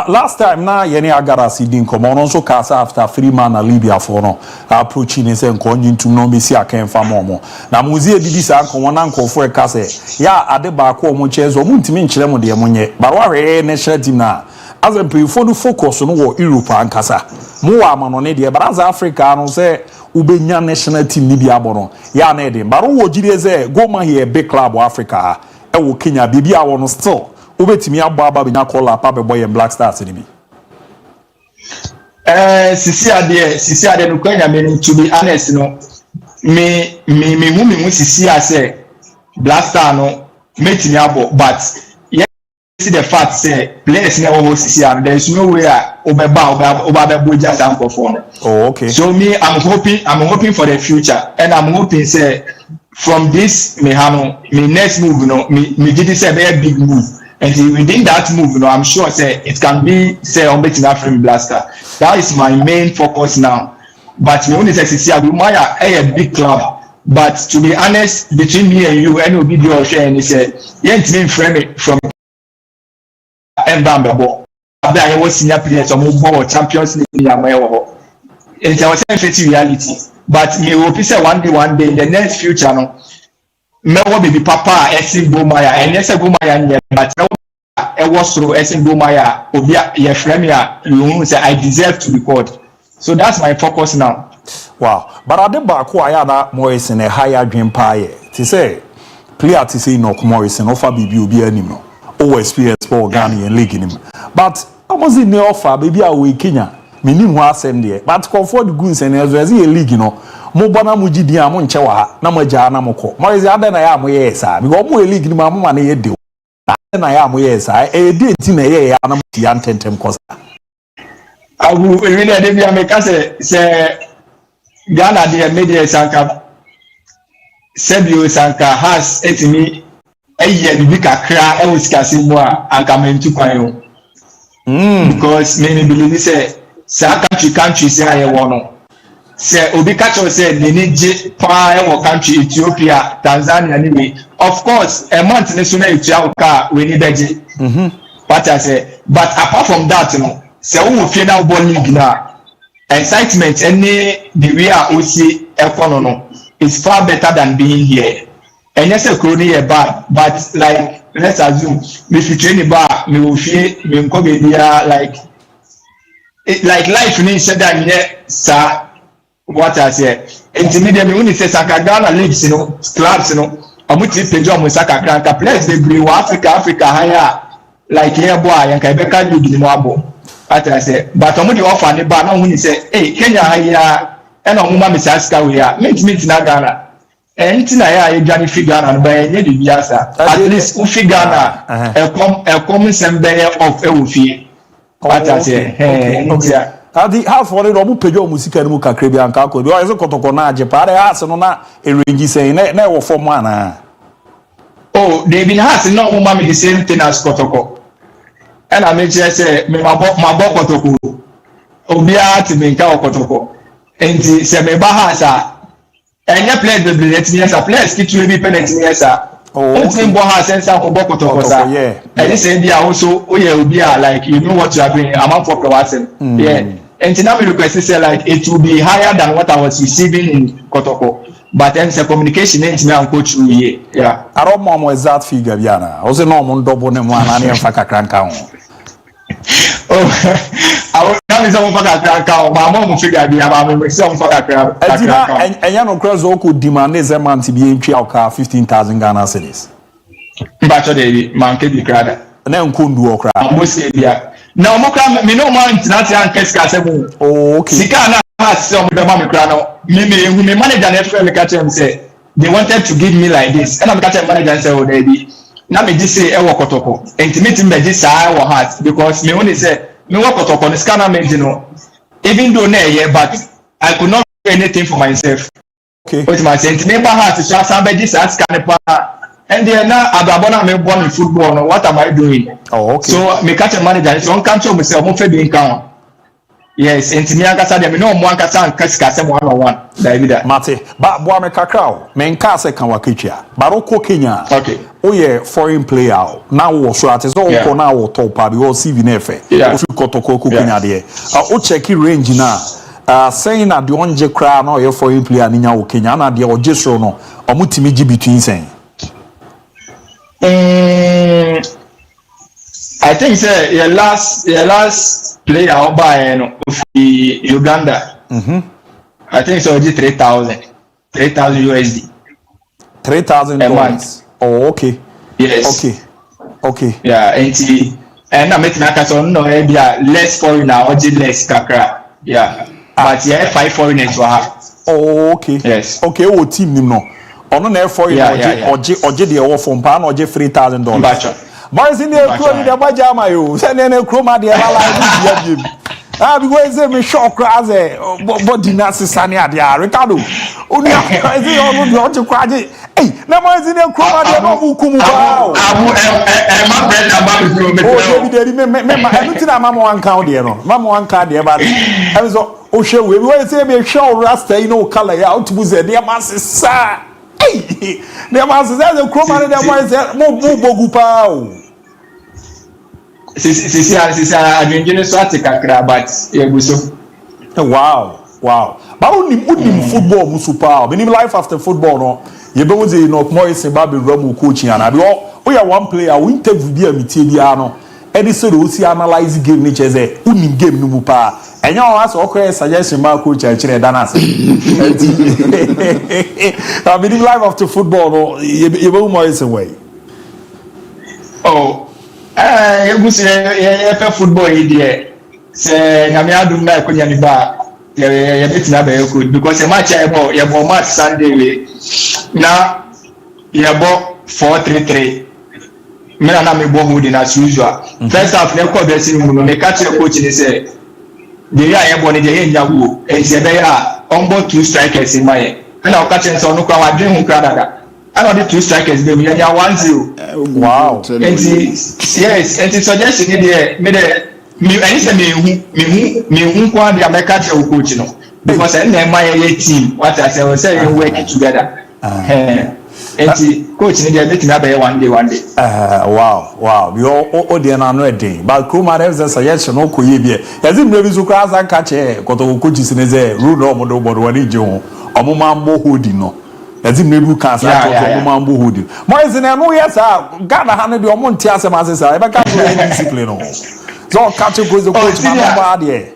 last time na yeni agara sidin komo no so kasa after Freeman na Libya for no approaching is en konyi ntum no mesi akan fa momo na muzie didi sa nko na nkofo e kase ya ade ba ko mo chezo mu ntimi nkyere mo de monye barwa hwe national team na as a prefer focus no wo Europe ankasa mo wa amano ne de baraza Africa no say ubenya national team ni bia bono ya na ede baro wo jire ze go ma here big club Africa e wo Kenya bibia wo no still ubetimi abba aba benya call up boy and Black Stars ni bi sisi ade no kwanya me to be honest no me hu sisi ase Black Star no metimi abo but see the fact say players never sisi and there is no way obeba boja sam perform. Oh, okay. So me I'm hoping for the future and I'm hoping say from this me next move no me did say a big move and within that move no I'm sure say it can be say on betting African Blaster. That is my main focus now. But me only say sisi Agumaya a big club. But to be honest, between me and you, any video share and he said, yet me frame it from Mbambo. After I was senior players or more Champions League in Yamaha. It's our same reality. But me hope say one day in the next future no. Me will be Papa Esin Bomaya and yes Bomaya but I was through Esin Bomaya Obia ye frame ya you say I deserve to record. So that's my focus now. Wow. But I did back why that Morrison a higher dream pie. To say player to say no Morrison offer BB anymore. Oh, experience for Ghana and league in him. But I was in the offer, baby, away Kenya. Meaning was send there. But comfort goods and as a league, you know. Mobana Mujidi Amon Chawa, Namaja Namoko. More is the other I am, yes, sir. Because more league in my money, do. Then I am, yes, I did in a year, and I'm the antentem cost. I will really make us say Ghana, the media Sanka Sebio Sanka has it me. Cry and come into because many believe say country say I want say Obikacho said they need country Ethiopia, Tanzania anyway. Of course, a month national car we need but I say, but apart from that, you know, say who feel now born league now excitement any the way I see economy is far better than being here. And yes, a crony bad, but like let's assume if you train bar, me will feel me come like it like life in that yeah, sir. What I say, intermediate me when it says Ghana leagues, you know, clubs, you know, I'm going to pay job with Saka players they bring Africa higher like here boy and Quebec league in Wabo. What I say, but I'm going to offer the bar now when you say, hey, Kenya higher and I'm going to miss Alaska we are meet na Ghana. Anything I Johnny figure and by any biasa. At least we figure na a common semblance of a wufi. What I say, okay. Adi half for the Robu Pejo music and Muka Caribbean Kako. Do I so Kotokona, Japare has no a range saying never for mana. Oh, they've been asking no woman the same thing as Kotoko. And I may just say, my book Kotoko. Obia to me, Kotoko. And the Semebahasa. And your players will be letting us a place, it will be penalty, yes, sir. Oh, Boha sends out for Boko, yeah. And this India also, oh, yeah, will be like, you know what you are doing, I'm up for Promotional. Yeah. And now we request say like it will be higher than what I was receiving in Kotoko. But then the communication ain't me and coach me. Yeah. I don't know exact figure, Yana. I was no one double name one and a Faka crank out. Oh, I will tell you some Faka crank. My mom will figure out some Faka crank. And Yano Crosso could demand this amount to be in Chiaka 15,000 Ghana cities. Bachelor David, Monkey the Crada. And then couldn't do a crowd. Now, Mokra, me no man, not young Keska. Oh, okay. some of the mama crano. Me manager never catch him say they wanted to give me like this. And I'm catching manager and say, oh, baby. Now me just say, ewo kotoko. Intimate me just say, I will heart because me only say, me work kotoko. The scanner me, you know. Even though but I could not do anything for myself. Okay. What my saying? Me heart is just somebody just ask and then now I'm me born in football. No, what am I doing? Oh, okay. So me catch a manager. So on catch myself, I'm feeling count. Yes, and to me, I got them. No one can say Kasem 101. David, Mate, but boy, me kakrao. Me nkase kan wakichia. Baroko Kenya. Okay. Oh yeah, foreign player. Now we so at is all ko now we top pa because CV nefe. Yeah. Ofi kotoko Kenya there. O check range na. Saying that the one je kra na o foreign player ni nya wo Kenya na de o jesro no. Omutimi gi between saying. I think say your last player out by Uganda. I think so. 3,000 USD. 3,000 a month. Oh, okay. Yes. Okay. Yeah, and I make no less foreigner or less kakra. Yeah, but yeah, 5 foreigners to have. Oh, okay. Yes. Okay. O team nim no. Ono na foreigner oje the award from pa na oje $3,000. Boys in the crew, the Bajama, you send in a crew, my dear. Because they may shock as a body Nancy Sania, Ricardo. Only is all to cry. Hey, no more is in a crew, my dear. Mamma one count there. Mamma one card there, but I was oh, show we will say me show Rasta, you know, color out to the dear master, sir. Hey, the master says the crew, my dear, more bogu. Sisi adwendwene so ate kakra but yebuso. Wow. But unim football musupa. Meaning life after football no. You be say no more is about be ramu coaching and abi we are one player we interview bi amiti bia no. Edi so do si analyze game ni cheze unim game no mu pa. Enya o aso okwe suggestion ma coach a kire danas. I mean life after football no you be more is way. Oh egusi ye football here say nyame adum na ekonya ni ba ye betina ba yeko because the match ye bo match Sunday we na ye bo 4-3-3 me na me bo hold in as usual first half na ko be sin mu no me catch coach ni say the year ye bo ni the nya wo e se be ya on bo 2 strikers in my na o catch so no kwa wa dwen hu kra daga. I know the 2 strikers, baby. You are 1-0. Wow. Yes, and the suggestion here, me say me who kwa the American coach, no, because I know my team. What I say, we working together. And the coach need to be there one day. Wow. We all the another day. But Kuma has a suggestion. No, could be. As in, maybe so class and catch a koto coaches in a rule no more but what did you? Omumambo hoodie no. As in maybe cancer Omumambo hoodie. More is in a no yes, God, 100 your money as a master. I can't do any discipline. So catch a good coach, my body.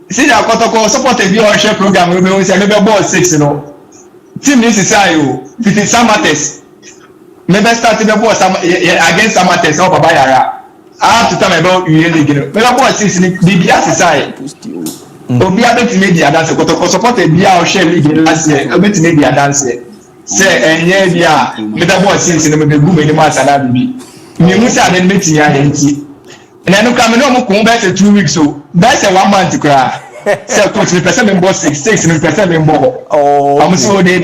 See, I got to support a viewership program. We say maybe about 6, you know. Team this is how it is Samates. Maybe starting the boss against Samates or Babayara. I have to tell me about you. Maybe about 6 in the society. Obi abeti media dance ko support e bia o share league last year abeti media dance say enye bia me da boss since no me gu me ni ma sada bibi me mu sa den meti ya enti na no ka me no mo ko be 2 weeks so that's a 1 month kra say coach me person me boss 6 me person me bo am so dey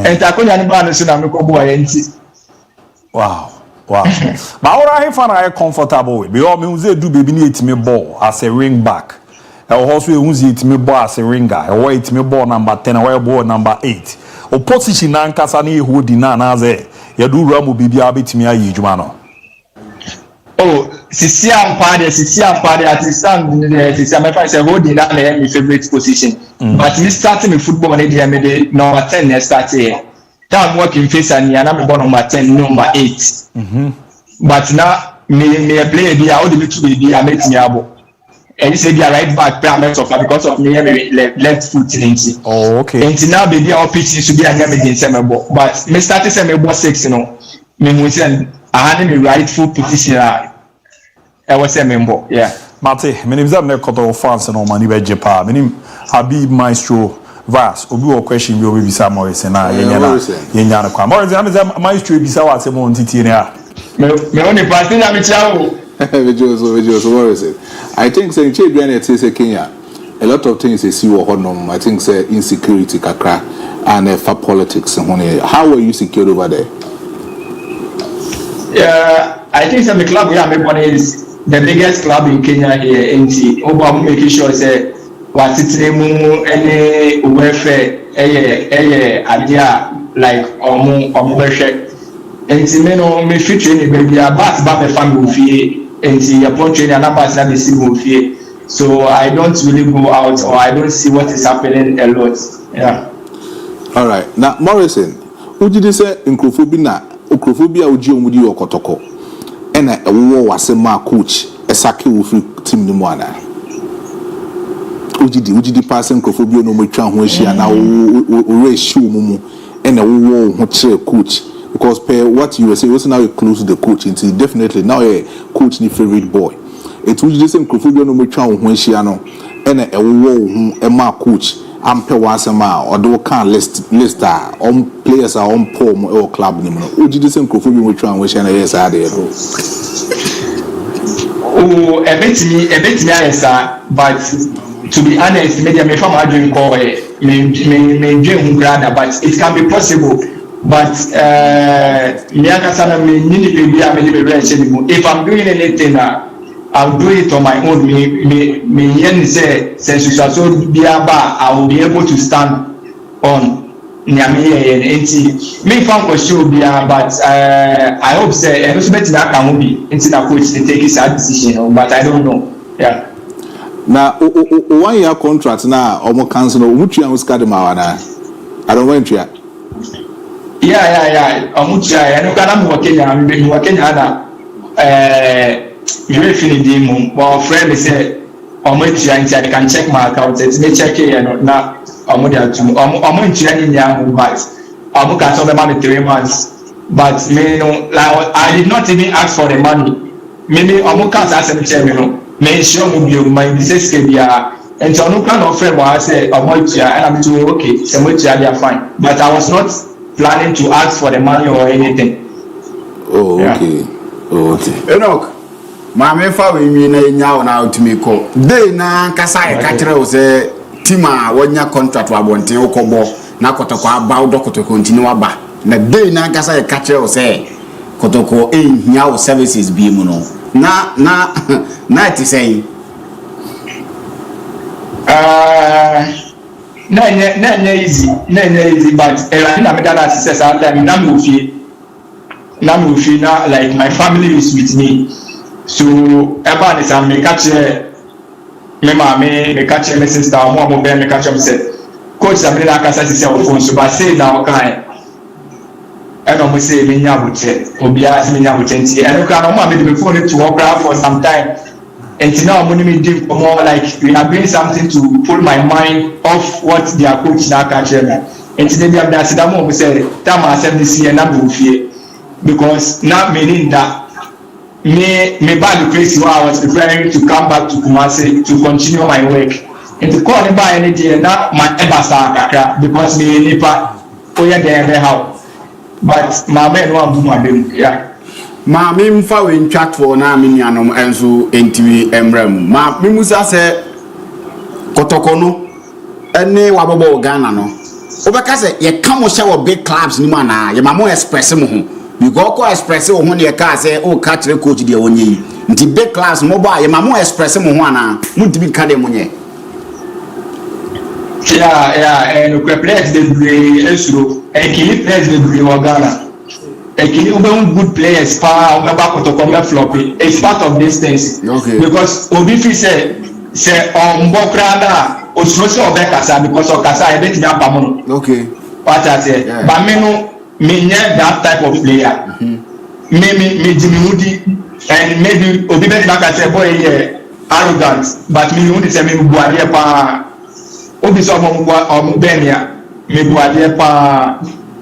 enta ko nya ni ba no so na me ko bo ya enti wow. But all I find I comfortable with because me say do baby need me ball as a ring back. I also use it me ball as a ringer. I wait me ball number 10, I ball number 8. Opposition na nkasa na ehudi na ze ya do ramu bibi abetimi ayi djuma no. Oh, sisi ampade at the stand sisi am say holding na my favorite position. But me starting me football na dey me dey number 10 na start here. Time working face and na me ball number 10 number 8. But now me play be how the little be I make me abo. And you say be a right back play because of me left foot in. Oh, okay. And now baby our pitch to be a name against me but me started say me ball 6 you know. Me say I had me right foot position I was say member. Yeah. Mate, many of them never fans and all money by Japan. Many Abi Maestro Vas, Obi or question will be some Morris and I, Yana. Morris, I'm Maestro Bisawa Simon Titina. Me only passing a michao. I think saying Children say Kenya. A lot of things they see what I think say insecurity kakra and for politics. How were you secured over there? Yeah, I think the club we are making is the biggest club in Kenya here. NT over making sure say what it's any welfare idea like welfare. NT me future ni baby about my family fee. NT upon training and about na fee. So I don't really go out or I don't see what is happening a lot. Yeah. All right. Now Morrison, would you say incrophobia uji omudi okotoko? Ena ewo wasema coach esake wo free team ni mwana. Ujidi pass incrophobia no metwa ho ahia na wo ratio mumu ena wo ho kire coach because per what you were saying was now you close to the coach until definitely now a coach ni favorite boy. It will just include no metwa ho ahia no ena ewo ho ema coach ampe wasema or do can list on players are on form or club ni mo ujidi se nkrofobi metwa ho ahia na yes ade ro oh ebetimi ayesa but to be honest media me from adwin call me dream grada but it can be possible but me akasa na me nini baby am dey be if I'm doing anything I'll do it on my own. Me yen say so biaba I will be able to stand on nyame enti me fan question bia but I hope say and also better that can be into the coach to take his decision but I don't know. Yeah. Na 1 year contract na omo cancel no mutua uska de mawana. I don't want you. Yeah. Omutua ya no kana mu Kenya na you feel the moon. Well, friend say, I can check my account. It's me check it and not. I'm going to in young but I'm going to money 3 months. But me no, like I did not even ask for the money. Maybe I'm going to ask them to me. Me sure me my business can be and so no kind of friend I say I'm going to and I'm too okay. So much they are fine. But I was not planning to ask for the money or anything. Oh okay. Yeah. Oh, okay. Enoch. Maame fa we nwi na nya na utimi ko dey na kasa e ka kire wo se team a wonya contract wa bonten okobo na kotoko aba do kotoko ntini waba na dey na kasa e ka kire wo se kotoko nya wo services bi mu no na it say na easy but na me that success at time na me ofie na like my family is with me. So everyone is me catch me mama me catch me sister mo be me catch me say coach Sabrina na kasa say on phone so but say now kan e no mo say me nya buche obia me nya buche nti e no kan no mo me phone to work for some time and now mo me dey more like we are doing something to pull my mind off what their coach na catch me and they be am that say mo say time accept this year na be ofie because now meaning that me back the place where I was preparing to come back to Kumasi to continue my work. And to call me by any day, not my embassy because me nipa oya there how. But my man want to do yeah. Ma me mfa we ntwat for na me nuanom enso entiwi emrem. Ma me musa se kotoko no ene wabobo Ghana no. Obeka se ye kam hye wo big clubs ni ma na ye ma mo express mo ho. Because ko express wo ho ne ka say o ka kire coach de wonyi nti big class mo ba ye ma mo express mo ho ana mo dibi ka de mo nye and the players they bring esuro and key players they bring Ghana and key good players pa o ba ko to come flop it's part of this things okay. Because obi fi say mbokra na o so kasa because o kasa e beti na pa mo okay what I say but me no me near that type of player. Me Jimmy Woody and maybe Obi Bet like I say boy arrogant, but me only say me buadie pa Obi so mo benia me buadie pa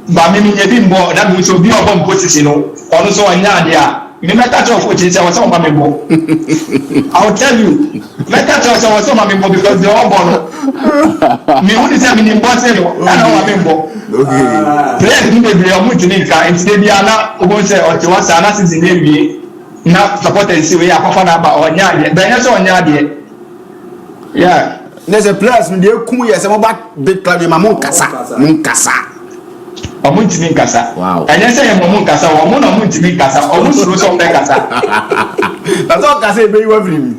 but me nyebi mbo that means Obi obom position no ono so anya dia me catch off which is I was on my member. I'll tell you, me catch off I was on my member because they all born. Me only say me in Barcelona, I know my member. Okay. Players do be able to make and they be ana obo say or to was ana season dey na supporters see we akwafa na ba onya de. Ben so onya de. Yeah. There's a players when they come here say about big club ma mon kasa. Omuntimi nkasa. Wow. Anya say mo nkasa, wo na omuntimi nkasa, omusuro so mbe kasa. That's all kasa e be you every me.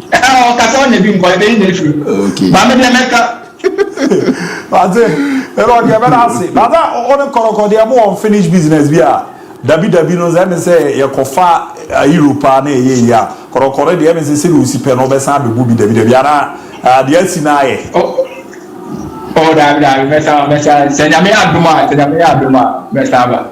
Kasa on be nko e be ni free. Okay. Ba me de meka. Ate, ero dia be na say. Baba on koroko dia mo unfinished business bia. Dabi no say me say ye kofa Europa na ye ya. Koroko dia me say lu si pe no be san be bu bi dabi ana dia si na ye. Oh, that mesa senyame aduma mesa ba.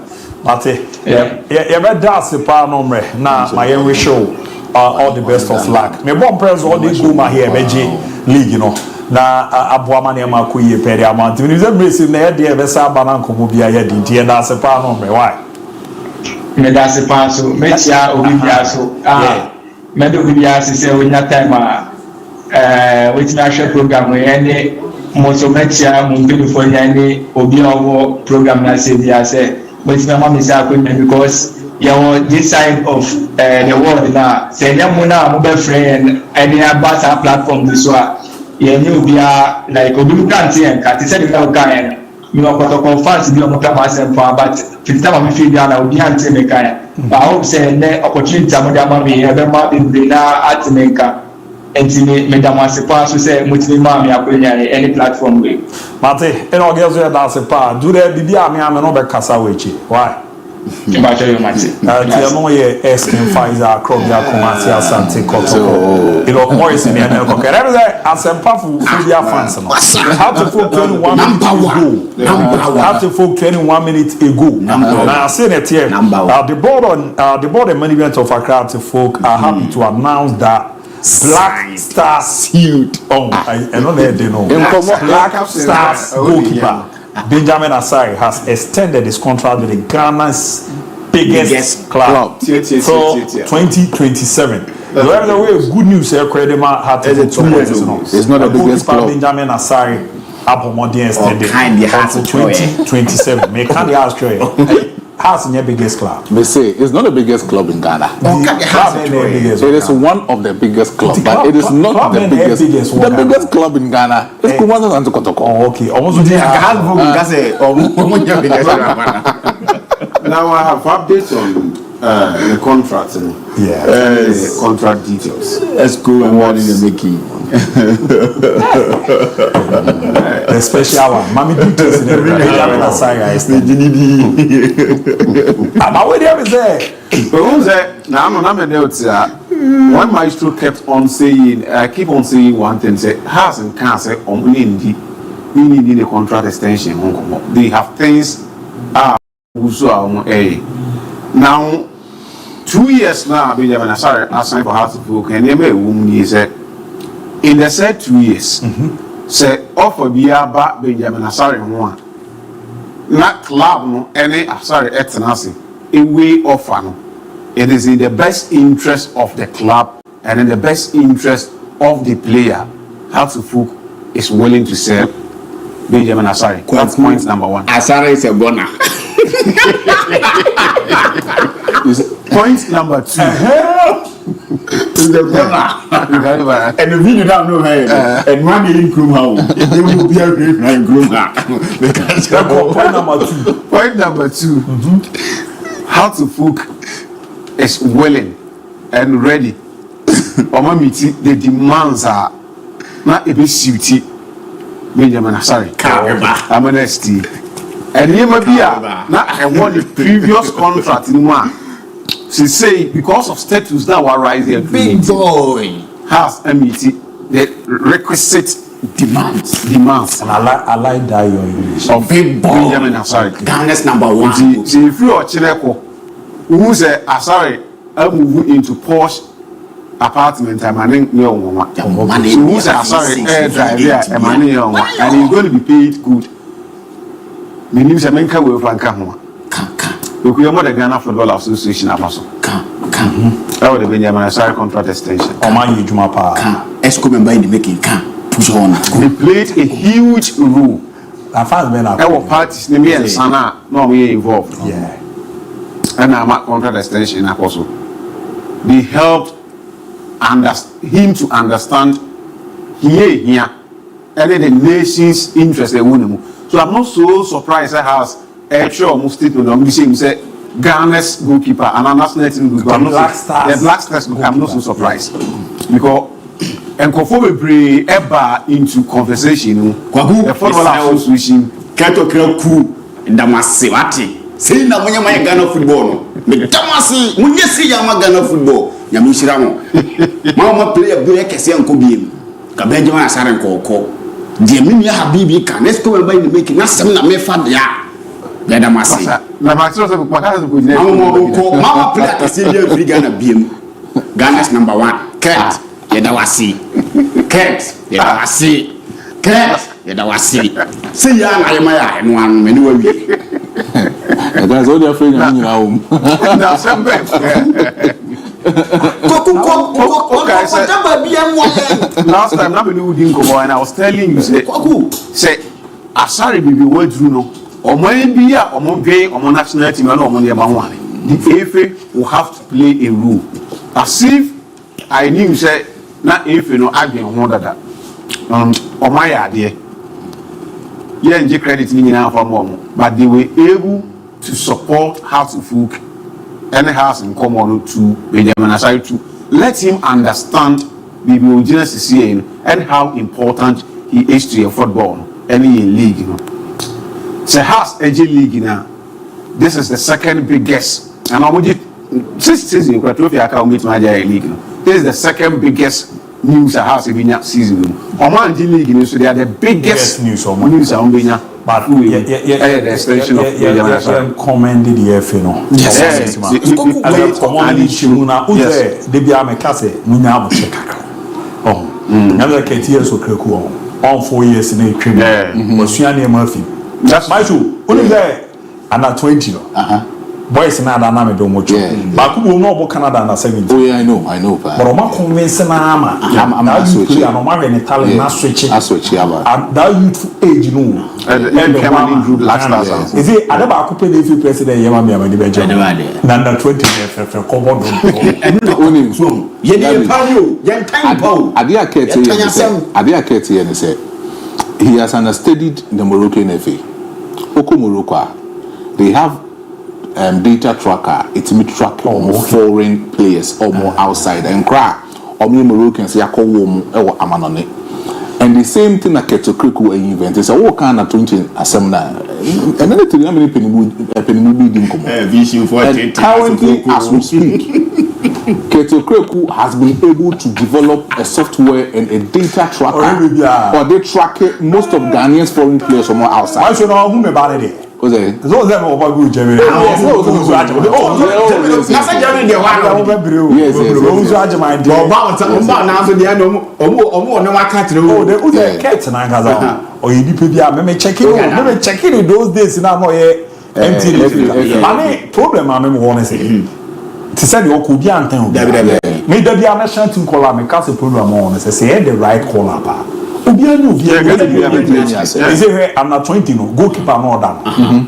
Mate. Yeah, be dance pa no mre na my young show all the best of luck. Me bon press all the go ma here beji league you know. Na aboama na ma ko ye pere amount. Me say brace na e de be sa ba na nkomo bia ye di tie dance pa no mre why? Me dance pa so me tia obi bia so. Me do bia se onya time wetin na share program we any Mosometia Mumpilifo Yani Obiowo program na say dia say but my mom is because you know this side of the world now say them na mo be friend any about our platform this one you know bia like obi kan tie nka ti say the kan you know protocol fans bi o mo kama sem for but fit time me feel bia na obi an tie me kan but I hope say the opportunity am dey am me e be ma be na atmenka entini medama sepa so say mutini ma me akonya any platform we mate eno gezo ya da sepa dure bibia me am no be kasa wechi why ba cho yo mate dia no ye eskin Pfizer Krobia Kumasi Asante Kotoko ilo Morris ni ene ko kere be asempa fu dia fans no how to folk 21 minutes ago how to folk 21 minutes ago now say that here the board and management of Accra to folk are happy to announce that Black Stars Huge. Oh, I know they know. Black Stars goalkeeper Benjamin Asari has extended his contract with the Ghana's biggest club till 2027. By the way, good news here. Credema had to 2 years. It's not the biggest club. Benjamin Asari ABOU extended until 2027. Me can't ask you. House in your biggest club. They say it's not the biggest club in Ghana. It is one of the biggest clubs, but it is not the biggest. The biggest club in Ghana is Kumasi and Kotoko. Oh, okay. Now I have updates on the contract. Contract details. Let's go and what is the making. The special one. Mami details in the Benjamin Asari. I'm already there. Who's that? Now I'm there. One maestro kept on saying, keep on saying one thing. Say has and can't say we need a contract extension. They have things. Now 2 years now. Benjamin Asari asking for House of Folk and he said. In the said 2 years, say offer biaba Benjamin Asari one. Not club no any Asari etanasi. A way offer no. It is in the best interest of the club and in the best interest of the player. House of Folk is willing to sell Benjamin Asari. That's point number one. Asari is a bonner. Point number two. And the video down no hey and money in Krumha. They will be a great man Krumha. Point number two. How to Folk is willing and ready. Omamiti the demands are not a bit suity. Benjamin Asari. I'm an ST. And he may be now I want the previous contract in one. She say because of status that were rising, big boy has MET the requisite demands. And I like that your English. Of big boy. Benjamin Asari. Ghana's number one. See if you are Chineko, who say Asari, I move into posh apartment. I'm money no one. Who say Asari air driver? I'm money no one, and he's going to be paid good. The news America will plan come. We are more the Ghana Football Association Amaso. That would have been your Manasari contract extension. Oman Jumapa. Esco member in the making push on. They played a huge role. Our parties, Nimi and Sana, no, we involved. Yeah. And I'm at contract extension also. They helped him to understand here, and then the nation's interest in women. So I'm not so surprised at how sure most statement on the say Ghana's goalkeeper and our national team goalkeeper. The Black Stars goalkeeper. I'm not so surprised because and conform bring ever into conversation. The football association Kato Kraku Damasewati. Say na mwenye maya Ghana football. Me Damasi mwenye si yama Ghana football. Nyamishiramo. Mama player boy kese anko biem. Kabeje wana sare nko. Die mimi ya habibi ka. Let's go and buy the making. Na sem na me fa dia. Ya Damasi. Na maximum se kwa kaza ko jine. Mama player kese ya free Ghana biem. Ghana's number 1. Kurt Yedawasi. Kurt Yedawasi. Kurt Yedawasi. Say ya na yemaya eno anu me ni wa wi. That's all your friend in your home. Now some back. Last time, nobody didn't come and I was telling you, say, Asari will went through no, or maybe or more national team, or money about one. The AFA will have to play a role. As if I knew, say, not AFA, no, I've been on that. Or my idea. Yeah, and credit in for mom, but they were able to support House of Folk and House in Common to Benjamin Asari to let him understand the Genesis and how important he is to your football, any league. You know. So House AG League now. This is the second biggest, and I want you 6 seasons. This is the second biggest news I have in that season. Oman League, so they are the biggest news on Benya. But the extension of the commended the FA. Yes, they be a case, Munabu Chekaka. Oh, another Katia so Kreku on 4 years in a criminal. Was Yanni Murphy. That's my shoe. Only there, and at 20. Boys in Adana don't watch. But who will know about Canada and 70? Oh, yeah, I know. But I'm not convinced. I'm not switching. I'm not in Italian. Not switching. I switch. That youthful age, you know. And Cameron group last last. Is it? I never occupied the president. Yamami, I'm in the bedroom. Nanda 20 for common. Only so. Adia Keti and say he has understudied the Moroccan FA. Oko Morocco, they have data tracker. It's me track more foreign players or more outside and cry or me Moroccans yako womu or amanone. And the same thing that Keto Kriku event is a walk on at 20 assembly. And then the three many penny didn't come. And currently, as we speak, Keto Kriku has been able to develop a software and a data tracker, or they track most of Ghanaians foreign players from outside. I should know whom about it. Was it? Those them over good Jerry. Yes. Those days in our empty. I mean, problem I want to say. To say you could be anten. Maybe there be a national team caller. Me cast a program on. Say the right caller. I'm not 20 no goalkeeper more than.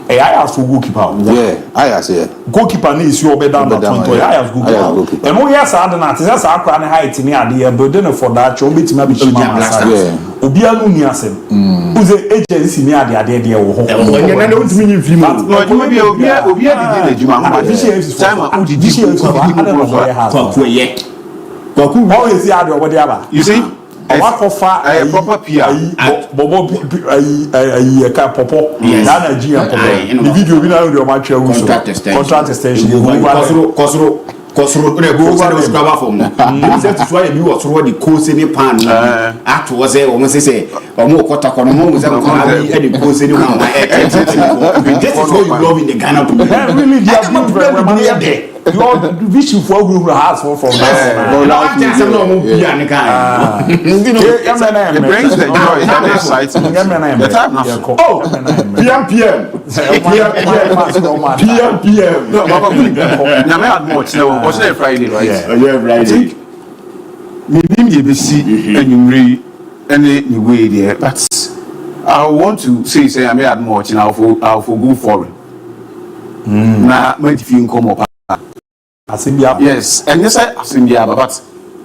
I ask for goalkeeper. Yeah, I ask goalkeeper needs your better than 20. I ask goalkeeper. And we are sad that that's our current height in the but then for that you meet maybe Chima. Obianu ni asem. Who's the agency near the idea of home. And don't mean if you you see? A proper PR. Bobo Popo. Nigerian Popo. The video we know your match contract extension. Kosro go over the scrabble form. That's why you was through the course in the pan. Act was there almost say or more quarter corner was the course in the this is what you love in the Ghana. Really, they are your vision for who has from last year some no be an guy. It brings the joy and excitement. The time now. Oh, PM. No, Baba, now I had much. No, was it Friday, right? Yeah, Friday. Maybe you see and you read any way there, but I want to say I may add much and I'll go for it. Now, when if you come up, yes, and yes, I see the but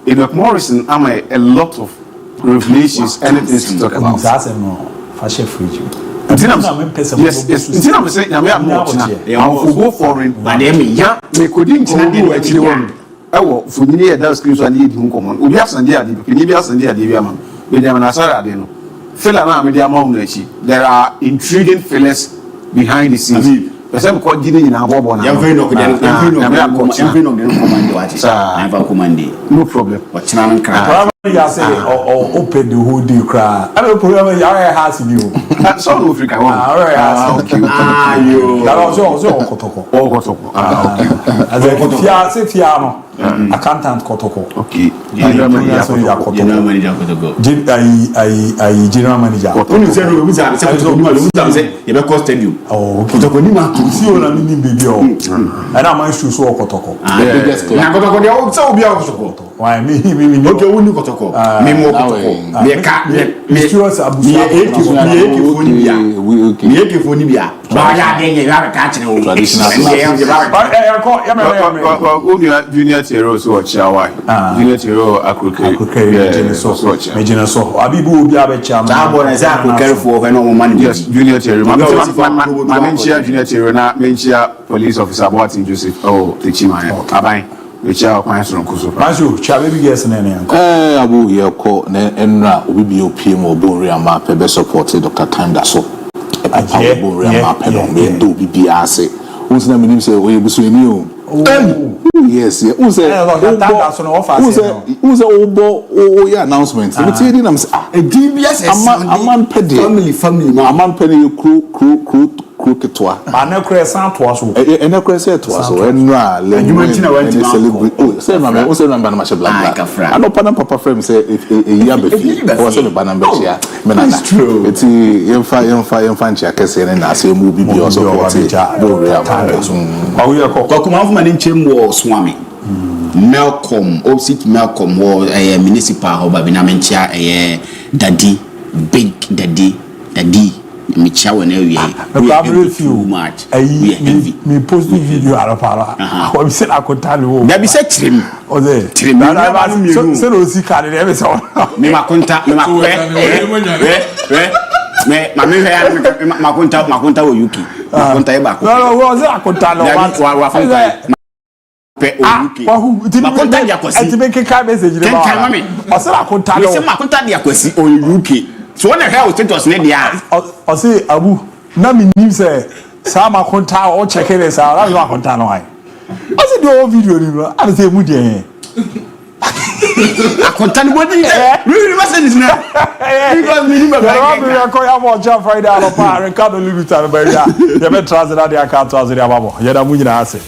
in Morrison, I'm a lot of revelations and things to talk about. That's no fashion free. Yes, I'm saying I may add much now. I'll go for it. But then me couldn't do actually one. For me, that screens I need to come on. We have Sunday, we have Sunday, with them and Asara. There are intriguing fillers behind the scenes. But some quite giving in our bob on. No problem. But I say or open the whole deal cry. I don't problem has you. That's all Africa. You that also Kotoko. As a say Fiano, accountant Kotoko. Okay. General manager. When you say you cost you. Oh, Kotoko ni ma see you na me baby o. And am I shoe so Kotoko. Na Kotoko dey o say obi a Kotoko. Why me okay woni Kotoko. Me mo Kotoko. Me ka me serious abusa. Me ekefoni bia. Ba ya den ye ya ka kire o. Traditional. Junior Tero so Chawai. Junior Tero Akruke. Majina so. Abibu obi abecha. Na bo na say Akruke for when no man. Yes, Junior Tero. My mention Junior Tero na mention police officer Boatin Joseph. Oh, Techima. Abai. Which are Pastor Kuso. Pastor, Chabi guess in any Abu Yako, Enra, UBOP, Moburia map, a best supported Dr. Tandaso. A Moburia map, and do BBRC. Whose name say, we will swim you. Yes, who's a old announcement? I'm saying, I'm DBS, a man penny, family, a man penny, crew. Crooketwa. And a crescent was and a crescent was when you mentioned to celebrate. Oh, say, Mamma, also remember much black. I know Papa Frame say if a year before was a banana. That's true. It's a fine checkers and I say movie also. We are talking of man in Chimbo Swami. Malcolm, opposite Malcolm was a municipal of Babinamentia, a daddy, big daddy. Me chow and area. Too much. Me post the video out of Para. I said I could tell you. There be said trim. Or there. Trim. So no see card in every song. Me ma contact me ma ma contact o Yuki. Ma contact e ba. No, was I could tell you. Ma contact ya kwesi. E ti make ka message le ba. Kan mami. O se I could tell you. Me se ma contact ya kwesi o Yuki. So when the hell status ne dia o say Abu na me nim say sama konta o check it say na you konta no ai o say the whole video ni bro I say mu dey akonta ni body really message is now because me nim ba we are call am on Friday alop Ricardo Livitan ba ya be transfer that account as the ababo ya da mu nyina ase